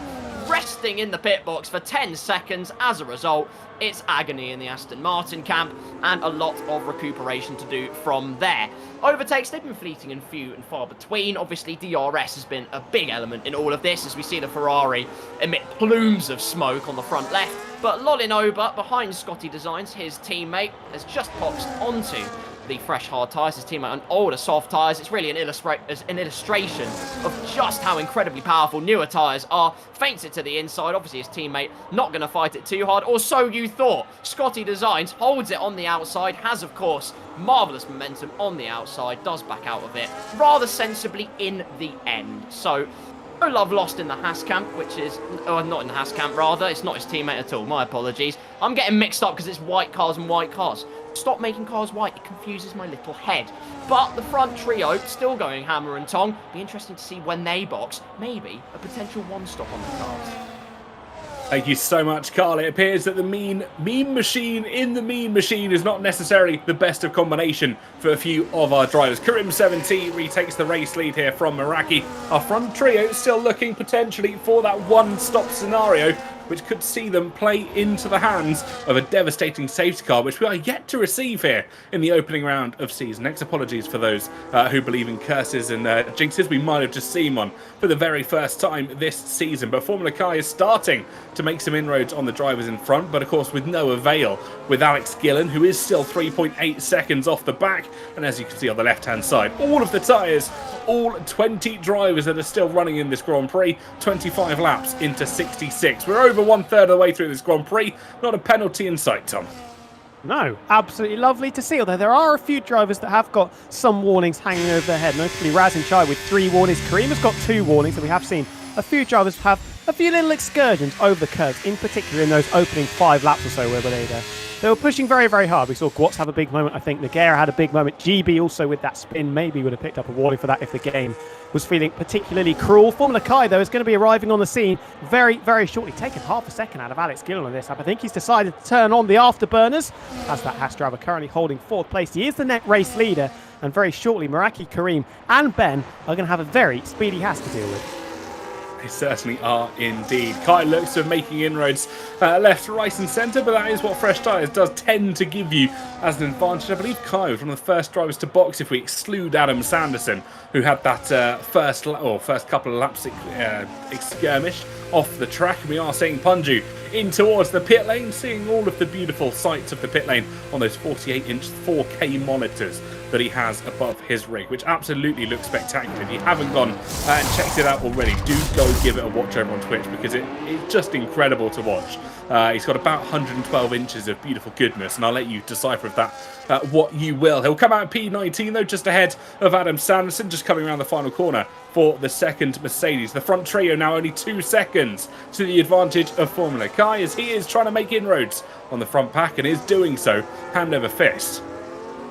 Resting in the pit box for 10 seconds. As a result, it's agony in the Aston Martin camp and a lot of recuperation to do from there. Overtakes, they've been fleeting and few and far between. Obviously, DRS has been a big element in all of this as we see the Ferrari emit plumes of smoke on the front left. But Lolinoba, behind Scotty Designs, his teammate, has just boxed onto the fresh hard tyres, his teammate on older soft tyres. It's really an illustration of just how incredibly powerful newer tyres are. Feints it to the inside, obviously his teammate not going to fight it too hard, or so you thought. Scotty Designs holds it on the outside, has of course marvellous momentum on the outside, does back out of it rather sensibly in the end. So no love lost in the Haas camp, which is, not in the Haas camp rather, it's not his teammate at all, my apologies. I'm getting mixed up because it's white cars and white cars. Stop making cars white, it confuses my little head. But the front trio still going hammer and tong. Be interesting to see when they box, maybe a potential one-stop on the cars. Thank you so much, Carl. It appears that the mean machine in the mean machine is not necessarily the best of combination for a few of our drivers. Karim 17 retakes the race lead here from Meraki. Our front trio still looking potentially for that one-stop scenario, which could see them play into the hands of a devastating safety car, which we are yet to receive here in the opening round of Season X. Apologies for those who believe in curses and jinxes. We might have just seen one for the very first time this season. But Formula Car is starting to make some inroads on the drivers in front, but of course with no avail with Alex Gillen, who is still 3.8 seconds off the back. And as you can see on the left-hand side, all of the tyres, all 20 drivers that are still running in this Grand Prix, 25 laps into 66. We're over one-third of the way through this Grand Prix. Not a penalty in sight, Tom. No, absolutely lovely to see. Although there are a few drivers that have got some warnings hanging over their head, notably Raz and Chai with 3 warnings. Kareem has got 2 warnings, and we have seen a few drivers have a few little excursions over the curves, in particular in those opening 5 laps or so where they were pushing very, very hard. We saw Gwatz have a big moment. I think Nogueira had a big moment. GB also with that spin maybe would have picked up a warning for that if the game was feeling particularly cruel. Formula Kai, though, is going to be arriving on the scene very, very shortly. Taking half a second out of Alex Gillen on this lap. I think he's decided to turn on the afterburners as that Haas driver currently holding 4th place. He is the net race leader, and very shortly Meraki, Kareem and Ben are going to have a very speedy Haas to deal with. They certainly are indeed. Kai looks to making inroads left, right and centre, but that is what fresh tyres does tend to give you as an advantage. I believe Kai was one of the first drivers to box if we exclude Adam Sanderson, who had that first couple of laps skirmish off the track. And we are seeing Punju in towards the pit lane, seeing all of the beautiful sights of the pit lane on those 48-inch 4K monitors that he has above his rig, which absolutely looks spectacular. If you haven't gone and checked it out already, do go give it a watch over on Twitch, because it's just incredible to watch. He's got about 112 inches of beautiful goodness, and I'll let you decipher of that what you will. He'll come out at P19 though, just ahead of Adam Sanderson, just coming around the final corner for the second Mercedes. The front trio now only 2 seconds to the advantage of Formula Kai, as he is trying to make inroads on the front pack and is doing so hand over fist.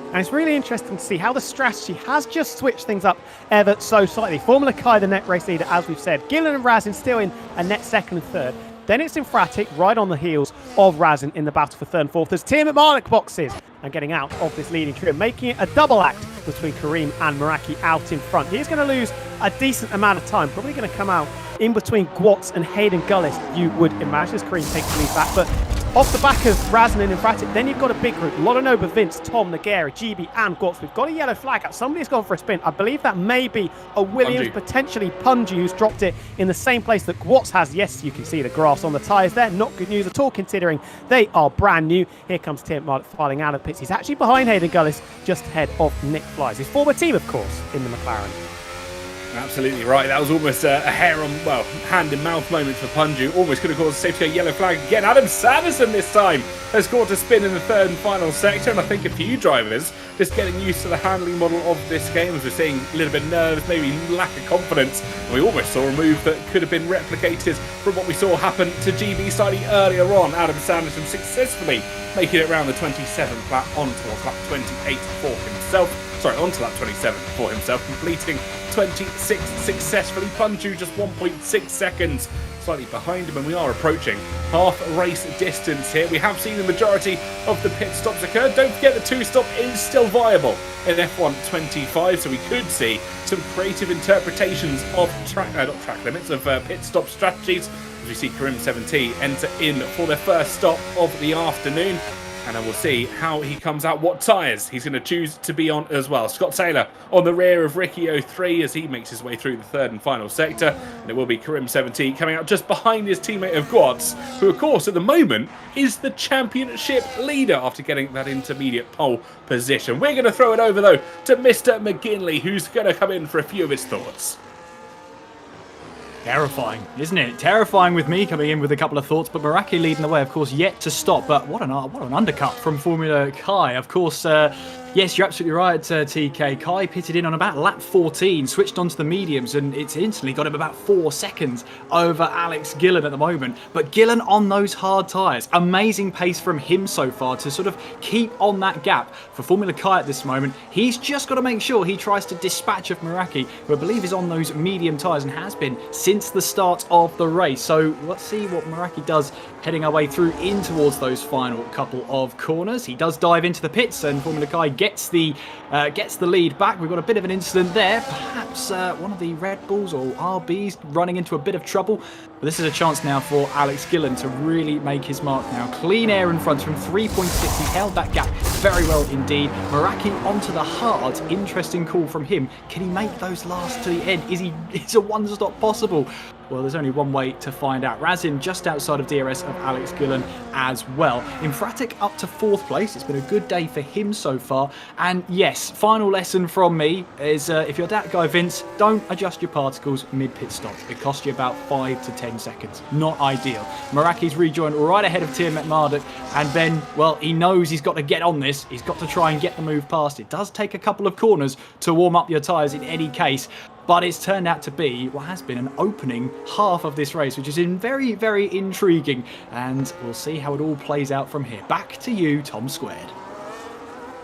And it's really interesting to see how the strategy has just switched things up ever so slightly. Formula Kai, the net race leader, as we've said. Gillen and Razin still in a net second and third. Then it's Infratic right on the heels of Razin in the battle for third and fourth as Tim Marlik boxes and getting out of this leading trio, making it a double act between Kareem and Meraki out in front. He's going to lose a decent amount of time, probably going to come out in between Gwatz and Hayden Gullis, you would imagine, as Kareem takes the lead back. But off the back of Razin and Infratic, then you've got a big group. Lodanova, Vince, Tom, Nagera, GB and Gwatz. We've got a yellow flag out. Somebody's gone for a spin. I believe that may be a Williams, potentially Punju, who's dropped it in the same place that Gwatz has. Yes, you can see the grass on the tyres there. Not good news at all, considering they are brand new. Here comes Tim Marlik filing out of the pits. He's actually behind Hayden Gullis, just ahead of Nick Flies, his former team, of course, in the McLaren. Absolutely right. That was almost a hair on, well, hand in mouth moment for Punju. Almost could have caused a safety car yellow flag again. Adam Sanderson this time has caught a spin in the third and final sector, and I think a few drivers just getting used to the handling model of this game, as we're seeing a little bit of nerves, maybe lack of confidence. And we almost saw a move that could have been replicated from what we saw happen to GB slightly earlier on. Adam Sanderson successfully making it around the 27th lap on towards lap 28 for himself. Onto lap 27 for himself, completing 26 successfully. Punju just 1.6 seconds slightly behind him, and we are approaching half race distance here. We have seen the majority of the pit stops occur. Don't forget the two-stop is still viable in F1 25, so we could see some creative interpretations of pit stop strategies, as we see Karim 70 enter in for their first stop of the afternoon. And then we'll see how he comes out, what tyres he's going to choose to be on as well. Scott Taylor on the rear of Ricky 03 as he makes his way through the third and final sector. And it will be Karim 17 coming out just behind his teammate of Gwatz, who of course at the moment is the championship leader after getting that intermediate pole position. We're going to throw it over though to Mr. McGinley, who's going to come in for a few of his thoughts. Terrifying, isn't it? Terrifying with me coming in with a couple of thoughts, but Meraki leading the way, of course, yet to stop. But what an undercut from Formula Kai. Of course, yes, you're absolutely right, TK. Kai pitted in on about lap 14, switched onto the mediums, and it's instantly got him about 4 seconds over Alex Gillen at the moment. But Gillen on those hard tyres. Amazing pace from him so far to sort of keep on that gap for Formula Kai at this moment. He's just got to make sure he tries to dispatch of Meraki, who I believe is on those medium tyres and has been since the start of the race. So let's see what Meraki does heading our way through in towards those final couple of corners. He does dive into the pits, and Formula Kai gets the lead back. We've got a bit of an incident there. Perhaps one of the Red Bulls or RBs running into a bit of trouble. But this is a chance now for Alex Gillen to really make his mark now. Clean air in front from 3.6. He held that gap very well indeed. Meraki onto the hard. Interesting call from him. Can he make those last to the end? Is a one-stop possible? Well, there's only one way to find out. Razin just outside of DRS of Alex Gillen as well. Infratic up to 4th place. It's been a good day for him so far. And yes, final lesson from me is if you're that guy, Vince, don't adjust your particles mid-pit stop. It costs you about 5 to 10 seconds. Not ideal. Meraki's rejoined right ahead of Tiamat Marduk, and Ben, well, he knows he's got to get on this. He's got to try and get the move past. It does take a couple of corners to warm up your tyres in any case. But it's turned out to be what has been an opening half of this race, which has been very, very intriguing. And we'll see how it all plays out from here. Back to you, Tom Squared.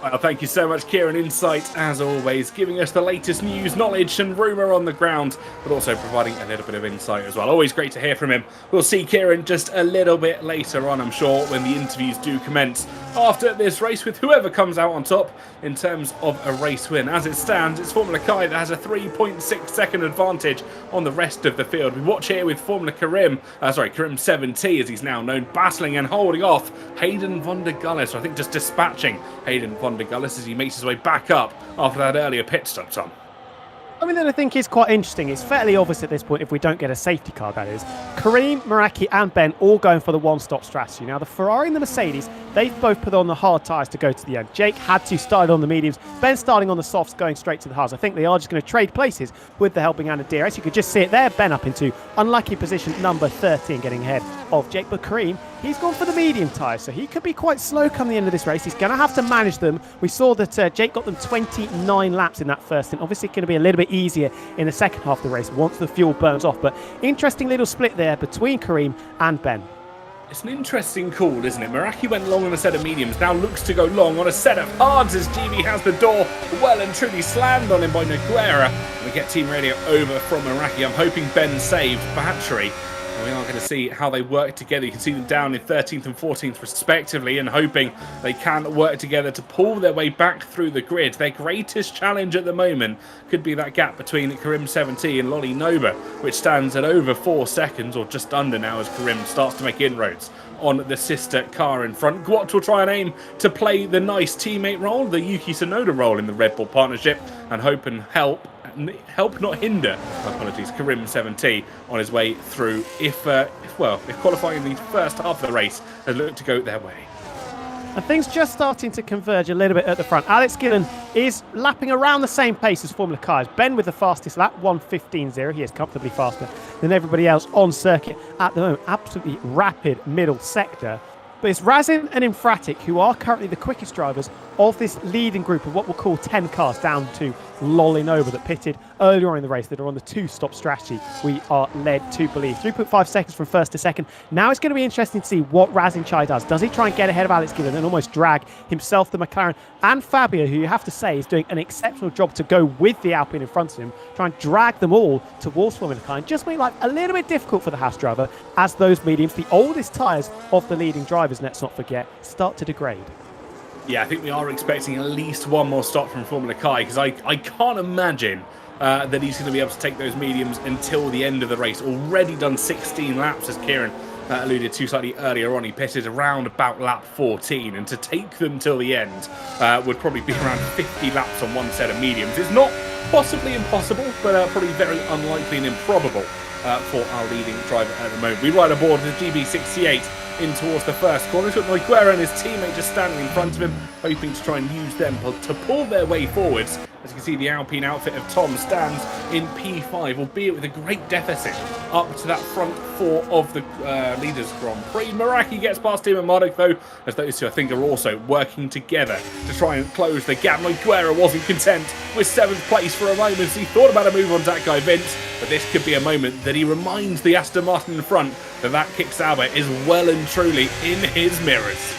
Well, thank you so much, Kieran. Insight, as always, giving us the latest news, knowledge and rumour on the ground, but also providing a little bit of insight as well. Always great to hear from him. We'll see Kieran just a little bit later on, I'm sure, when the interviews do commence after this race with whoever comes out on top in terms of a race win. As it stands, it's Formula Kai that has a 3.6 second advantage on the rest of the field. We watch here with Formula Karim 70 as he's now known, battling and holding off Hayden von der Gullis. I think just dispatching Hayden von der Gullis as he makes his way back up after that earlier pit stop, Tom. Something that I think is quite interesting, it's fairly obvious at this point if we don't get a safety car, that is. Kareem, Meraki and Ben all going for the one-stop strategy. Now the Ferrari and the Mercedes, they've both put on the hard tyres to go to the end. Jake had to start on the mediums, Ben starting on the softs, going straight to the hards. I think they are just going to trade places with the helping hand of DRS. You could just see it there, Ben up into unlucky position number 13, getting ahead of Jake. But Kareem, he's gone for the medium tyres, so he could be quite slow come the end of this race. He's going to have to manage them. We saw that Jake got them 29 laps in that first stint. Obviously going to be a little bit easier in the second half of the race once the fuel burns off. But interesting little split there between Kareem and Ben. It's an interesting call, isn't it? Meraki went long on a set of mediums, now looks to go long on a set of hards as GB has the door well and truly slammed on him by Noguera. We get team radio over from Meraki. I'm hoping Ben saved battery. And we are going to see how they work together. You can see them down in 13th and 14th respectively, and hoping they can work together to pull their way back through the grid. Their greatest challenge at the moment could be that gap between Karim 70 and Lolly Noba, which stands at over 4 seconds, or just under now, as Karim starts to make inroads on the sister car in front. Gwot will try and aim to play the nice teammate role, the Yuki Tsunoda role in the Red Bull partnership, and hope and help not hinder, apologies, Karim 70 on his way through if qualifying in the first half of the race has looked to go their way. And things just starting to converge a little bit at the front. Alex Gillen is lapping around the same pace as Formula Cars. Ben with the fastest lap, 1:15.0. He is comfortably faster than everybody else on circuit at the moment. Absolutely rapid middle sector. But it's Razin and Infratic who are currently the quickest drivers of this leading group of what we'll call 10 cars, down to Lolly Noba that pitted earlier on in the race, that are on the two-stop strategy, we are led to believe. 3.5 seconds from first to second. Now it's going to be interesting to see what Razin Chai does. Does he try and get ahead of Alex Gillen and almost drag himself, the McLaren, and Fabio, who you have to say is doing an exceptional job to go with the Alpine in front of him, try and drag them all towards Formula Car and just make life a little bit difficult for the Haas driver as those mediums, the oldest tyres of the leading drivers, let's not forget, start to degrade. Yeah, I think we are expecting at least one more stop from Formula Kai, because I can't imagine that he's going to be able to take those mediums until the end of the race. Already done 16 laps, as Kieran alluded to slightly earlier on. He pitted around about lap 14, and to take them till the end would probably be around 50 laps on one set of mediums. It's not possibly impossible, but probably very unlikely and improbable for our leading driver at the moment. We ride aboard the GB68 in towards the first corner. He's got Noiguera and his teammate just standing in front of him, hoping to try and use them to pull their way forwards. As you can see, the Alpine outfit of Tom stands in P5, albeit with a great deficit up to that front four of the Leaders Grand Prix. Meraki gets past him and Marduk, though, as those two I think are also working together to try and close the gap. Noiguera wasn't content with 7th place for a moment. He thought about a move on that guy Vince, but this could be a moment that he reminds the Aston Martin in front that Kick Sauber is well and truly in his mirrors.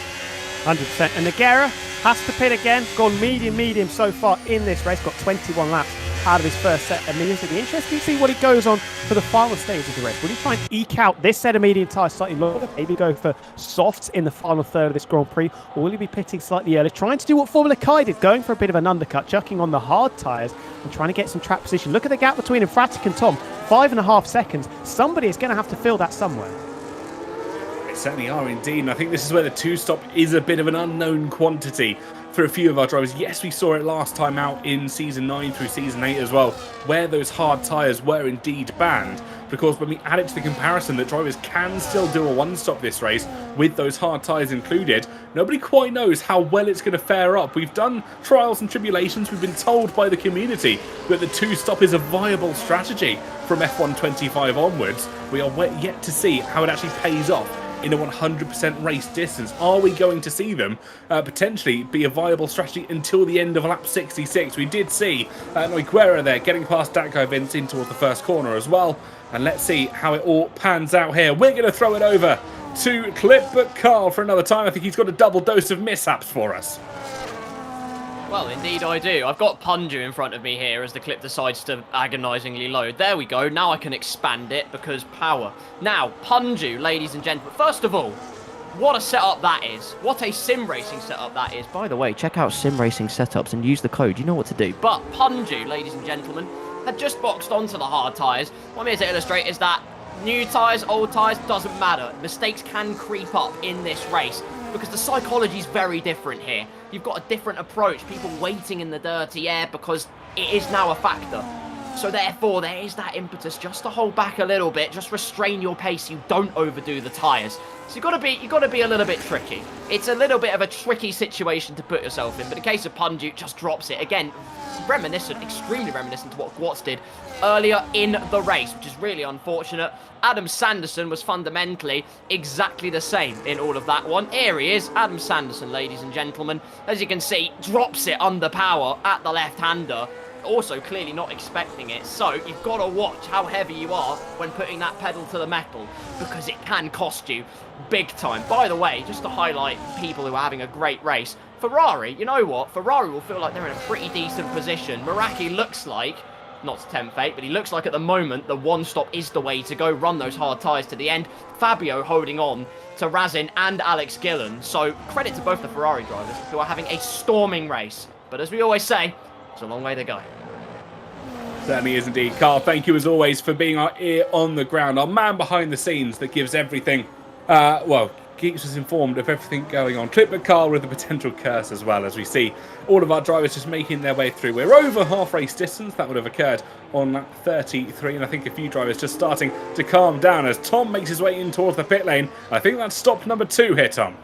100%. And Nogueira has to pit again. Gone medium so far in this race. Got 21 laps out of his first set of mediums. It'll be interesting to see what he goes on for the final stage of the race. Will he try and eke out this set of medium tyres slightly longer? Maybe go for softs in the final third of this Grand Prix? Or will he be pitting slightly earlier? Trying to do what Formula Kai did, going for a bit of an undercut, chucking on the hard tyres and trying to get some track position. Look at the gap between Infratic and Tom. 5.5 seconds. Somebody is going to have to fill that somewhere. Certainly are indeed, and I think this is where the two-stop is a bit of an unknown quantity for a few of our drivers. Yes, we saw it last time out in Season 9 through Season 8 as well, where those hard tyres were indeed banned. Because when we add it to the comparison that drivers can still do a one-stop this race with those hard tyres included, nobody quite knows how well it's going to fare up. We've done trials and tribulations. We've been told by the community that the two-stop is a viable strategy from F1 25 onwards. We are yet to see how it actually pays off in a 100% race distance. Are we going to see them potentially be a viable strategy until the end of lap 66? We did see Noiguera there getting past that guy Vince in towards the first corner as well. And let's see how it all pans out here. We're going to throw it over to Clipper Carl for another time. I think he's got a double dose of mishaps for us. Well, indeed I do. I've got Punju in front of me here as the clip decides to agonisingly load. There we go. Now I can expand it because power. Now, Punju, ladies and gentlemen. First of all, what a setup that is. What a sim racing setup that is. By the way, check out sim racing setups and use the code. You know what to do. But Punju, ladies and gentlemen, had just boxed onto the hard tyres. What I'm here to illustrate is that new tyres, old tyres, doesn't matter. Mistakes can creep up in this race because the psychology is very different here. You've got a different approach. People waiting in the dirty air because it is now a factor. So therefore, there is that impetus just to hold back a little bit, just restrain your pace. You don't overdo the tyres. So you've got to be a little bit tricky. It's a little bit of a tricky situation to put yourself in. But the case of Punju just drops it again. Reminiscent, extremely reminiscent to what Gwatz did earlier in the race, which is really unfortunate. Adam Sanderson was fundamentally exactly the same in all of that one. Here he is, Adam Sanderson, ladies and gentlemen. As you can see, drops it under power at the left-hander. Also clearly not expecting it, so you've got to watch how heavy you are when putting that pedal to the metal, because it can cost you big time. By the way, just to highlight people who are having a great race, Ferrari, you know what? Ferrari will feel like they're in a pretty decent position. Meraki looks like not to tempt fate, but he looks like at the moment the one stop is the way to go. Run those hard tyres to the end. Fabio holding on to Razin and Alex Gillen. So credit to both the Ferrari drivers who are having a storming race. But as we always say, it's a long way to go. Certainly is indeed. Carl, thank you as always for being our ear on the ground, our man behind the scenes that gives everything, keeps us informed of everything going on. Clip with Carl with a potential curse as well, as we see all of our drivers just making their way through. We're over half race distance. That would have occurred on lap 33, and I think a few drivers just starting to calm down as Tom makes his way in towards the pit lane. I think that's stop number 2 here, Tom.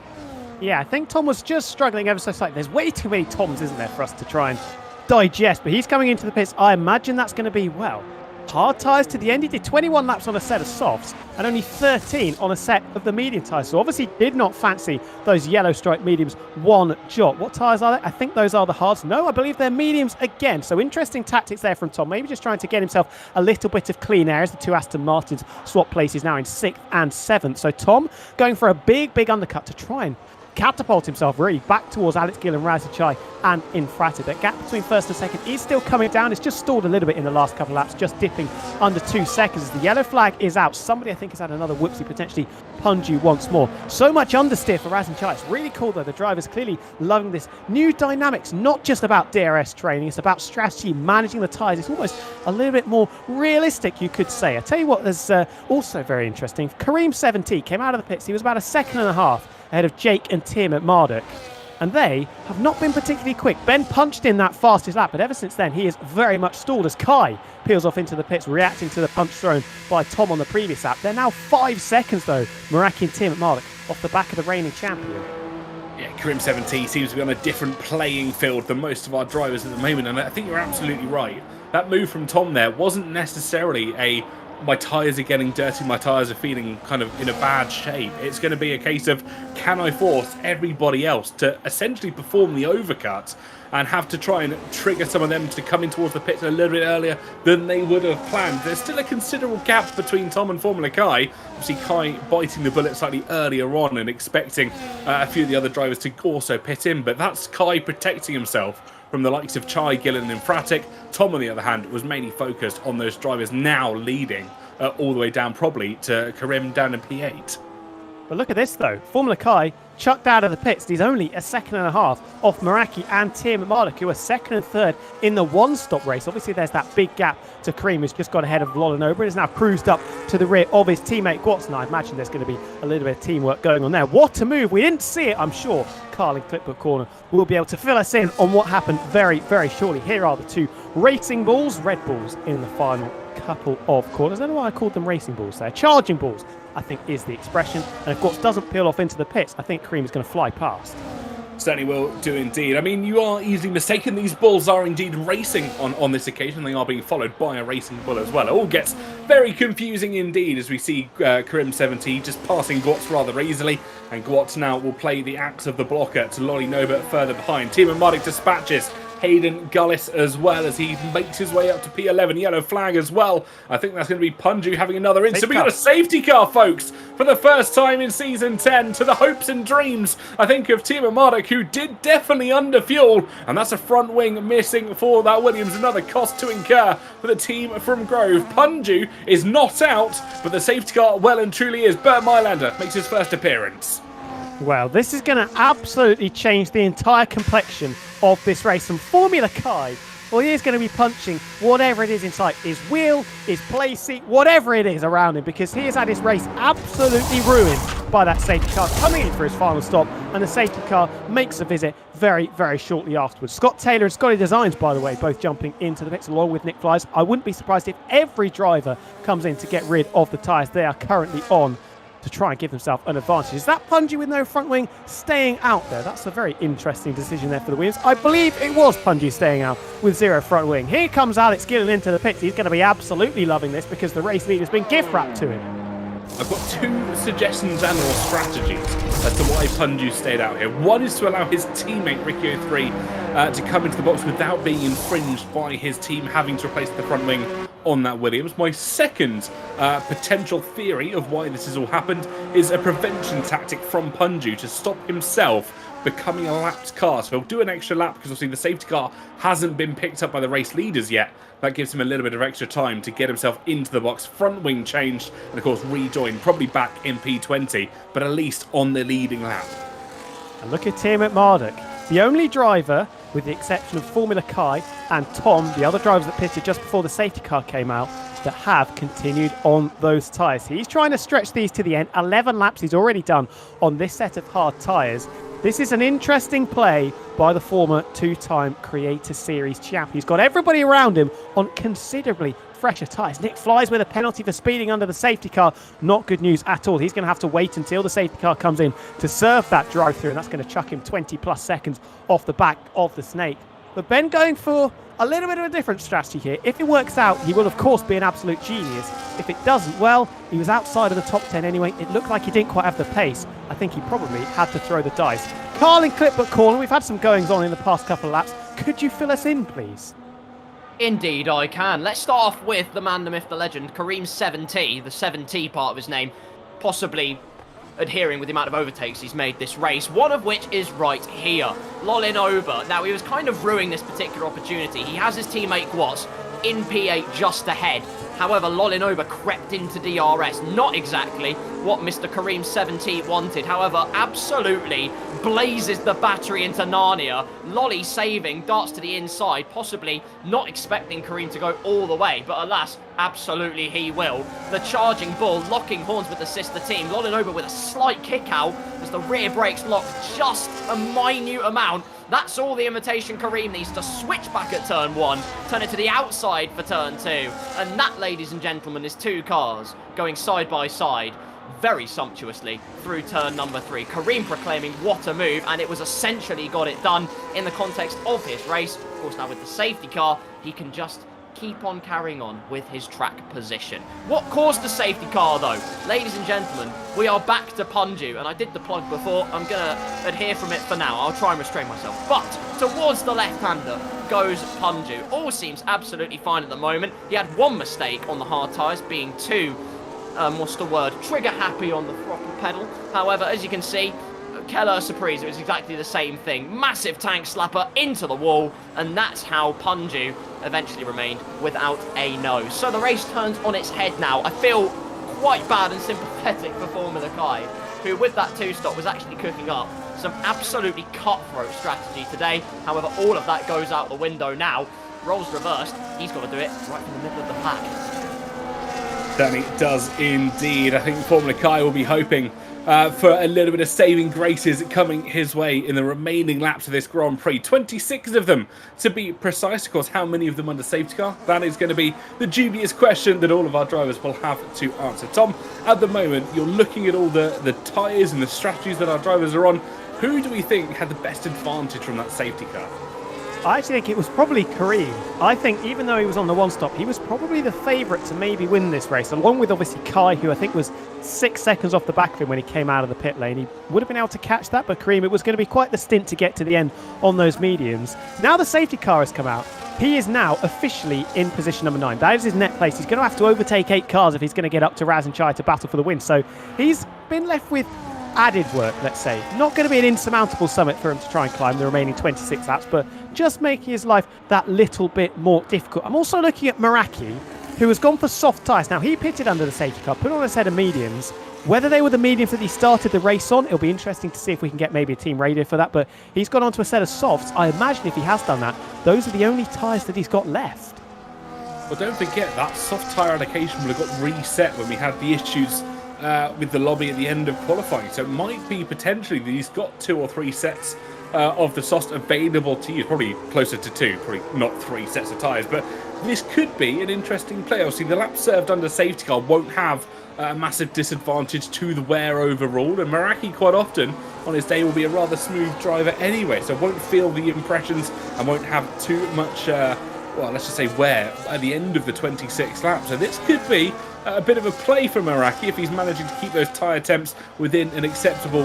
Yeah, I think Tom was just struggling ever so slightly. There's way too many Toms, isn't there, for us to try and digest, but he's coming into the pits. I imagine that's going to be, well, hard tyres to the end. He did 21 laps on a set of softs and only 13 on a set of the medium tyres. So obviously did not fancy those yellow stripe mediums one jot. What tyres are they? I think those are the hards. No, I believe they're mediums again. So interesting tactics there from Tom. Maybe just trying to get himself a little bit of clean air as the two Aston Martins swap places now in 6th and 7th. So Tom going for a big undercut to try and catapult himself really back towards Alex Gill and Razin Chai and Infrated. That gap between first and second is still coming down. It's just stalled a little bit in the last couple of laps, just dipping under 2 seconds as the yellow flag is out. Somebody I think has had another whoopsie, potentially Punju once more. So much understeer for Razin Chai. It's really cool though. The driver's clearly loving this new dynamics, not just about DRS training, it's about strategy, managing the tyres. It's almost a little bit more realistic, you could say. I tell you what, there's also very interesting. Kareem 70 came out of the pits. He was about a second and a half ahead of Jake and Tim at Marduk. And they have not been particularly quick. Ben punched in that fastest lap, but ever since then, he is very much stalled as Kai peels off into the pits, reacting to the punch thrown by Tom on the previous lap. They're now 5 seconds, though, Meraki and Tim at Marduk, off the back of the reigning champion. Yeah, Karim 70 seems to be on a different playing field than most of our drivers at the moment, and I think you're absolutely right. That move from Tom there wasn't necessarily a my tyres are getting dirty, my tyres are feeling kind of in a bad shape. It's going to be a case of, can I force everybody else to essentially perform the overcut and have to try and trigger some of them to come in towards the pits a little bit earlier than they would have planned. There's still a considerable gap between Tom and Formula Kai. Obviously Kai biting the bullet slightly earlier on and expecting a few of the other drivers to also pit in, but that's Kai protecting himself from the likes of Chai, Gillen and Fratic. Tom, on the other hand, was mainly focused on those drivers now leading all the way down probably to Karim down in P8. But look at this though. Formula Kai chucked out of the pits. He's only a second and a half off Meraki and Tim Marduk, who are second and third in the one-stop race. Obviously, there's that big gap to Kareem, who's just got ahead of Lolanoba and is now cruised up to the rear of his teammate Gwatz. And I imagine there's going to be a little bit of teamwork going on there. What a move. We didn't see it, I'm sure. Carl in Clipbook Corner will be able to fill us in on what happened very, very shortly. Here are the two racing balls, Red Bulls, in the final couple of corners. I don't know why I called them racing balls there. Charging balls, I think, is the expression. And of course, doesn't peel off into the pits. I think Kareem is going to fly past. Certainly will do indeed. I mean, you are easily mistaken. These bulls are indeed racing on this occasion. They are being followed by a racing bull as well. It all gets very confusing indeed as we see Karim 70 just passing Gwatz rather easily. And Gwatz now will play the axe of the blocker to Lolly Nobert further behind. Team and Marduk dispatches Hayden Gullis as well as he makes his way up to P11. Yellow flag as well. I think that's going to be Punju having another in. So we got a safety car, folks, for the first time in Season 10 to the hopes and dreams, I think, of Team Marduk, who did definitely under fuel. And that's a front wing missing for that Williams. Another cost to incur for the team from Grove. Punju is not out, but the safety car well and truly is. Bert Mylander makes his first appearance. Well, this is going to absolutely change the entire complexion of this race. And Formula Kai, well, he is going to be punching whatever it is inside his wheel, his play seat, whatever it is around him, because he has had his race absolutely ruined by that safety car coming in for his final stop. And the safety car makes a visit very, very shortly afterwards. Scott Taylor and Scotty Designs, by the way, both jumping into the pits along with Nick Flies. I wouldn't be surprised if every driver comes in to get rid of the tyres they are currently on to try and give themselves an advantage. Is that Punju with no front wing staying out there? That's a very interesting decision there for the Williams. I believe it was Punju staying out with zero front wing. Here comes Alex Gillen into the pits. He's going to be absolutely loving this because the race leader's been gift wrapped to him. I've got two suggestions and or strategies as to why Punju stayed out here. One is to allow his teammate Ricky 03 to come into the box without being infringed by his team having to replace the front wing on that Williams. My second potential theory of why this has all happened is a prevention tactic from Punju to stop himself becoming a lapped car. So he'll do an extra lap because obviously the safety car hasn't been picked up by the race leaders yet. That gives him a little bit of extra time to get himself into the box, front wing changed, and of course rejoin, probably back in P20, but at least on the leading lap. And look at him at Marduk. The only driver, with the exception of Formula Kai and Tom, the other drivers that pitted just before the safety car came out, that have continued on those tyres. He's trying to stretch these to the end. 11 laps he's already done on this set of hard tyres. This is an interesting play by the former two-time Creator Series champ. He's got everybody around him on considerably fresher tyres. Nick flies with a penalty for speeding under the safety car. Not good news at all. He's going to have to wait until the safety car comes in to serve that drive-through, and that's going to chuck him 20-plus seconds off the back of the Snake. But Ben going for a little bit of a different strategy here. If it works out, he will of course be an absolute genius. If it doesn't, well, he was outside of the top 10 anyway. It looked like he didn't quite have the pace. I think he probably had to throw the dice. Carlin clip but corner. We've had some goings on in the past couple of laps. Could you fill us in, please? Indeed, I can. Let's start off with the man, the myth, the legend, Kareem 7T, the 7T part of his name, possibly adhering with the amount of overtakes he's made this race, one of which is right here. Lolin Ober. Now, he was kind of ruining this particular opportunity. He has his teammate Watts in P8 just ahead. However, Lolin Ober crept into DRS. Not exactly what Mr. Kareem 7T wanted. However, absolutely blazes the battery into Narnia. Lolly saving, darts to the inside, possibly not expecting Kareem to go all the way, but alas, absolutely he will. The charging bull locking horns with the sister team. Lolin Ober with a slight kick out as the rear brakes lock just a minute amount. That's all the imitation Kareem needs to switch back at turn 1, turn it to the outside for turn 2. And that, ladies and gentlemen, is two cars going side by side very sumptuously through turn number 3. Kareem proclaiming what a move, and it was essentially got it done in the context of his race. Of course, now with the safety car, he can just keep on carrying on with his track position. What caused the safety car, though? Ladies and gentlemen, we are back to Punju, and I did the plug before. I'm going to adhere from it for now. I'll try and restrain myself. But towards the left-hander goes Punju. All seems absolutely fine at the moment. He had one mistake on the hard tyres, being too, trigger happy on the throttle pedal. However, as you can see, Keller Surprise, it was exactly the same thing. Massive tank slapper into the wall, and that's how Punju eventually remained without a nose. So the race turns on its head now. I feel quite bad and sympathetic for Formula Kai, who with that 2-stop was actually cooking up some absolutely cutthroat strategy today. However, all of that goes out the window now. Roles reversed. He's got to do it right in the middle of the pack. Certainly does indeed. I think Formula Kai will be hoping for a little bit of saving graces coming his way in the remaining laps of this Grand Prix. 26 of them, to be precise. Of course, how many of them under safety car? That is going to be the dubious question that all of our drivers will have to answer. Tom, at the moment, you're looking at all the tyres and the strategies that our drivers are on. Who do we think had the best advantage from that safety car? I actually think it was probably Kareem. I think even though he was on the one stop, he was probably the favourite to maybe win this race, along with obviously Kai, who I think was 6 seconds off the back of him when he came out of the pit lane. He would have been able to catch that, but Kareem, it was going to be quite the stint to get to the end on those mediums. Now the safety car has come out. He is now officially in position number 9. That is his net place. He's going to have to overtake 8 cars if he's going to get up to Raz and Chai to battle for the win. So he's been left with added work, let's say. Not going to be an insurmountable summit for him to try and climb the remaining 26 laps, but just making his life that little bit more difficult. I'm also looking at Meraki, who has gone for soft tyres. Now, he pitted under the safety car, put on a set of mediums. Whether they were the mediums that he started the race on, it'll be interesting to see if we can get maybe a team radio for that, but he's gone onto a set of softs. I imagine if he has done that, those are the only tyres that he's got left. Well, don't forget that soft tyre allocation would have got reset when we had the issues with the lobby at the end of qualifying. So it might be potentially that he's got 2 or 3 sets of the soft available to use. Probably closer to 2, probably not 3 sets of tyres. But this could be an interesting play. Obviously, the lap served under safety car won't have a massive disadvantage to the wear overall. And Meraki quite often on his day will be a rather smooth driver anyway. So won't feel the impressions and won't have too much let's just say wear at the end of the 26 laps. So this could be a bit of a play for Meraki if he's managing to keep those tyre temps within an acceptable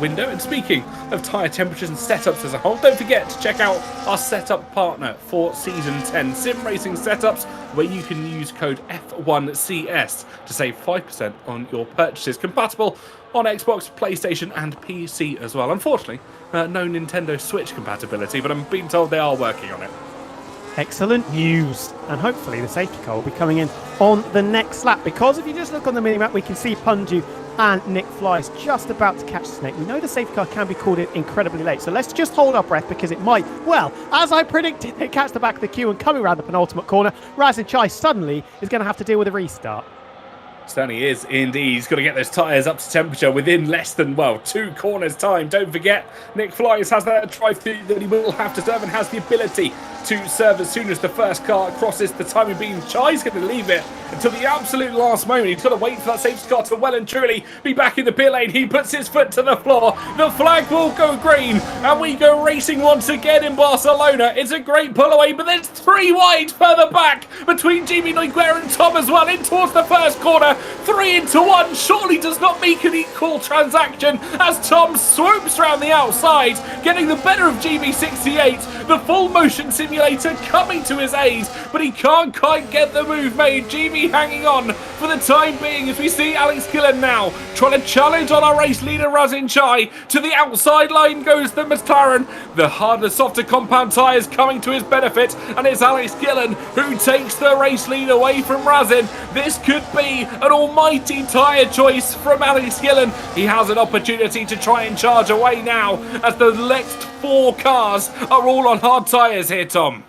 window. And speaking of tyre temperatures and setups as a whole, don't forget to check out our setup partner for Season 10, Sim Racing Setups, where you can use code F1CS to save 5% on your purchases. Compatible on Xbox, PlayStation and PC as well. Unfortunately, no Nintendo Switch compatibility, but I'm being told they are working on it. Excellent news. And hopefully the safety car will be coming in on the next lap, because if you just look on the minimap, we can see Punju and Nick Fly's just about to catch the snake. We know the safety car can be called in incredibly late, so let's just hold our breath, because it might, well, as I predicted, they catch the back of the queue, and coming around the penultimate corner, Razin Chai suddenly is going to have to deal with a restart. Certainly is, indeed. He's got to get those tyres up to temperature within less than, well, 2 corners time. Don't forget, Nick Flies has that drive-through that he will have to serve and has the ability to serve as soon as the first car crosses the timing beam. Chai's going to leave it until the absolute last moment. He's got to wait for that safety car to well and truly be back in the pit lane. He puts his foot to the floor. The flag will go green, and we go racing once again in Barcelona. It's a great pull away, but there's 3 wide further back between Jimmy Noguera and Tom as well, in towards the first corner. 3 into 1 surely does not make an equal transaction as Tom swoops round the outside, getting the better of GB68. The full motion simulator coming to his aid, but he can't quite get the move made. GB hanging on for the time being as we see Alex Gillen now trying to challenge on our race leader Razin Chai. To the outside line goes the McLaren. The harder, softer compound tyres coming to his benefit, and it's Alex Gillen who takes the race lead away from Razin. This could be an almighty tyre choice from Alex Gillen. He has an opportunity to try and charge away now as the next 4 cars are all on hard tyres here, Tom.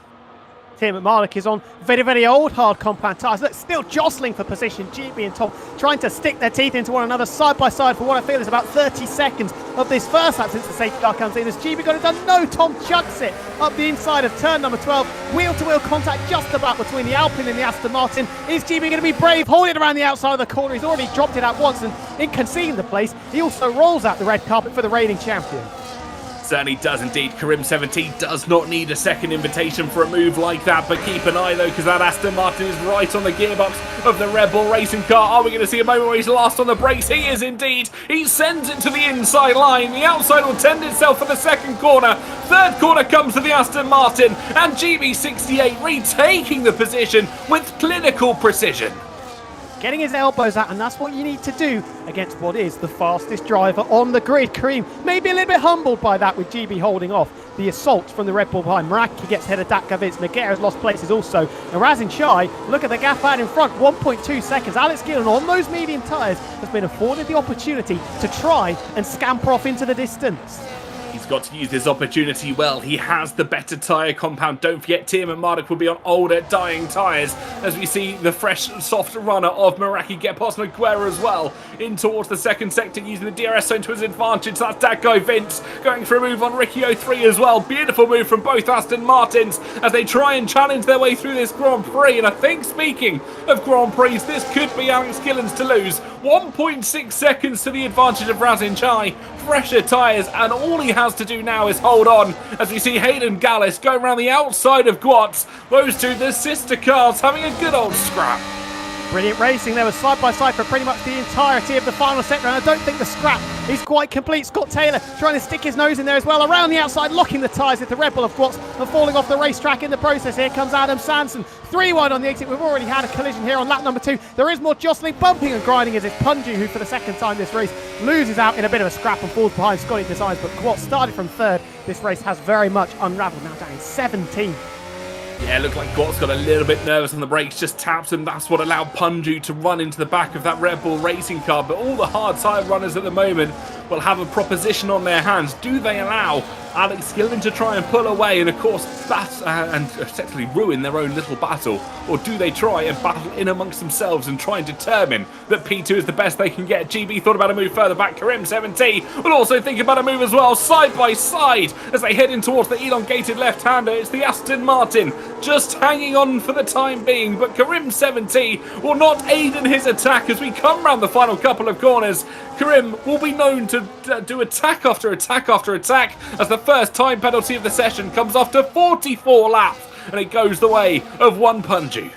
Tim McMarlock is on very, very old hard compound tyres. Look, still jostling for position. GB and Tom trying to stick their teeth into one another side by side for what I feel is about 30 seconds of this first lap since the safety car comes in. As GB got it done, no, Tom chucks it up the inside of turn number 12. Wheel-to-wheel contact just about between the Alpine and the Aston Martin. Is GB going to be brave? Holding it around the outside of the corner. He's already dropped it out once, and in conceding the place, he also rolls out the red carpet for the reigning champion. Certainly does indeed. Karim 17 does not need a second invitation for a move like that, but keep an eye though, because that Aston Martin is right on the gearbox of the Red Bull racing car. Are we going to see a moment where he's last on the brakes? He is indeed. He sends it to the inside line. The outside will tend itself for the second corner. Third corner comes to the Aston Martin, and GB68 retaking the position with clinical precision. Getting his elbows out, and that's what you need to do against what is the fastest driver on the grid. Kareem maybe a little bit humbled by that, with GB holding off the assault from the Red Bull behind. Meraki gets head of Datkovitz. Nogueira's lost places also. And Razin Chai, look at the gap out in front, 1.2 seconds. Alex Gillen on those medium tyres has been afforded the opportunity to try and scamper off into the distance. He's got to use this opportunity well. He has the better tyre compound. Don't forget, Tim and Marduk will be on older, dying tyres as we see the fresh, soft runner of Meraki get past Noguera as well in towards the second sector, using the DRS zone to his advantage. That's that guy Vince going for a move on Ricky 03 as well. Beautiful move from both Aston Martins as they try and challenge their way through this Grand Prix. And I think, speaking of Grand Prix, this could be Alex Gillen's to lose. 1.6 seconds to the advantage of Razin Chai. Fresher tyres, and all he has to do now is hold on as we see Hayden Gallis going around the outside of Guatz. Those two, the sister cars, having a good old scrap. Brilliant racing. They were side by side for pretty much the entirety of the final sector, and I don't think the scrap is quite complete. Scott Taylor trying to stick his nose in there as well, around the outside, locking the tyres with the Red Bull of Guatz and falling off the racetrack in the process. Here comes Adam Sanson, 3 wide on the exit. We've already had a collision here on lap number 2. There is more jostling, bumping and grinding as it's Punju, who for the second time this race loses out in a bit of a scrap and falls behind Scotty Designs, but Guatz started from 3rd. This race has very much unravelled, now down in 17th. Yeah, it looked like Guatz got a little bit nervous on the brakes, just taps him. That's what allowed Punju to run into the back of that Red Bull racing car. But all the hard tyre runners at the moment will have a proposition on their hands. Do they allow Alex Gillen to try and pull away and, of course, and effectively ruin their own little battle? Or do they try and battle in amongst themselves and try and determine that P2 is the best they can get? GB thought about a move further back. Karim 17 will also think about a move as well, side by side, as they head in towards the elongated left-hander. It's the Aston Martin just hanging on for the time being, but Karim 17 will not aid in his attack as we come round the final couple of corners. Karim will be known to do attack after attack after attack as the first time penalty of the session comes after 44 laps, and it goes the way of one Punju.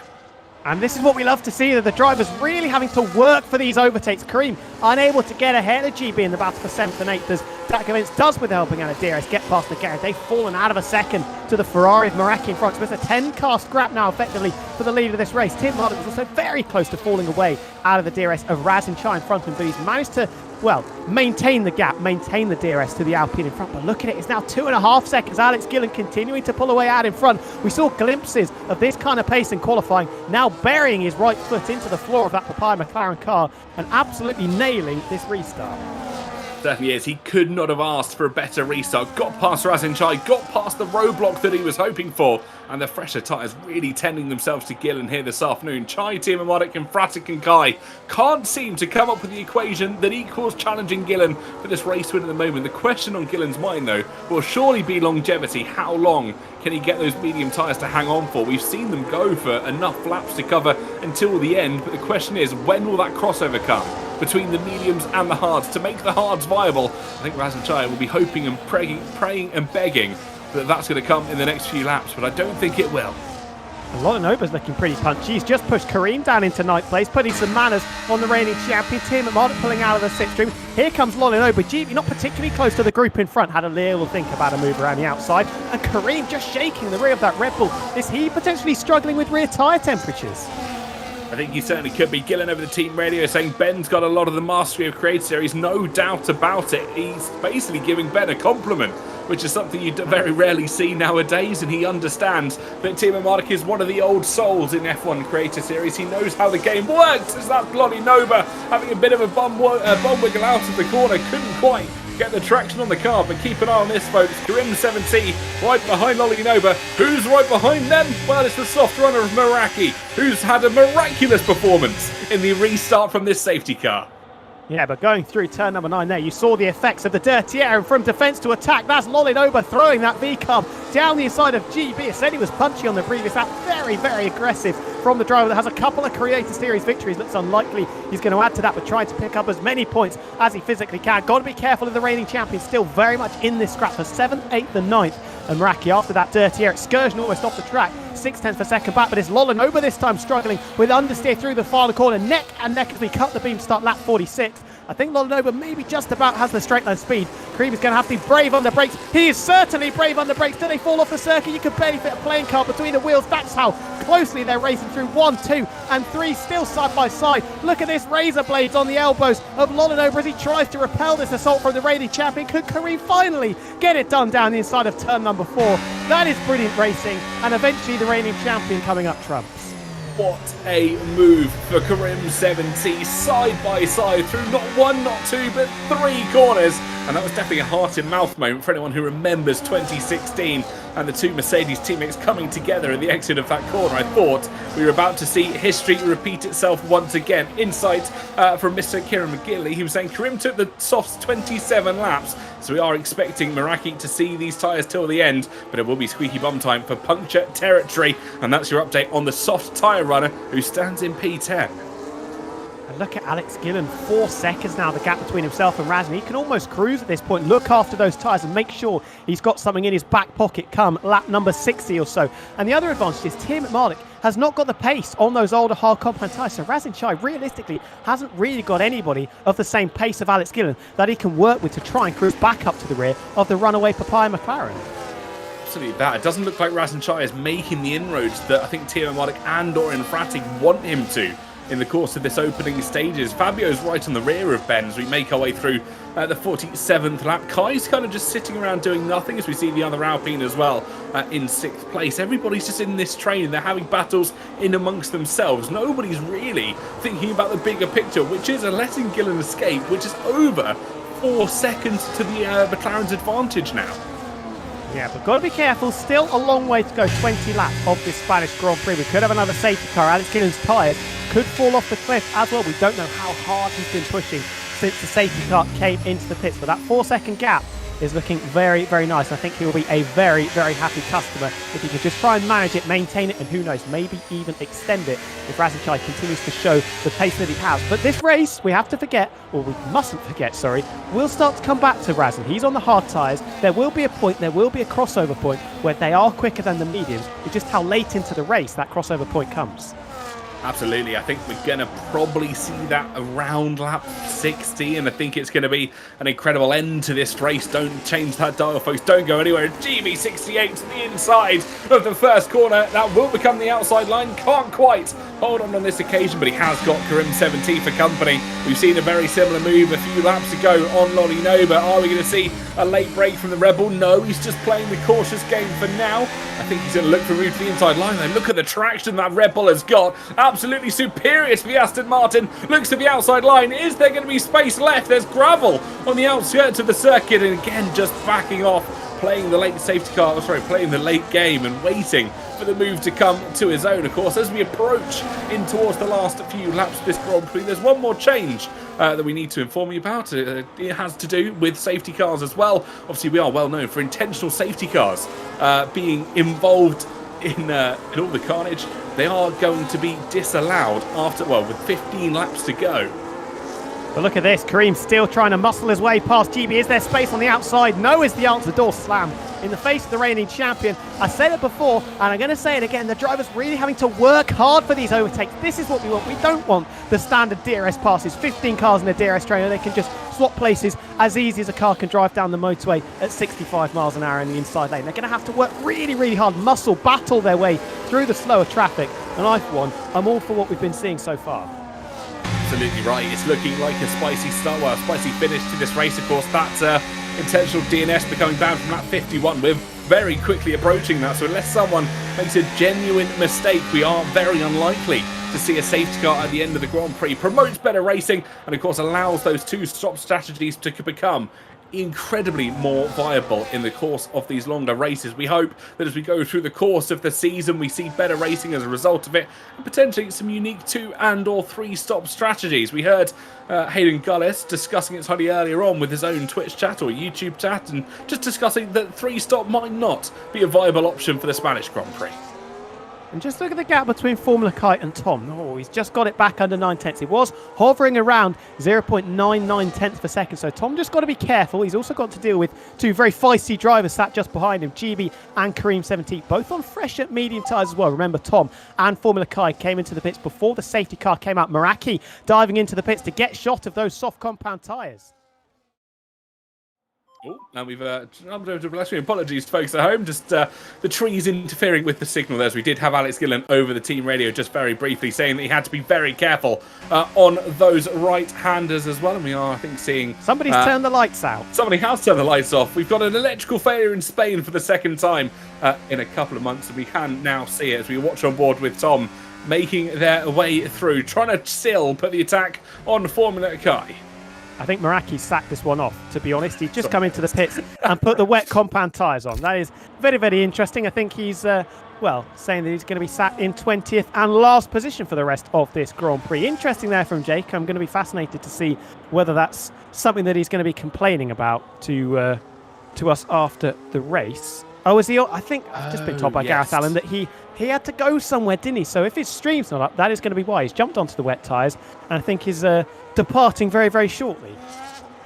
And this is what we love to see, that the drivers really having to work for these overtakes. Kareem unable to get ahead of GB in the battle for 7th and 8th as Dakovic does, with helping out of DRS, get past the Garrett. They've fallen out of a second to the Ferrari of Meraki in front. So it's a 10-car scrap now effectively for the lead of this race. Tim Martin was also very close to falling away out of the DRS of Razin Chai in front of him, but he's managed to, well, maintain the gap, maintain the DRS to the Alpine in front. But look at it, it's now 2.5 seconds. Alex Gillen continuing to pull away out in front. We saw glimpses of this kind of pace in qualifying, now burying his right foot into the floor of that Papaya McLaren car and absolutely nailing this restart. Certainly is. He could not have asked for a better restart. Got past Razin Chai, got past the roadblock that he was hoping for, and the fresher tyres really tending themselves to Gillen here this afternoon. Chai, Tiamomatic, and Fratic and Kai can't seem to come up with the equation that equals challenging Gillen for this race win at the moment. The question on Gillen's mind, though, will surely be longevity. How long can he get those medium tyres to hang on for? We've seen them go for enough laps to cover until the end, but the question is, when will that crossover come between the mediums and the hards to make the hards viable? I think Razin Chai will be hoping and praying and begging that that's going to come in the next few laps, but I don't think it will. Lolanova's looking pretty punchy. He's just pushed Kareem down into ninth place, putting some manners on the reigning champion. Tim McMahon pulling out of the slipstream. Here comes Lolanova. GB not particularly close to the group in front. Had a little think about a move around the outside. And Kareem just shaking the rear of that Red Bull. Is he potentially struggling with rear tyre temperatures? I think he certainly could be. Gillen over the team radio saying Ben's got a lot of the mastery of Create Series, no doubt about it. He's basically giving Ben a compliment, which is something you very rarely see nowadays, and he understands that Timo Mark is one of the old souls in F1 Creator Series. He knows how the game works. As that bloody Nova having a bit of a bum wiggle out of the corner, couldn't quite get the traction on the car, but keep an eye on this, folks. Karim 70 right behind Lolly Nova. Who's right behind them? Well, it's the soft runner of Meraki, who's had a miraculous performance in the restart from this safety car. Yeah, but going through turn number 9 there, you saw the effects of the dirty air, and from defence to attack, that's Lolinova throwing that V-carb down the inside of GB. It said he was punchy on the previous lap. Very, very aggressive from the driver that has a couple of Creator Series victories. Looks unlikely he's going to add to that, but trying to pick up as many points as he physically can. Got to be careful of the reigning champion, still very much in this scrap for 7th, 8th and 9th. And Meraki, after that dirty air excursion, almost off the track. 0.6 per second back, but it's Lolinova this time struggling with understeer through the final corner. Neck and neck as we cut the beam start lap 46. I think Lolinova maybe just about has the straight line speed. Cream is going to have to be brave on the brakes. He is certainly brave on the brakes. Do they fall off the circuit? You can barely fit a playing car between the wheels. That's how closely they're racing through 1, 2 and 3, still side by side. Look at this, razor blades on the elbows of Lolinova as he tries to repel this assault from the reigning champion. Could Kareem finally get it done down the inside of turn number 4? That is brilliant racing, and eventually the reigning champion coming up trumps. What a move for Karim 70, side by side through not 1, not 2, but 3 corners. And that was definitely a heart-in-mouth moment for anyone who remembers 2016 and the 2 Mercedes teammates coming together at the exit of that corner. I thought we were about to see history repeat itself once again. Insight from Mr. Kieran McGinley. He was saying Karim took the softs 27 laps, so we are expecting Meraki to see these tyres till the end, but it will be squeaky bum time for puncture territory. And that's your update on the soft tyre runner who stands in P10. And look at Alex Gillen, 4 seconds now, the gap between himself and Razin. He can almost cruise at this point, look after those tyres and make sure he's got something in his back pocket come lap number 60 or so. And the other advantage is Tim McMahon has not got the pace on those older hard compound tyres. So Razin Chai realistically hasn't really got anybody of the same pace of Alex Gillen that he can work with to try and cruise back up to the rear of the runaway Papaya McLaren. Absolutely that. It doesn't look like Razin Chai is making the inroads that I think Timo Mark and Dorian Fratig want him to in the course of this opening stages. Fabio's right on the rear of Ben as we make our way through the 47th lap. Kai's kind of just sitting around doing nothing as we see the other Alpine as well in 6th place. Everybody's just in this train. They're having battles in amongst themselves. Nobody's really thinking about the bigger picture, which is letting Gillen escape, which is over 4 seconds to the McLaren's advantage now. Yeah, but got to be careful. Still a long way to go. 20 laps of this Spanish Grand Prix. We could have another safety car. Alex Gillen's tyres could fall off the cliff as well. We don't know how hard he's been pushing since the safety car came into the pits. But that 4-second gap is looking very, very nice. I think he will be a very, very happy customer if he can just try and manage it, maintain it, and who knows, maybe even extend it if Razin Chai continues to show the pace that he has. But this race, we have to forget, or we mustn't forget, sorry, will start to come back to Razin. He's on the hard tyres. There will be a point, there will be a crossover point where they are quicker than the mediums. It's just how late into the race that crossover point comes. Absolutely. I think we're going to probably see that around lap 60, and I think it's going to be an incredible end to this race. Don't change that dial, folks. Don't go anywhere. GB68 to the inside of the first corner. That will become the outside line. Can't quite hold on this occasion, but he has got Karim 17 for company. We've seen a very similar move a few laps ago on Lolly Nova. Are we going to see a late break from the Rebel? No, he's just playing the cautious game for now. I think he's going to look for a move to the inside line, though. Look at the traction that Rebel has got. Absolutely superior to the Aston Martin. Looks to the outside line. Is there going to be space left? There's gravel on the outskirts of the circuit, and again just backing off, playing the late safety car, playing the late game and waiting for the move to come to his own. Of course, as we approach in towards the last few laps of this Grand Prix, there's one more change that we need to inform you about. It has to do with safety cars as well. Obviously, we are well known for intentional safety cars being involved in all the carnage. They are going to be disallowed after, well, with 15 laps to go. But look at this, Kareem still trying to muscle his way past GB. Is there space on the outside? No is the answer. Door slam in the face of the reigning champion. I said it before, and I'm going to say it again. The driver's really having to work hard for these overtakes. This is what we want. We don't want the standard DRS passes. 15 cars in a DRS trainer. They can just swap places as easy as a car can drive down the motorway at 65 miles an hour in the inside lane. They're going to have to work really, really hard, muscle, battle their way through the slower traffic. And I, for one, I'm all for what we've been seeing so far. Absolutely right. It's looking like a spicy start, well, a spicy finish to this race. Of course, that intentional DNS becoming banned from lap 51. We're very quickly approaching that, so unless someone makes a genuine mistake, we are very unlikely to see a safety car at the end of the Grand Prix. Promotes better racing and, of course, allows those two-stop strategies to become incredibly more viable in the course of these longer races. We hope that as we go through the course of the season, we see better racing as a result of it, and potentially some unique 2 and or 3 stop strategies. We heard Hayden Gullis discussing it slightly earlier on with his own Twitch chat or YouTube chat, and just discussing that 3 stop might not be a viable option for the Spanish Grand Prix. And just look at the gap between Formula Kite and Tom. Oh, he's just got it back under 9 tenths. He was hovering around 0.99 tenths per second. So Tom just got to be careful. He's also got to deal with 2 very feisty drivers sat just behind him, GB and Kareem 17, both on fresh at medium tyres as well. Remember, Tom and Formula Kite came into the pits before the safety car came out. Meraki diving into the pits to get shot of those soft compound tyres. Oh, now we've jumped over to bless me. Apologies, folks at home. Just the trees interfering with the signal there. As we did have Alex Gillen over the team radio just very briefly saying that he had to be very careful on those right-handers as well. And we are, I think, seeing... Somebody's turned the lights out. Somebody has turned the lights off. We've got an electrical failure in Spain for the second time in a couple of months. And we can now see it as we watch on board with Tom making their way through, trying to still put the attack on Formula Kai. I think Meraki sacked this one off, to be honest. He's just come into the pits and put the wet compound tyres on. That is very, very interesting. I think he's, saying that he's going to be sat in 20th and last position for the rest of this Grand Prix. Interesting there from Jake. I'm going to be fascinated to see whether that's something that he's going to be complaining about to us after the race. Oh, is he? I think I've just been told by Gareth Allen that he had to go somewhere, didn't he? So if his stream's not up, that is going to be why. He's jumped onto the wet tyres and I think is departing very, very shortly.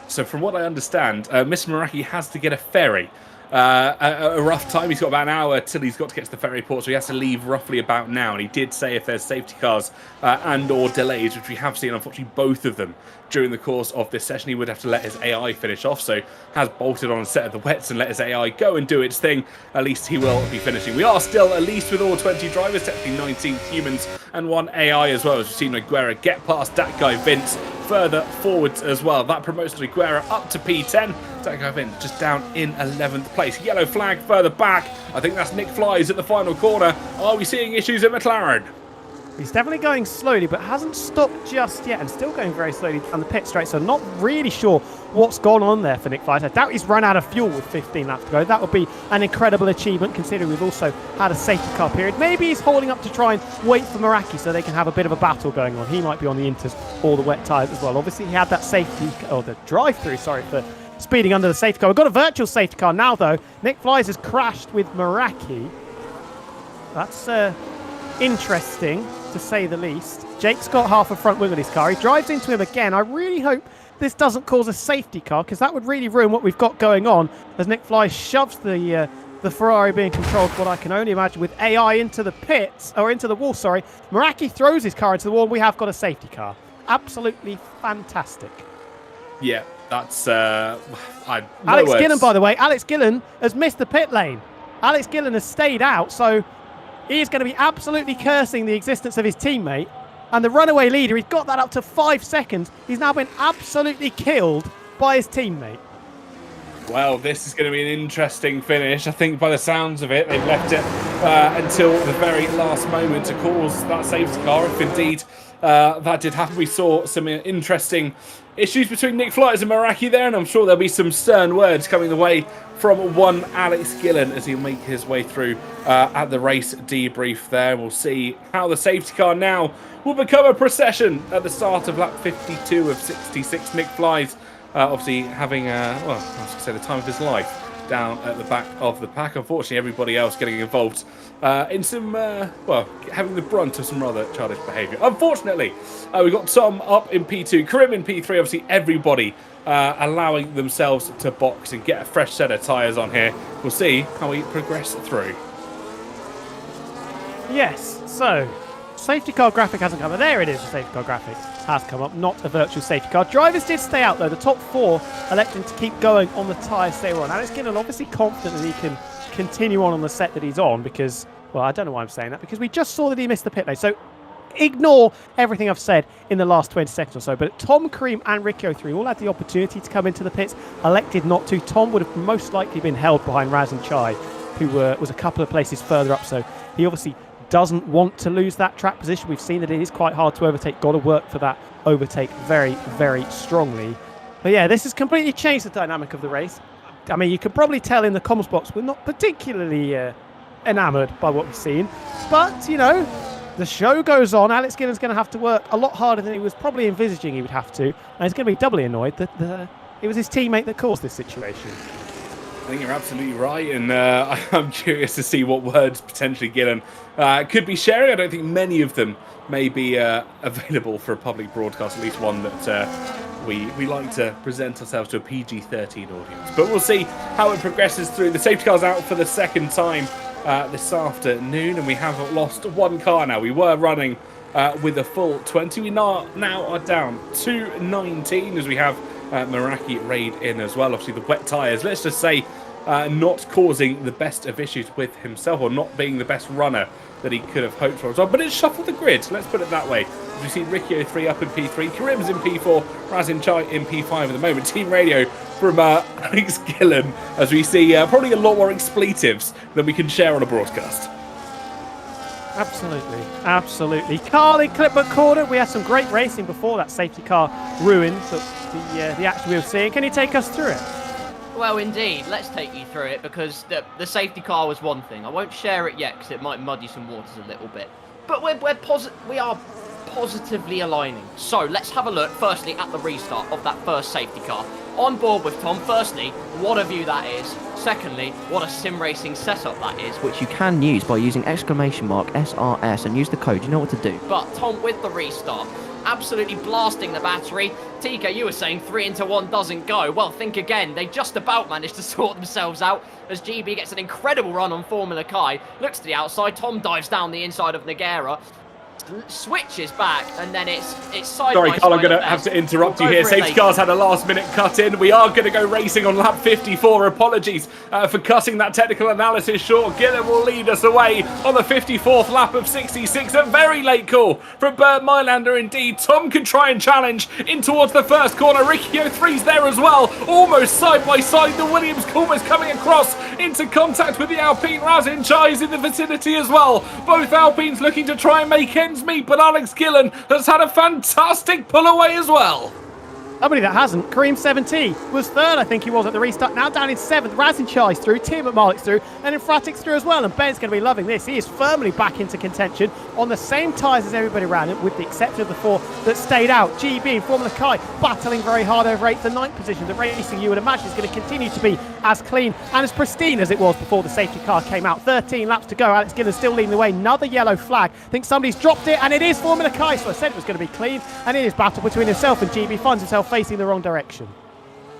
So from what I understand, Mr. Meraki has to get a ferry. A rough time. He's got about an hour till he's got to get to the ferry port, so he has to leave roughly about now. And he did say if there's safety cars and or delays, which we have seen, unfortunately, both of them during the course of this session, he would have to let his AI finish off. So has bolted on a set of the wets and let his AI go and do its thing. At least he will be finishing. We are still, at least with all 20 drivers, technically 19 humans and 1 AI as well, as we've seen Aguera get past that guy Vince further forwards as well. That promotes Aguera up to P10. That guy Vince just down in 11th place. Yellow flag further back. I think that's Nick Flies at the final corner. Are we seeing issues at McLaren? He's definitely going slowly, but hasn't stopped just yet and still going very slowly down the pit straight. So not really sure what's gone on there for Nick Flies. I doubt he's run out of fuel with 15 laps to go. That would be an incredible achievement considering we've also had a safety car period. Maybe he's holding up to try and wait for Meraki so they can have a bit of a battle going on. He might be on the inters or the wet tyres as well. Obviously he had that safety, or the drive-through, sorry, for speeding under the safety car. We've got a virtual safety car now though. Nick Flies has crashed with Meraki. That's interesting, to say the least. Jake's got half a front wing on his car. He drives into him again. I really hope this doesn't cause a safety car because that would really ruin what we've got going on as Nick Flies shoves the the Ferrari being controlled, what I can only imagine, with AI into the pits, or into the wall, sorry. Meraki throws his car into the wall, and we have got a safety car. Absolutely fantastic. Yeah, that's Alex Gillen, by the way, Alex Gillen has missed the pit lane. Alex Gillen has stayed out, so he is going to be absolutely cursing the existence of his teammate. And the runaway leader, he's got that up to 5 seconds. He's now been absolutely killed by his teammate. Well, this is going to be an interesting finish. I think by the sounds of it, they've left it until the very last moment to cause that safety car. If indeed that did happen, we saw some interesting issues between Nick Flyers and Meraki there, and I'm sure there'll be some stern words coming the way from one Alex Gillen as he'll make his way through at the race debrief there. We'll see how the safety car now will become a procession at the start of lap 52 of 66. Nick Flies obviously having, well, I was going to say the time of his life down at the back of the pack. Unfortunately, everybody else getting involved in some, well, having the brunt of some rather childish behaviour. Unfortunately, we've got Tom up in P2, Karim in P3, obviously everybody allowing themselves to box and get a fresh set of tyres on here. We'll see how we progress through. Yes, so safety car graphic hasn't come up. There it is, the safety car graphic has come up, not a virtual safety car. Drivers did stay out though. The top 4 electing to keep going on the tyres they were on. Alex Gillen obviously confident that he can continue on the set that he's on because, well, I don't know why I'm saying that, because we just saw that he missed the pit lane. So ignore everything I've said in the last 20 seconds or so. But Tom, Kareem and Ricky 03 all had the opportunity to come into the pits, elected not to. Tom would have most likely been held behind Raz and Chai, who was a couple of places further up. So he obviously doesn't want to lose that track position. We've seen that it is quite hard to overtake. Got to work for that overtake very, very strongly. But yeah, this has completely changed the dynamic of the race. I mean, you could probably tell in the comms box we're not particularly enamoured by what we've seen. But, you know, the show goes on. Alex Gillen's going to have to work a lot harder than he was probably envisaging he would have to. And he's going to be doubly annoyed that it was his teammate that caused this situation. I think you're absolutely right, and I'm curious to see what words potentially Gillen could be sharing. I don't think many of them may be available for a public broadcast, at least one that we like to present ourselves to a PG-13 audience. But we'll see how it progresses through. The safety car's out for the second time this afternoon, and we have lost one car now. We were running with a full 20. We now are down to 19 as we have Meraki raid in as well. Obviously, the wet tyres, let's just say, not causing the best of issues with himself, or not being the best runner that he could have hoped for as well. But it shuffled the grid, let's put it that way. As we see Ricky 03 up in P3, Karim's in P4, Razin Chai in P5 at the moment. Team radio from Alex Gillen, as we see probably a lot more expletives than we can share on a broadcast. Absolutely, absolutely. Carl in Clipbook Corner. We had some great racing before that safety car ruined the action we were seeing. Can you take us through it? Well, indeed. Let's take you through it, because the safety car was one thing. I won't share it yet because it might muddy some waters a little bit. But we are positively aligning. So let's have a look, firstly, at the restart of that first safety car. On board with Tom. Firstly, what a view that is. Secondly, what a sim racing setup that is. Which you can use by using !SRS and use the code. You know what to do. But Tom, with the restart, absolutely blasting the battery. TK, you were saying 3 into 1 doesn't go. Well, think again. They just about managed to sort themselves out as GB gets an incredible run on Formula Kai. Looks to the outside. Tom dives down the inside of Nagera. Switches back, and then it's side Sorry, by Carl, I'm side going to at have best. to interrupt you We'll here. go for it Safety later. car's had a last-minute cut in. We are going to go racing on lap 54. Apologies for cutting that technical analysis short. Gillen will lead us away on the 54th lap of 66. A very late call from Bert Mylander indeed. Tom can try and challenge in towards the first corner. Ricky 03's there as well. Almost side by side. The Williams almost coming across into contact with the Alpine. Razin Chai's in the vicinity as well. Both Alpines looking to try and make ends meet, but Alex Gillen has had a fantastic pull away as well. Somebody that hasn't. Kareem 70 was third, I think he was, at the restart. Now down in 7th. Razin Chai's through, Tim McMarlick's through, and then Fratic's through as well. And Ben's going to be loving this. He is firmly back into contention on the same tyres as everybody around him, with the exception of the 4 that stayed out. GB and Formula Kai battling very hard over 8th and 9th position. The racing, you would imagine, is going to continue to be as clean and as pristine as it was before the safety car came out. 13 laps to go. Alex Gillen still leading the way. Another yellow flag. I think somebody's dropped it, and it is Formula Kai. So I said it was going to be clean, and it is battle between himself and GB. Finds himself facing the wrong direction.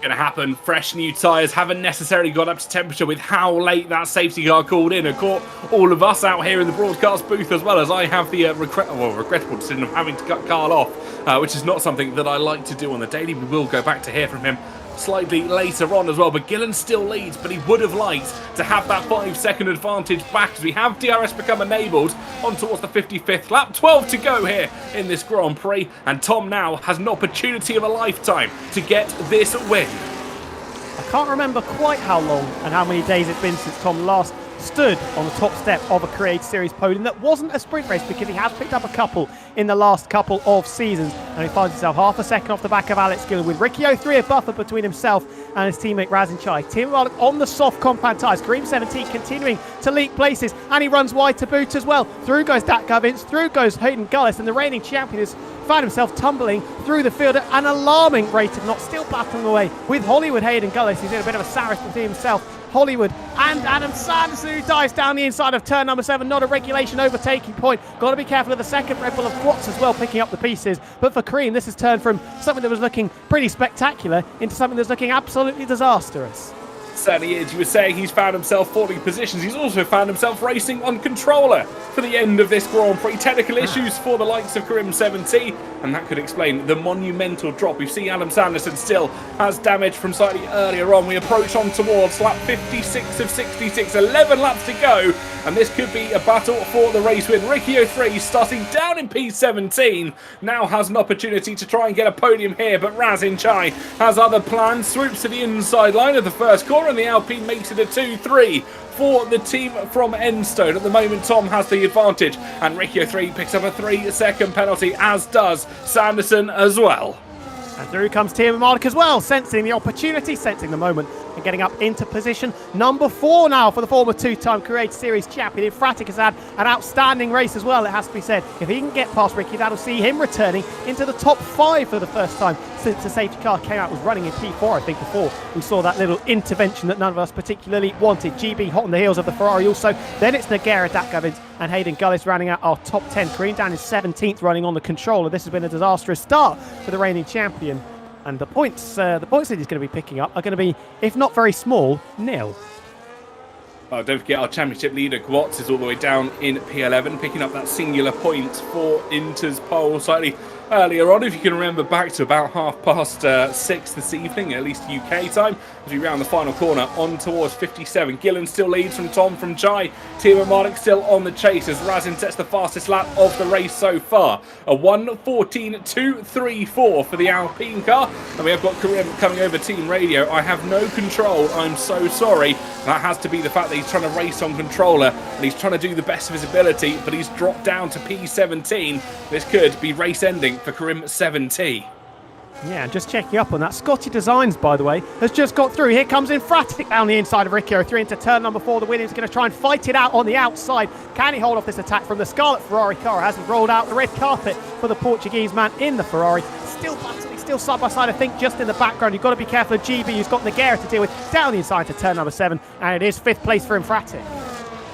Going to happen. Fresh new tyres haven't necessarily got up to temperature with how late that safety car called in. It caught all of us out here in the broadcast booth, as well as I have the regrettable decision of having to cut Carl off, which is not something that I like to do on the daily. We will go back to hear from him slightly later on as well, but Gillen still leads, but he would have liked to have that 5-second advantage back as we have DRS become enabled on towards the 55th lap. 12 to go here in this Grand Prix, and Tom now has an opportunity of a lifetime to get this win. I can't remember quite how long and how many days it's been since Tom last stood on the top step of a Created Series podium that wasn't a sprint race, because he has picked up a couple in the last couple of seasons, and he finds himself half a second off the back of Alex Gillen, with Ricky 03 a buffer between himself and his teammate Razin Chai. Tim Malik on the soft compound tyres, Green 17 continuing to leak places, and he runs wide to boot as well. Through goes Dat Govins, through goes Hayden Gullis, and the reigning champion has found himself tumbling through the field at an alarming rate of knots, still battling away with Hollywood Hayden Gullis, who's in a bit of a Saris between himself, Hollywood and Adam Sanderson, who dives down the inside of turn number 7. Not a regulation overtaking point. Got to be careful of the second Red Bull of Watts as well, picking up the pieces. But for Kareem, this has turned from something that was looking pretty spectacular into something that's looking absolutely disastrous. Certainly is. You were saying he's found himself falling positions. He's also found himself racing on controller for the end of this Grand Prix. Technical issues for the likes of Karim 70, and that could explain the monumental drop. We see Adam Sanderson still has damage from slightly earlier on. We approach on towards lap 56 of 66, 11 laps to go, and this could be a battle for the race win. Ricky 03 starting down in P17 now has an opportunity to try and get a podium here, but Razin Chai has other plans. Swoops to the inside line of the first corner, and the Alpine makes it a 2-3 for the team from Enstone. At the moment, Tom has the advantage, and Ricky 03 picks up a 3-second penalty, as does Sanderson as well. And through comes Tim Malik as well, sensing the opportunity, sensing the moment, and getting up into position number 4 now for the former 2-time Created Series champion. Fratic has had an outstanding race as well, it has to be said. If he can get past Ricky, that'll see him returning into the top 5 for the first time since the safety car came out. Was running in P4, I think, before we saw that little intervention that none of us particularly wanted. GB hot on the heels of the Ferrari also. Then it's Nogueira, Dat Govins and Hayden Gullis rounding out our top 10. Kareem down in 17th, running on the controller. This has been a disastrous start for the reigning champion. And the points that he's going to be picking up are going to be, if not very small, nil. Oh, don't forget our championship leader, Gwatz, is all the way down in P11, picking up that singular point for Inter's pole slightly earlier on. If you can remember back to about 6:30 this evening, at least UK time, as we round the final corner on towards 57. Gillen still leads from Tom from Chai. Timo Mardik still on the chase as Razin sets the fastest lap of the race so far. A 1:14.234 for the Alpine car. And we have got Karim coming over team radio. I have no control. I'm so sorry. That has to be the fact that he's trying to race on controller and he's trying to do the best of his ability, but he's dropped down to P17. This could be race ending for Karim 70. Yeah, just checking up on that. Scotty Designs, by the way, has just got through. Here comes Infratic down the inside of Ricky 03 into turn number 4. The Williams going to try and fight it out on the outside. Can he hold off this attack from the Scarlet Ferrari car? Has he rolled out the red carpet for the Portuguese man in the Ferrari? Still battling, still side by side, I think, just in the background. You've got to be careful of GB, who's got Nogueira to deal with down the inside to turn number 7. And it is 5th place for Infratic.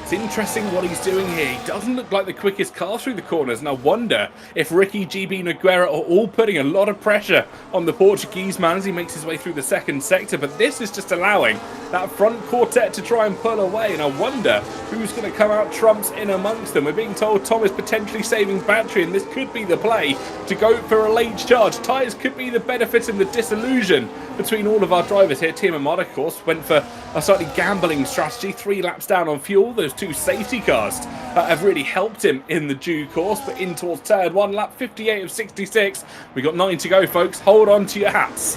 It's interesting what he's doing here. He doesn't look like the quickest car through the corners, and I wonder if Ricky, GB, Nogueira are all putting a lot of pressure on the Portuguese man as he makes his way through the second sector, but this is just allowing that front quartet to try and pull away, and I wonder who's going to come out trumps in amongst them. We're being told Tom is potentially saving battery, and this could be the play to go for a late charge. Tyres could be the benefit and the disillusion between all of our drivers here. Tim and Mod, of course, went for a slightly gambling strategy, 3 laps down on fuel. Those 2 safety cars have really helped him in the due course, but in towards turn 1, lap 58 of 66. We've got 9 to go, folks. Hold on to your hats.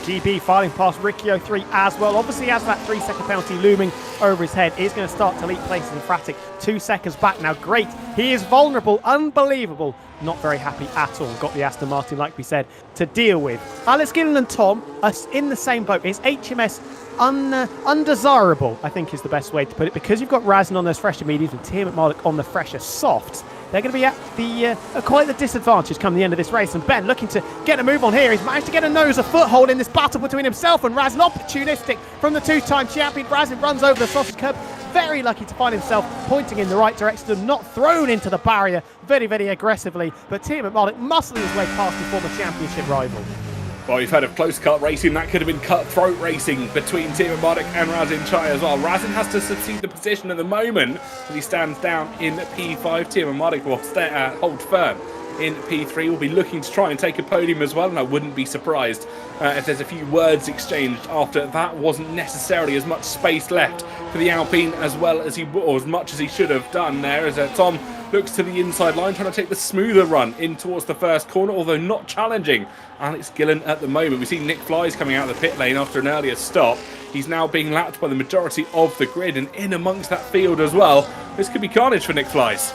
GB filing past Ricky 03 as well. Obviously, has that 3-second penalty looming over his head. He's going to start to leak places in Fratic. 2 seconds back now. Great. He is vulnerable. Unbelievable. Not very happy at all. Got the Aston Martin, like we said, to deal with. Alex Gillen and Tom are in the same boat. It's HMS undesirable, I think is the best way to put it, because you've got Razin on those fresher mediums and Tim Malik on the fresher softs. They're going to be at the quite the disadvantage come the end of this race. And Ben looking to get a move on here. He's managed to get a foothold in this battle between himself and Razin. Opportunistic from the 2-time champion. Razin runs over the sausage curb. Very lucky to find himself pointing in the right direction and not thrown into the barrier very, very aggressively. But Tim Malik muscling his way past his former championship rival. Well, we've heard of close cut racing. That could have been cutthroat racing between Timo Mardik and Razin Chai as well. Razin has to succeed the position at the moment as he stands down in P5. Timo Mardik will hold firm in P3. We'll be looking to try and take a podium as well, and I wouldn't be surprised if there's a few words exchanged after that. Wasn't necessarily as much space left for the Alpine as well as or as much as he should have done there, as Tom looks to the inside line, trying to take the smoother run in towards the first corner, although not challenging Alex Gillen at the moment. We see Nick Flies coming out of the pit lane after an earlier stop. He's now being lapped by the majority of the grid, and in amongst that field as well. This could be carnage for Nick Flies.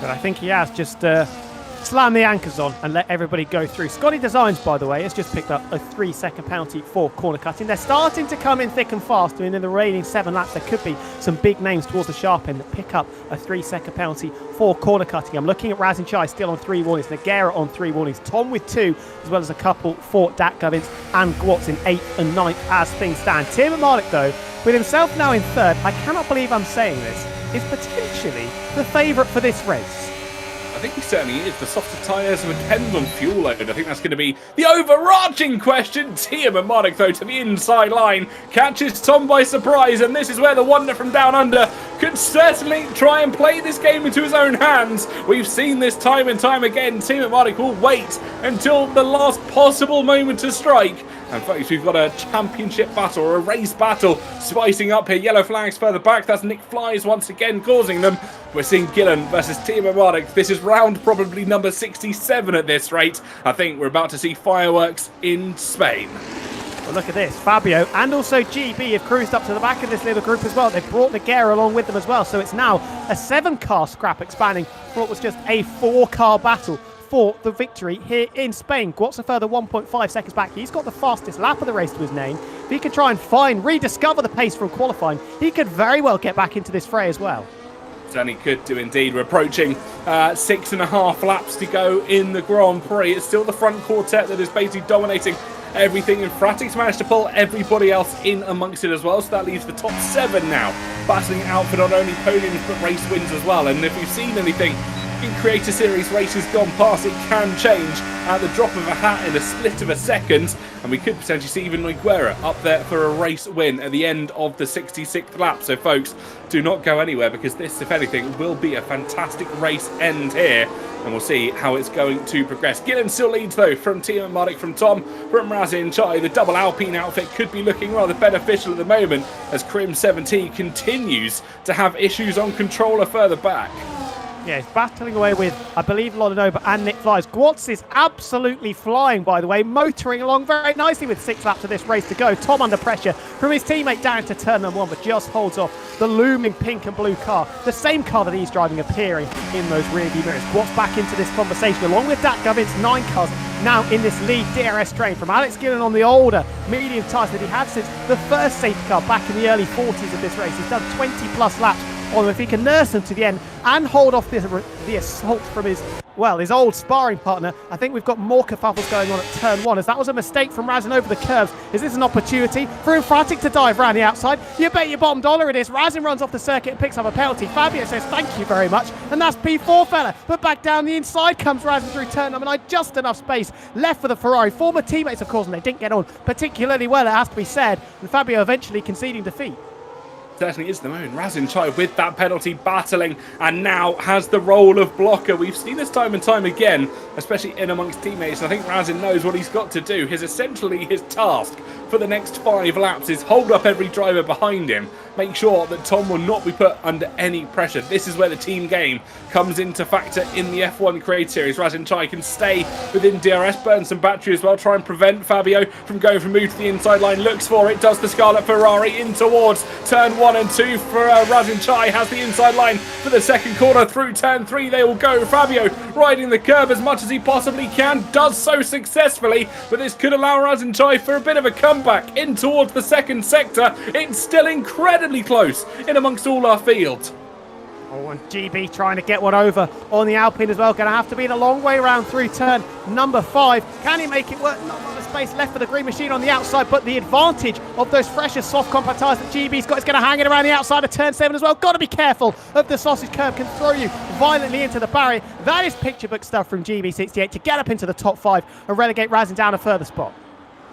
But I think he has just slam the anchors on and let everybody go through. Scotty Designs, by the way, has just picked up a 3-second penalty for corner cutting. They're starting to come in thick and fast, and in the remaining 7 laps there could be some big names towards the sharp end that pick up a 3-second penalty for corner cutting. I'm looking at Razin Chai still on 3 warnings, Nagera on 3 warnings, Tom with 2, as well as a couple for Dak Govins and Gwatz in 8th and 9th as things stand. Timo Mardik, though, with himself now in 3rd, I cannot believe I'm saying this, is potentially the favourite for this race. I think he certainly is. The softer tyres would depend on fuel load. I think that's going to be the overarching question. Timo Mardik, though, to the inside line, catches Tom by surprise, and this is where the wonder from down under could certainly try and play this game into his own hands. We've seen this time and time again. Timo Mardik will wait until the last possible moment to strike. And folks, we've got a championship battle, or a race battle, spicing up here. Yellow flags further back. That's Nick Flies once again causing them. We're seeing Gillen versus Timo Mardik. This is round probably number 67 at this rate. I think we're about to see fireworks in Spain. Well, look at this. Fabio and also GB have cruised up to the back of this little group as well. They've brought Nagera along with them as well. So it's now a 7-car scrap expanding for what was just a 4-car battle for the victory here in Spain. Gwatz a further 1.5 seconds back. He's got the fastest lap of the race to his name. If he can try and rediscover the pace from qualifying, he could very well get back into this fray as well. Certainly could do indeed. We're approaching 6.5 laps to go in the Grand Prix. It's still the front quartet that is basically dominating everything, and Fratik's managed to pull everybody else in amongst it as well, so that leaves the top 7 now battling it out for not only podiums but race wins as well. And if you've seen anything in Creator Series races gone past, it can change at the drop of a hat in a split of a second, and we could potentially see even Nogueira up there for a race win at the end of the 66th lap. So folks, do not go anywhere, because this, if anything, will be a fantastic race end here, and we'll see how it's going to progress. Gillen still leads though from Timo Mardik, from Tom, from Razin Chai. The double Alpine outfit could be looking rather beneficial at the moment as Crim 17 continues to have issues on controller further back. Yeah, he's battling away with, I believe, Lodinova and Nick Flies. Gwatz is absolutely flying, by the way, motoring along very nicely with 6 laps of this race to go. Tom under pressure from his teammate down to turn number 1, but just holds off the looming pink and blue car. The same car that he's driving appearing in those rearview mirrors. Gwatz back into this conversation, along with Dak Govins, 9 cars now in this lead DRS train from Alex Gillen on the older medium tyres that he had since the first safety car back in the early 40s of this race. He's done 20 plus laps on them. If he can nurse them to the end and hold off the assault from his old sparring partner, I think we've got more kerfuffles going on at turn 1, as that was a mistake from Razin over the curves. Is this an opportunity for Fratik to dive around the outside? You bet your bottom dollar it is. Razin runs off the circuit and picks up a penalty. Fabio says thank you very much, and that's P4 fella. But back down the inside comes Razin through turn number 9. Just enough space left for the Ferrari. Former teammates, of course, and they didn't get on particularly well, it has to be said, and Fabio eventually conceding defeat. Certainly is the moment. Razin Chai with that penalty battling, and now has the role of blocker. We've seen this time and time again, especially in amongst teammates. I think Razin knows what he's got to do. Essentially his task for the next 5 laps is hold up every driver behind him, make sure that Tom will not be put under any pressure. This is where the team game comes into factor in the F1 Creator Series. Razin Chai can stay within DRS, burn some battery as well, try and prevent Fabio from going from move to the inside line. Looks for it, does the Scarlet Ferrari in towards turn 1 and 2 for Razin Chai. Has the inside line for the second corner. Through turn 3 they will go. Fabio riding the curb as much as he possibly can, does so successfully, but this could allow Razin Chai for a bit of a comeback in towards the second sector. It's still incredibly close in amongst all our field. Oh, and GB trying to get one over on the Alpine as well. Going to have to be the long way around through turn number 5. Can he make it work? Not a lot of space left for the green machine on the outside, but the advantage of those fresher soft compact tyres that GB's got is going to hang it around the outside of turn 7 as well. Got to be careful of the sausage curb, can throw you violently into the barrier. That is picture book stuff from GB68 to get up into the top 5 and relegate Razin down a further spot.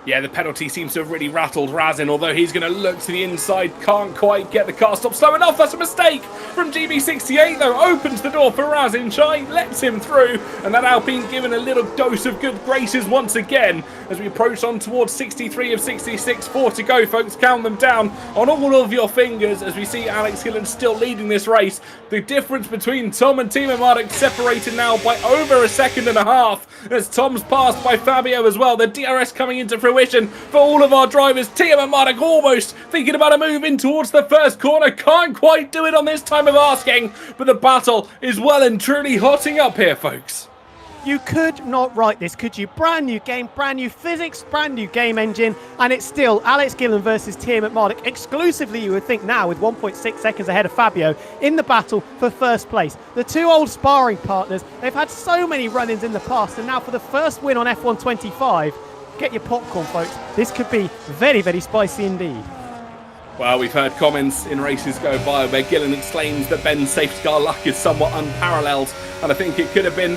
Yeah, the penalty seems to have really rattled Razin, although he's going to look to the inside, can't quite get the car stopped slow enough. That's a mistake from GB68, though. Opens the door for Razin. Shai lets him through, and that Alpine given a little dose of good graces once again as we approach on towards 63 of 66. 4 to go, folks. Count them down on all of your fingers as we see Alex Gillen still leading this race. The difference between Tom and Timo Marduk separated now by over a second and a half as Tom's passed by Fabio as well. The DRS coming into fruition for all of our drivers. Timo Marduk almost thinking about a move in towards the first corner. Can't quite do it on this time of asking, but the battle is well and truly hotting up here, folks. You could not write this, could you? Brand new game, brand new physics, brand new game engine, and it's still Alex Gillen versus Timo Marduk. Exclusively, you would think now, with 1.6 seconds ahead of Fabio in the battle for first place. The two old sparring partners, they've had so many run-ins in the past, and now for the first win on F1 25, get your popcorn, folks. This could be very, very spicy indeed. Well, we've heard comments in races go by where Gillen exclaims that Ben's safety car luck is somewhat unparalleled, and I think it could have been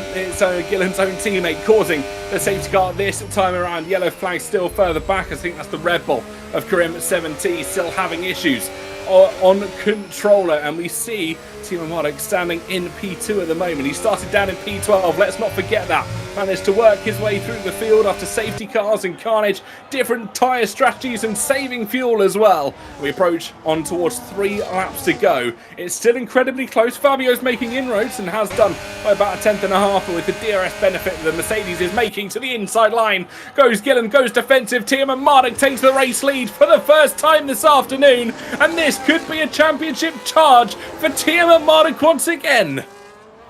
Gillen's own teammate causing the safety car this time around. Yellow flag still further back. I think that's the Red Bull of Karim 7T still having issues on controller, and we see Timo Marduk standing in P2 at the moment. He started down in P12, let's not forget that. Managed to work his way through the field after safety cars and carnage, different tyre strategies and saving fuel as well. We approach on towards 3 laps to go. It's still incredibly close. Fabio's making inroads and has done by about a tenth and a half, with the DRS benefit the Mercedes is making to the inside line. Goes Gillen, goes defensive. Timo Marduk takes the race lead for the first time this afternoon, and this could be a championship charge for Timo Marduk once again.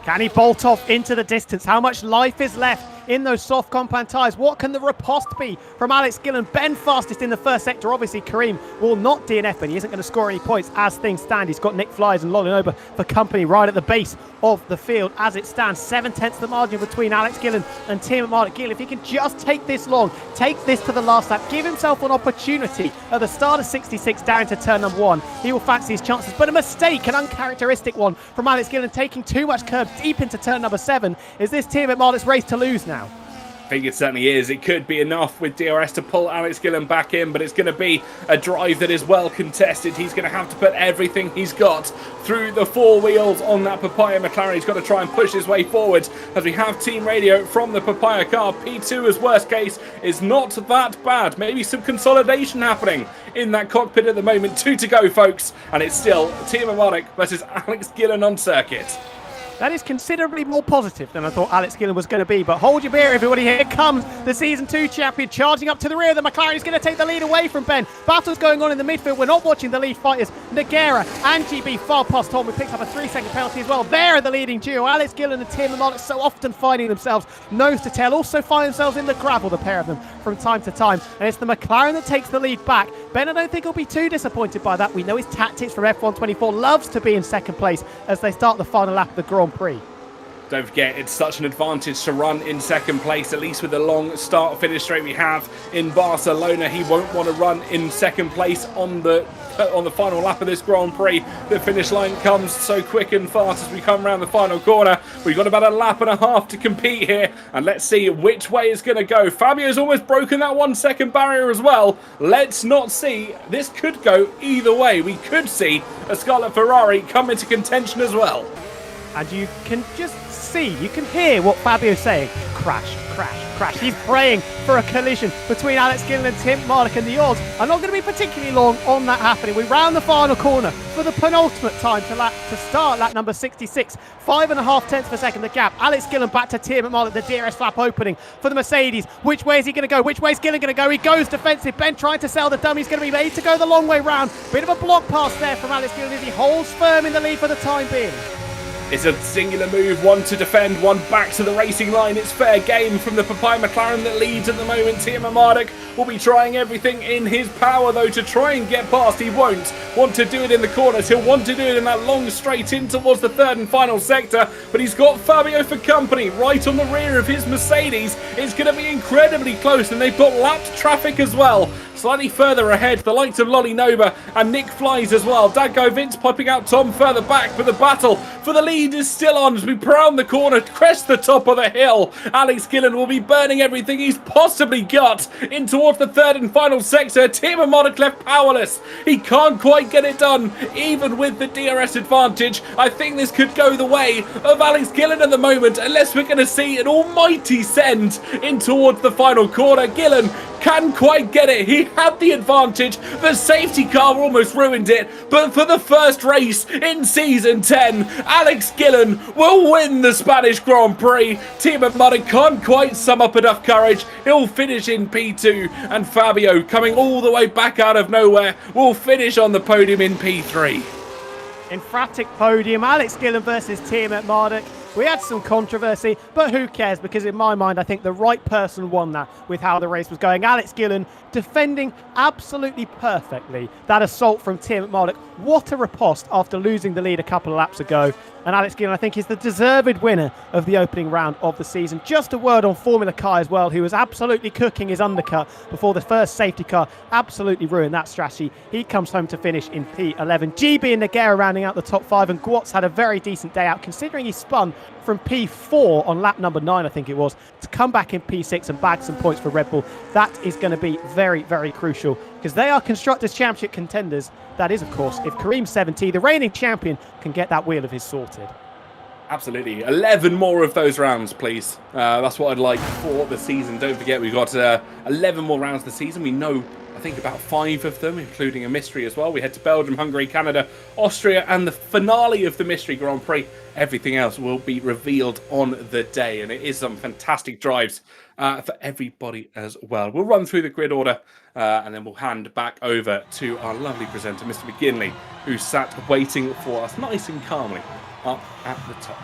Can he bolt off into the distance? How much life is left in those soft compound tyres? What can the riposte be from Alex Gillen? Ben fastest in the first sector. Obviously, Karim will not DNF, but he isn't going to score any points as things stand. He's got Nick Flyers and Lolin over for company right at the base of the field as it stands. 7/10 the margin between Alex Gillen and Timo Marduk. Gillen, if he can just take this long, take this to the last lap, give himself an opportunity at the start of 66 down to turn number 1, he will fancy his chances. But a mistake, an uncharacteristic one from Alex Gillen, taking too much curb deep into turn number 7. Is this Timo Marduk's race to lose now? I think it certainly is. It could be enough with DRS to pull Alex Gillen back in, but it's going to be a drive that is well contested. He's going to have to put everything he's got through the 4 wheels on that Papaya McLaren. He's got to try and push his way forward as we have team radio from the Papaya car. P2 as worst case is not that bad. Maybe some consolidation happening in that cockpit at the moment. 2 to go, folks, and it's still Timo Marduk versus Alex Gillen on circuit. That is considerably more positive than I thought Alex Gillen was going to be. But hold your beer, everybody. Here comes the Season 2 champion, charging up to the rear of the McLaren. He's going to take the lead away from Ben. Battle's going on in the midfield. We're not watching the lead fighters. Nagera and GB far past Tom. We picked up a 3-second penalty as well. They're the leading duo. Alex Gillen and Timo Marduk so often finding themselves nose to tail. Also find themselves in the gravel, the pair of them, from time to time. And it's the McLaren that takes the lead back. Ben, I don't think he'll be too disappointed by that. We know his tactics from F1 24. Loves to be in second place as they start the final lap of the Grand Prix. Don't forget, it's such an advantage to run in second place, at least with the long start-finish straight we have in Barcelona. He won't want to run in second place on the final lap of this Grand Prix. The finish line comes so quick and fast as we come around the final corner. We've got about a lap and a half to compete here, and let's see which way it's going to go. Fabio's almost broken that 1 second barrier as well. Let's not see. This could go either way. We could see a Scarlet Ferrari come into contention as well. And you can just see, you can hear what Fabio's saying. Crash, crash, crash. He's praying for a collision between Alex Gillen and Timo Marduk, and the odds are not going to be particularly long on that happening. We round the final corner for the penultimate time to start lap number 66. 5.5 tenths per second the gap. Alex Gillen back to Timo Marduk, the DRS flap opening for the Mercedes. Which way is he going to go? Which way is Gillen going to go? He goes defensive. Ben trying to sell the dummy. He's going to be made to go the long way round. Bit of a block pass there from Alex Gillen as he holds firm in the lead for the time being. It's a singular move, one to defend, one back to the racing line. It's fair game from the Papaya McLaren that leads at the moment. Timo Marduk will be trying everything in his power, though, to try and get past. He won't want to do it in the corners. He'll want to do it in that long straight in towards the third and final sector. But he's got Fabio for company right on the rear of his Mercedes. It's going to be incredibly close, and they've got lapped traffic as well. Slightly further ahead, the likes of Lolly Nova and Nick Flies as well. Dago Vince popping out Tom further back, but the battle for the lead is still on as we round the corner, crest the top of the hill. Alex Gillen will be burning everything he's possibly got in towards the third and final sector. Timo Modok left powerless. He can't quite get it done, even with the DRS advantage. I think this could go the way of Alex Gillen at the moment, unless we're going to see an almighty send in towards the final corner. Gillen can't quite get it. He had the advantage. The safety car almost ruined it. But for the first race in Season 10, Alex Gillen will win the Spanish Grand Prix. Timo Modok can't quite sum up enough courage. He'll finish in P2. And Fabio, coming all the way back out of nowhere, will finish on the podium in P3. Emphatic podium, Alex Gillen versus Timo Modok. We had some controversy, but who cares? Because in my mind, I think the right person won that with how the race was going. Alex Gillen defending absolutely perfectly that assault from Timo Modok. What a riposte after losing the lead a couple of laps ago. And Alex Gillen, I think, is the deserved winner of the opening round of the season. Just a word on Formula Kai as well, who was absolutely cooking his undercut before the first safety car absolutely ruined that strategy. He comes home to finish in P11. GB and Nogueira rounding out the top 5, and Guatz had a very decent day out, considering he spun from P4 on lap number 9, I think it was, to come back in P6 and bag some points for Red Bull. That is going to be very, very crucial, because they are Constructors' Championship contenders. That is, of course, if Kareem 70, the reigning champion, can get that wheel of his sorted. Absolutely. 11 more of those rounds, please. That's what I'd like for the season. Don't forget, we've got 11 more rounds this season. We know, I think, about 5 of them, including a mystery as well. We head to Belgium, Hungary, Canada, Austria, and the finale of the Mystery Grand Prix. Everything else will be revealed on the day, and it is some fantastic drives for everybody as well. We'll run through the grid order, and then we'll hand back over to our lovely presenter, Mr. McGinley, who sat waiting for us nice and calmly up at the top.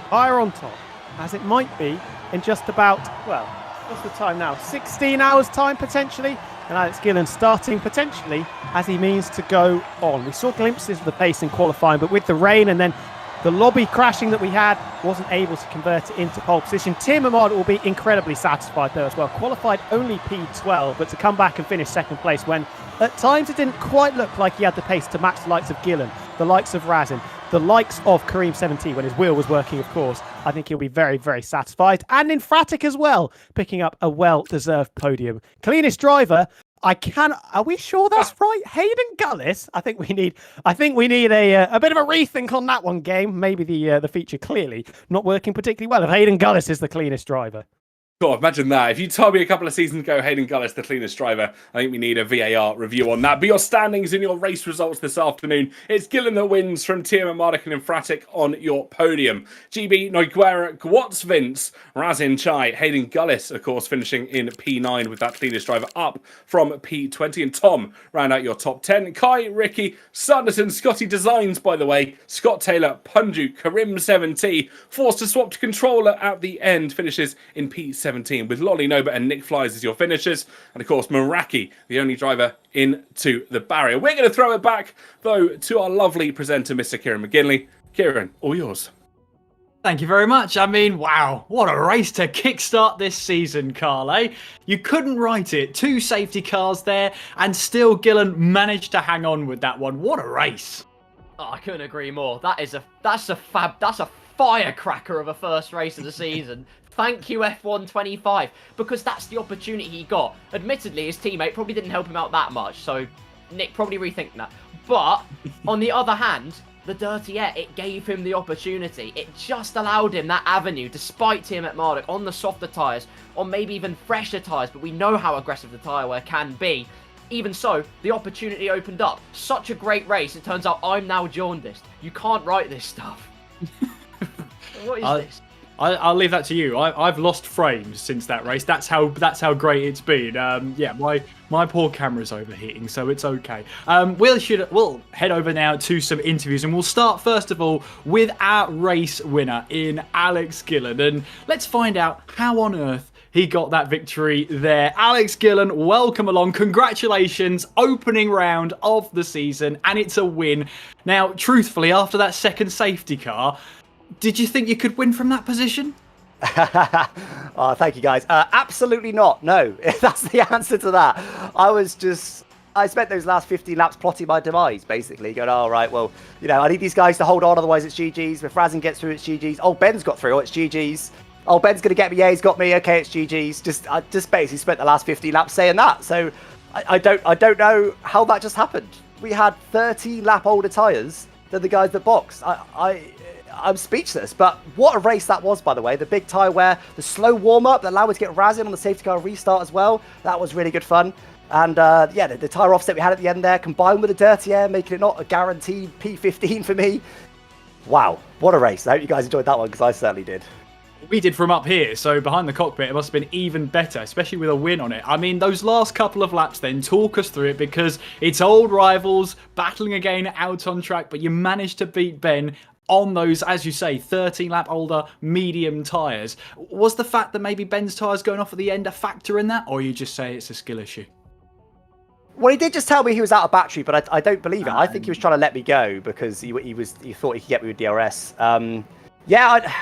Higher on top, as it might be in just about, well, what's the time now? 16 hours time, potentially. And Alex Gillen starting potentially as he means to go on. We saw glimpses of the pace in qualifying, but with the rain and then the lobby crashing that we had, wasn't able to convert it into pole position. Timo Modok will be incredibly satisfied there as well. Qualified only P12, but to come back and finish second place when at times it didn't quite look like he had the pace to match the likes of Gillen, the likes of Razin, the likes of Kareem 17 when his wheel was working, of course. I think he'll be very, very satisfied. And emphatic as well, picking up a well-deserved podium. Cleanest driver. Are we sure that's right? Hayden Gullis? I think we need a bit of a rethink on that one, game. Maybe the feature clearly not working particularly well if Hayden Gullis is the cleanest driver. God, imagine that. If you told me a couple of seasons ago Hayden Gullis, the cleanest driver, I think we need a VAR review on that. But your standings and your race results this afternoon. It's Gillen that wins from Timo Modok and Emphatic on your podium. GB, Nogueira, Guatz, Vince, Razin Chai, Hayden Gullis, of course, finishing in P9 with that cleanest driver up from P20. And Tom round out your top 10. Kai, Ricky, Sanderson, Scotty Designs, by the way, Scott Taylor, Punju, Karim 70, forced to swap to controller at the end, finishes in P17 with Lolly Nova and Nick Flies as your finishers. And of course, Meraki, the only driver into the barrier. We're going to throw it back, though, to our lovely presenter, Mr. Kieran McGinley. Kieran, all yours. Thank you very much. I mean, wow, what a race to kickstart this season, Carl, eh? You couldn't write it. 2 safety cars there, and still Gillen managed to hang on with that one. What a race. Oh, I couldn't agree more. That's a firecracker of a first race of the season. Thank you, F125, because that's the opportunity he got. Admittedly, his teammate probably didn't help him out that much, so Nick probably rethinking that. But on the other hand, the dirty air, it gave him the opportunity. It just allowed him that avenue, despite Timo Modok on the softer tyres, or maybe even fresher tyres, but we know how aggressive the tyre wear can be. Even so, the opportunity opened up. Such a great race. It turns out I'm now jaundiced. You can't write this stuff. What is this? I'll leave that to you. I've lost frames since that race. That's how great it's been. Yeah, my poor camera's overheating, so it's okay. We'll head over now to some interviews, and we'll start first of all with our race winner in Alex Gillen, and let's find out how on earth he got that victory there. Alex Gillen, welcome along. Congratulations, opening round of the season, and it's a win. Now, truthfully, after that second safety car, did you think you could win from that position? Oh, thank you, guys. Absolutely not. No, that's the answer to that. I spent those last 15 laps plotting my demise, basically, going, all right, well, I need these guys to hold on, otherwise it's GG's. If Razin gets through, it's GG's. Oh, Ben's got through, it's GG's. Oh, Ben's going to get me, yeah, he's got me, okay, it's GG's. I just basically spent the last 15 laps saying that. So I don't know how that just happened. We had 30 lap older tyres than the guys that boxed. I'm speechless, but what a race that was, by the way. The big tyre wear, the slow warm-up that allowed me to get Razin on the safety car restart as well. That was really good fun. And yeah, the tyre offset we had at the end there, combined with the dirty air, making it not a guaranteed P15 for me. Wow, what a race. I hope you guys enjoyed that one, because I certainly did. We did from up here, so behind the cockpit it must have been even better, especially with a win on it. I mean, those last couple of laps then, talk us through it, because it's old rivals battling again out on track, but you managed to beat Ben on those, as you say, 13-lap older medium tyres. Was the fact that maybe Ben's tyres going off at the end a factor in that, or you just say it's a skill issue? Well, he did just tell me he was out of battery, but I don't believe it. I think he was trying to let me go because he thought he could get me with DRS. Yeah,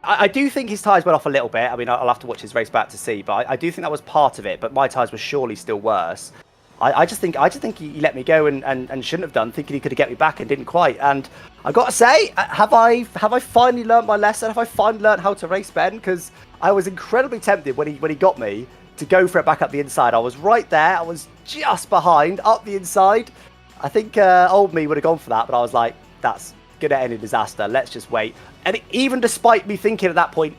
I do think his tyres went off a little bit. I mean, I'll have to watch his race back to see, but I do think that was part of it. But my tyres were surely still worse. I just think he let me go and shouldn't have done, thinking he could get me back and didn't quite. And I got to say, have I finally learnt my lesson? Have I finally learnt how to race Ben? Because I was incredibly tempted when he got me to go for it back up the inside. I was right there. I was just behind, up the inside. I think old me would have gone for that, but I was like, that's going to end in disaster. Let's just wait. And even despite me thinking at that point,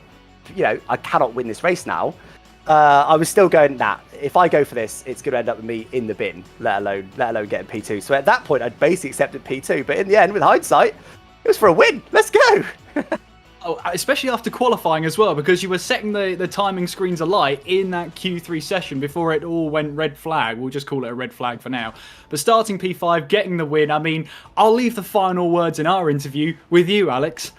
I cannot win this race now, I was still going, nah, if I go for this, it's going to end up with me in the bin, let alone getting P2. So at that point, I'd basically accepted P2. But in the end, with hindsight, it was for a win. Let's go. Oh, especially after qualifying as well, because you were setting the timing screens alight in that Q3 session before it all went red flag. We'll just call it a red flag for now. But starting P5, getting the win, I mean, I'll leave the final words in our interview with you, Alex.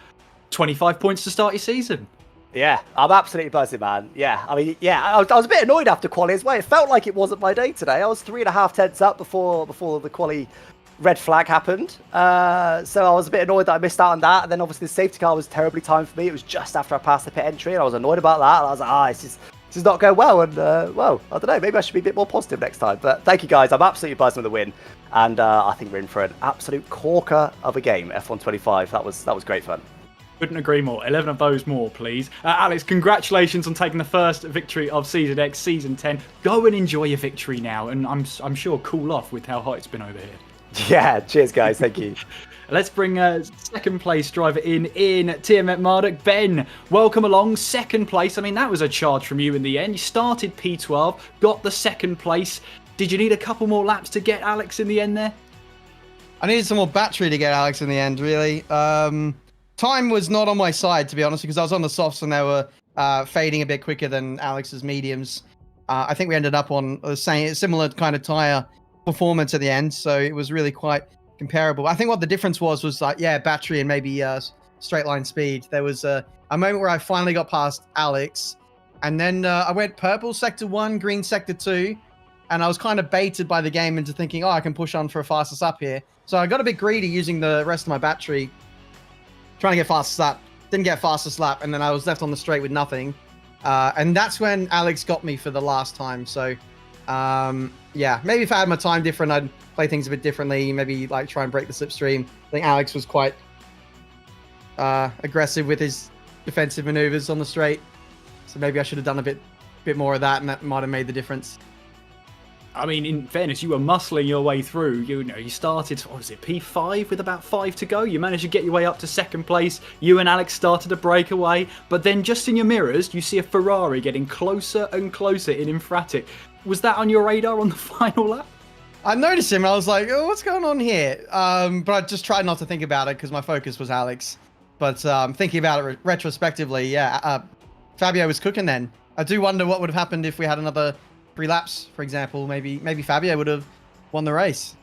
25 points to start your season. Yeah, I'm absolutely buzzing, man. Yeah, I mean, yeah, I was a bit annoyed after quali as well. It felt like it wasn't my day today. I was 3.5 tenths up before the quali red flag happened. So I was a bit annoyed that I missed out on that. And then obviously the safety car was terribly timed for me. It was just after I passed the pit entry, and I was annoyed about that. And I was like, this is not going well. And well, I don't know, maybe I should be a bit more positive next time. But thank you guys. I'm absolutely buzzing with the win. And I think we're in for an absolute corker of a game, F125. That was great fun. Couldn't agree more. 11 of those more, please. Alex, congratulations on taking the first victory of Season X, Season 10. Go and enjoy your victory now, and I'm sure cool off with how hot it's been over here. Yeah, cheers, guys. Thank you. Let's bring second place driver in TMF Marduk. Ben, welcome along. Second place. I mean, that was a charge from you in the end. You started P12, got the second place. Did you need a couple more laps to get Alex in the end there? I needed some more battery to get Alex in the end, really. Time was not on my side, to be honest, because I was on the softs and they were fading a bit quicker than Alex's mediums. I think we ended up on a similar kind of tyre performance at the end, so it was really quite comparable. I think what the difference was like, yeah, battery and maybe straight line speed. There was a moment where I finally got past Alex, and then I went purple sector 1, green sector 2, and I was kind of baited by the game into thinking, I can push on for a fastest lap here. So I got a bit greedy using the rest of my battery, trying to get fastest lap. Didn't get fastest lap, and then I was left on the straight with nothing. And that's when Alex got me for the last time. So, yeah, maybe if I had my time different, I'd play things a bit differently. Maybe like try and break the slipstream. I think Alex was quite aggressive with his defensive maneuvers on the straight. So maybe I should have done a bit more of that, and that might have made the difference. I mean, in fairness, you were muscling your way through. You started, what was it, P5 with about 5 to go. You managed to get your way up to second place. You and Alex started to break away. But then just in your mirrors, you see a Ferrari getting closer and closer in Infratic. Was that on your radar on the final lap? I noticed him. I was like, oh, what's going on here? But I just tried not to think about it because my focus was Alex. But thinking about it retrospectively, yeah, Fabio was cooking then. I do wonder what would have happened if we had another 3 laps, for example. Maybe Fabio would have won the race.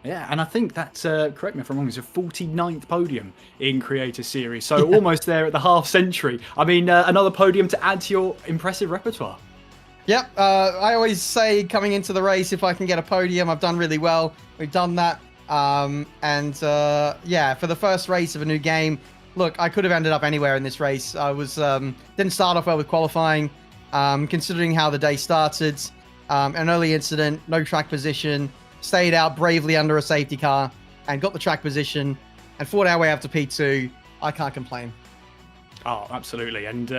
Yeah, and I think that's, correct me if I'm wrong, it's a 49th podium in Creator Series. So almost there at the half century. I mean, another podium to add to your impressive repertoire. Yep, I always say coming into the race, if I can get a podium, I've done really well. We've done that. Yeah, for the first race of a new game, look, I could have ended up anywhere in this race. I was didn't start off well with qualifying, considering how the day started. An early incident, no track position, stayed out bravely under a safety car, and got the track position, and fought our way up to P2. I can't complain. Oh, absolutely. And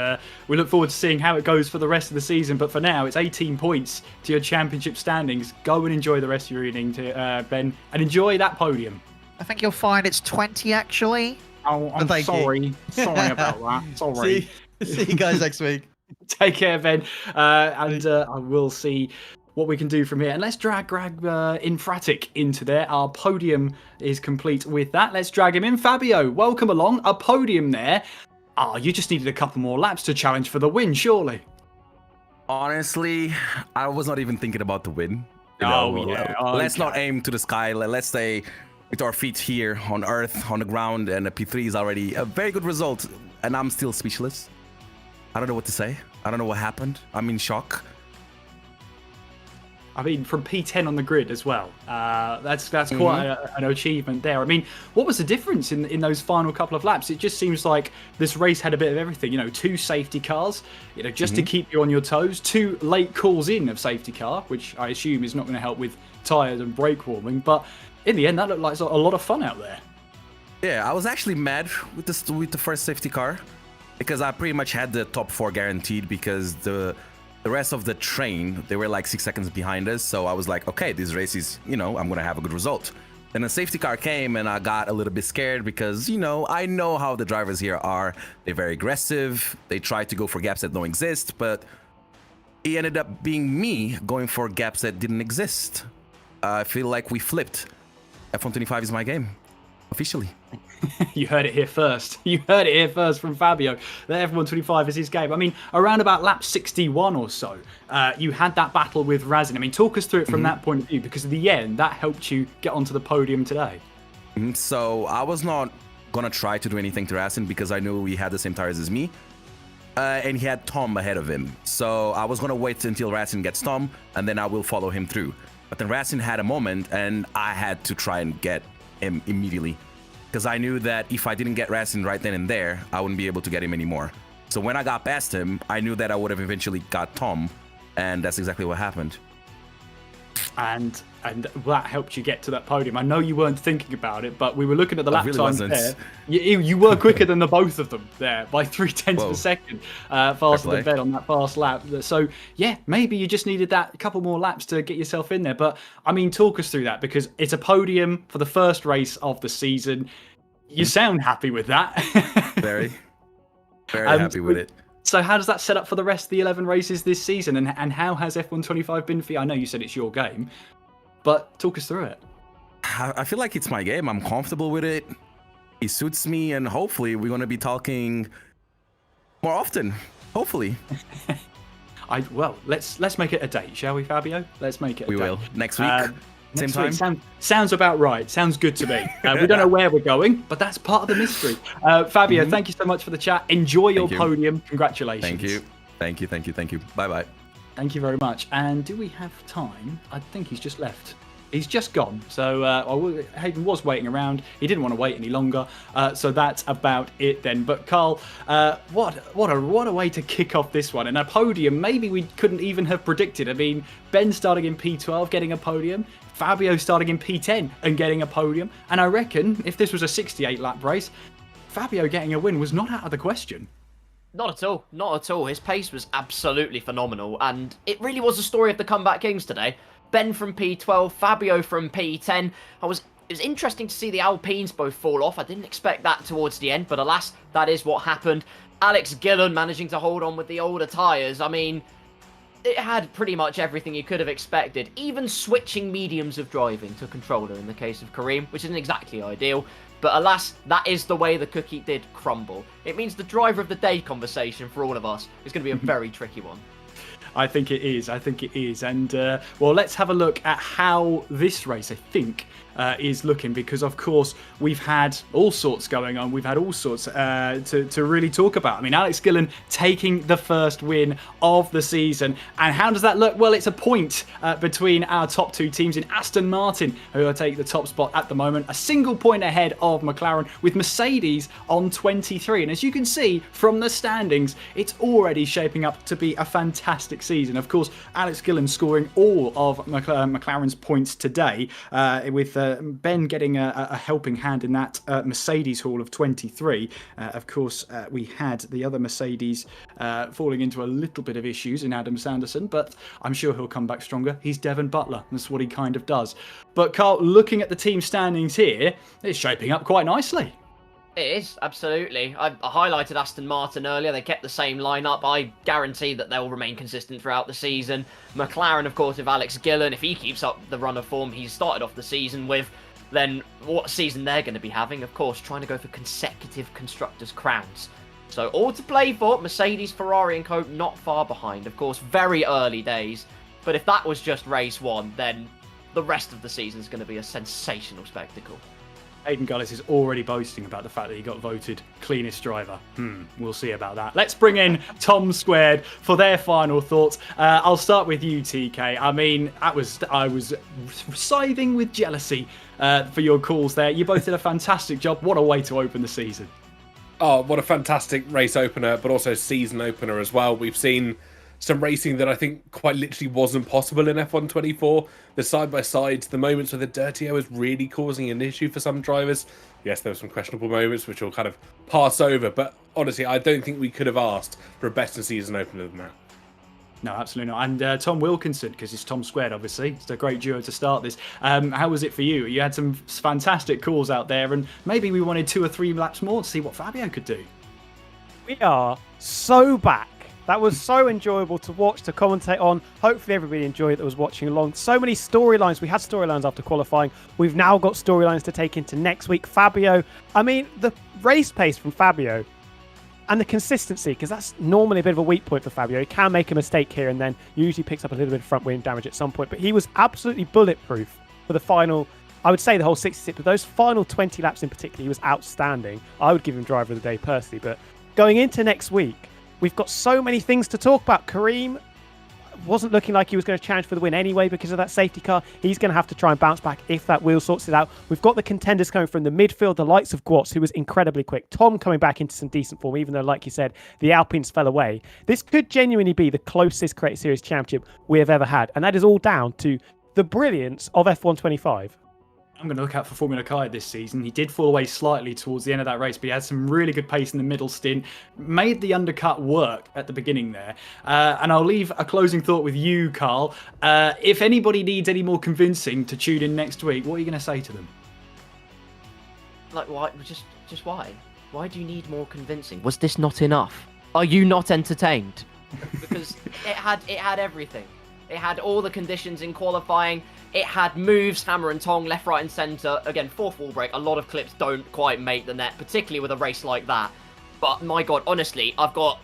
we look forward to seeing how it goes for the rest of the season. But for now, it's 18 points to your championship standings. Go and enjoy the rest of your evening, Ben, and enjoy that podium. I think you'll find it's 20, actually. Oh, I'm Thank you. sorry. Sorry about that. Sorry. See you guys next week. Take care, Ben. And I will see what we can do from here. And let's drag Infratic into there. Our podium is complete with that. Let's drag him in. Fabio, welcome along. A podium there. Oh, you just needed a couple more laps to challenge for the win, surely. Honestly, I was not even thinking about the win. Let's not aim to the sky. Let's stay with our feet here on earth, on the ground, and a P3 is already a very good result. And I'm still speechless. I don't know what to say. I don't know what happened. I'm in shock. I mean, from P10 on the grid as well. That's quite an achievement there. I mean, what was the difference in those final couple of laps? It just seems like this race had a bit of everything. You know, 2 safety cars, you know, just to keep you on your toes. 2 late calls in of safety car, which I assume is not going to help with tyres and brake warming. But in the end, that looked like a lot of fun out there. Yeah, I was actually mad with the first safety car because I pretty much had the top 4 guaranteed because the rest of the train, they were like 6 seconds behind us. So I was like, okay, this race is, you know, I'm going to have a good result. Then a safety car came and I got a little bit scared because, you know, I know how the drivers here are. They're very aggressive. They try to go for gaps that don't exist, but it ended up being me going for gaps that didn't exist. I feel like we flipped. F125 is my game, officially. You heard it here first. You heard it here first from Fabio. The F125 is his game. I mean, around about lap 61 or so, you had that battle with Razin. I mean, talk us through it from that point of view, because in the end, that helped you get onto the podium today. So I was not going to try to do anything to Razin because I knew he had the same tires as me. And he had Tom ahead of him. So I was going to wait until Razin gets Tom, and then I will follow him through. But then Razin had a moment, and I had to try and get him immediately. Because I knew that if I didn't get Razin right then and there, I wouldn't be able to get him anymore. So when I got past him, I knew that I would have eventually got Tom, and that's exactly what happened. And that helped you get to that podium. I know you weren't thinking about it, but we were looking at the lap times there. You were quicker than the both of them there by 0.3 of a second, faster than Ben on that fast lap. So yeah, maybe you just needed that couple more laps to get yourself in there. But I mean, talk us through that, because it's a podium for the first race of the season. You sound happy with that. Very happy with it. So how does that set up for the rest of the 11 races this season? And how has F125 been for you? I know you said it's your game, but talk us through it. I feel like it's my game. I'm comfortable with it. It suits me, and hopefully we're going to be talking more often. Hopefully. Well, let's make it a date, shall we, Fabio? Let's make it a date. We will. Next week. Same time? Sounds about right. Sounds good to me. We don't know where we're going, but that's part of the mystery. Fabio, thank you so much for the chat. Enjoy your podium. Congratulations. Thank you. Bye-bye. Thank you very much. And do we have time? I think he's just left. He's just gone. So Hayden was waiting around. He didn't want to wait any longer. So that's about it then. But Carl, what a way to kick off this one. And a podium maybe we couldn't even have predicted. I mean, Ben starting in P12 getting a podium. Fabio starting in P10 and getting a podium. And I reckon if this was a 68 lap race, Fabio getting a win was not out of the question. Not at all. Not at all. His pace was absolutely phenomenal. And it really was a story of the comeback kings today. Ben from P12, Fabio from P10. It was interesting to see the Alpines both fall off. I didn't expect that towards the end, but alas, that is what happened. Alex Gillen managing to hold on with the older tyres. I mean, it had pretty much everything you could have expected. Even switching mediums of driving to controller in the case of Kareem, which isn't exactly ideal. But alas, that is the way the cookie did crumble. It means the driver of the day conversation for all of us is going to be a very tricky one. I think it is. And, well, let's have a look at how this race, I think, is looking, because of course we've had all sorts going on. We've had all sorts to really talk about. I mean, Alex Gillen taking the first win of the season. And how does that look? Well, it's a point between our top two teams in Aston Martin, who are taking the top spot at the moment, a single point ahead of McLaren, with Mercedes on 23. And as you can see from the standings, it's already shaping up to be a fantastic season. Of course, Alex Gillen scoring all of McLaren's points today, with Ben getting a helping hand in that Mercedes haul of 23. Of course, we had the other Mercedes falling into a little bit of issues in Adam Sanderson, but I'm sure he'll come back stronger. He's Devon Butler. That's what he kind of does. But Carl, looking at the team standings here, it's shaping up quite nicely. It is, absolutely. I highlighted Aston Martin earlier. They kept the same lineup. I guarantee that they'll remain consistent throughout the season. McLaren, of course, with Alex Gillen, if he keeps up the run of form he's started off the season with, then what season they're going to be having? Of course, trying to go for consecutive Constructors' crowns. So all to play for. Mercedes, Ferrari and Co. not far behind. Of course, very early days. But if that was just race one, then the rest of the season is going to be a sensational spectacle. Hayden Gullis is already boasting about the fact that he got voted cleanest driver. We'll see about that. Let's bring in Tom Squared for their final thoughts. I'll start with you, TK. I mean, I was scything with jealousy for your calls there. You both did a fantastic job. What a way to open the season. Oh, what a fantastic race opener, but also season opener as well. We've seen some racing that I think quite literally wasn't possible in F1 24. The side-by-sides, the moments where the dirty air was really causing an issue for some drivers. Yes, there were some questionable moments which we'll kind of pass over, but honestly, I don't think we could have asked for a better season opener than that. No, absolutely not. And Tom Wilkinson, because it's Tom Squared, obviously. It's a great duo to start this. How was it for you? You had some fantastic calls out there, and maybe we wanted 2 or 3 laps more to see what Fabio could do. We are so back. That was so enjoyable to watch, to commentate on. Hopefully everybody enjoyed that was watching along. So many storylines. We had storylines after qualifying. We've now got storylines to take into next week. Fabio, I mean, the race pace from Fabio and the consistency, because that's normally a bit of a weak point for Fabio. He can make a mistake here and then, usually picks up a little bit of front wing damage at some point, but he was absolutely bulletproof for the final, I would say the whole 66, but those final 20 laps in particular, he was outstanding. I would give him driver of the day personally, but going into next week, we've got so many things to talk about. Kareem wasn't looking like he was going to challenge for the win anyway because of that safety car. He's going to have to try and bounce back if that wheel sorts it out. We've got the contenders coming from the midfield, the likes of Gwatz, who was incredibly quick. Tom coming back into some decent form, even though, like you said, the Alpines fell away. This could genuinely be the closest Creator Series championship we have ever had. And that is all down to the brilliance of F1 25. I'm going to look out for Formula Kai this season. He did fall away slightly towards the end of that race, but he had some really good pace in the middle stint, made the undercut work at the beginning there. And I'll leave a closing thought with you, Carl. If anybody needs any more convincing to tune in next week, what are you going to say to them? Like, why? Just why? Why do you need more convincing? Was this not enough? Are you not entertained? Because it had everything. It had all the conditions in qualifying. It had moves, hammer and tong, left, right and centre. Again, fourth wall break. A lot of clips don't quite make the net, particularly with a race like that. But my God, honestly, I've got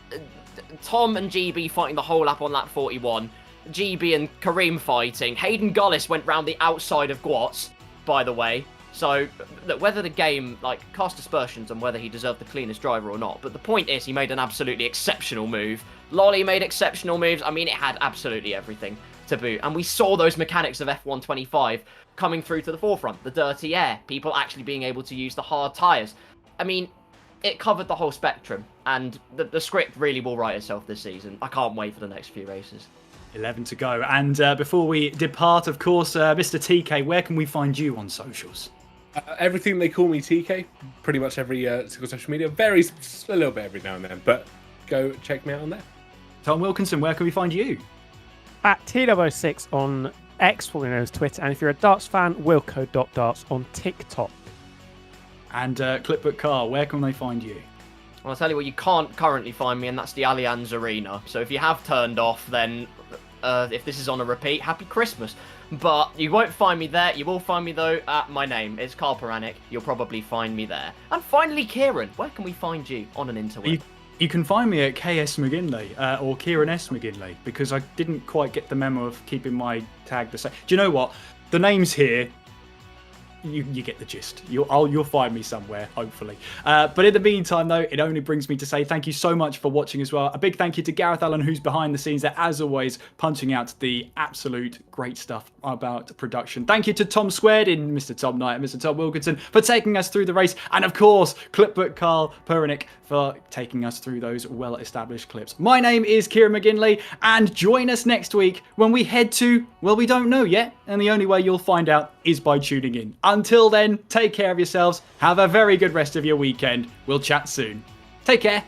Tom and GB fighting the whole lap on lap 41. GB and Kareem fighting. Hayden Gullis went round the outside of Gwatz, by the way. So, look, whether the game, cast aspersions on whether he deserved the cleanest driver or not. But the point is, he made an absolutely exceptional move. Lolly made exceptional moves. I mean, it had absolutely everything to boot. And we saw those mechanics of F1 25 coming through to the forefront. The dirty air, people actually being able to use the hard tyres. I mean, it covered the whole spectrum. And the script really will write itself this season. I can't wait for the next few races. 11 to go. And before we depart, of course, Mr. TK, where can we find you on socials? Everything they call me TK, pretty much every single social media. Varies a little bit every now and then, but go check me out on there. Tom Wilkinson, where can we find you? At T006 on X, formerly known as Twitter, and if you're a darts fan, wilco.darts on TikTok. And Clipbook Car, where can they find you? Well, I'll tell you what, you can't currently find me, and that's the Allianz Arena. So if you have turned off, then if this is on a repeat, happy Christmas. But you won't find me there. You will find me, though, at my name. It's Carl Paranik. You'll probably find me there. And finally, Kieran, where can we find you on an interweb? You can find me at KS McGinley or Kieran S. McGinley, because I didn't quite get the memo of keeping my tag the same. Do you know what? The names here you get the gist. You'll find me somewhere, hopefully. But in the meantime, though, it only brings me to say thank you so much for watching as well. A big thank you to Gareth Allen, who's behind the scenes there, as always, punching out the absolute great stuff about production. Thank you to Tom Squared in Mr. Tom Knight and Mr. Tom Wilkinson for taking us through the race. And of course, Clipbook Carl Pernick for taking us through those well-established clips. My name is Kieran McGinley, and join us next week when we head to, well, we don't know yet, and the only way you'll find out is by tuning in. Until then, take care of yourselves, have a very good rest of your weekend. We'll chat soon. Take care.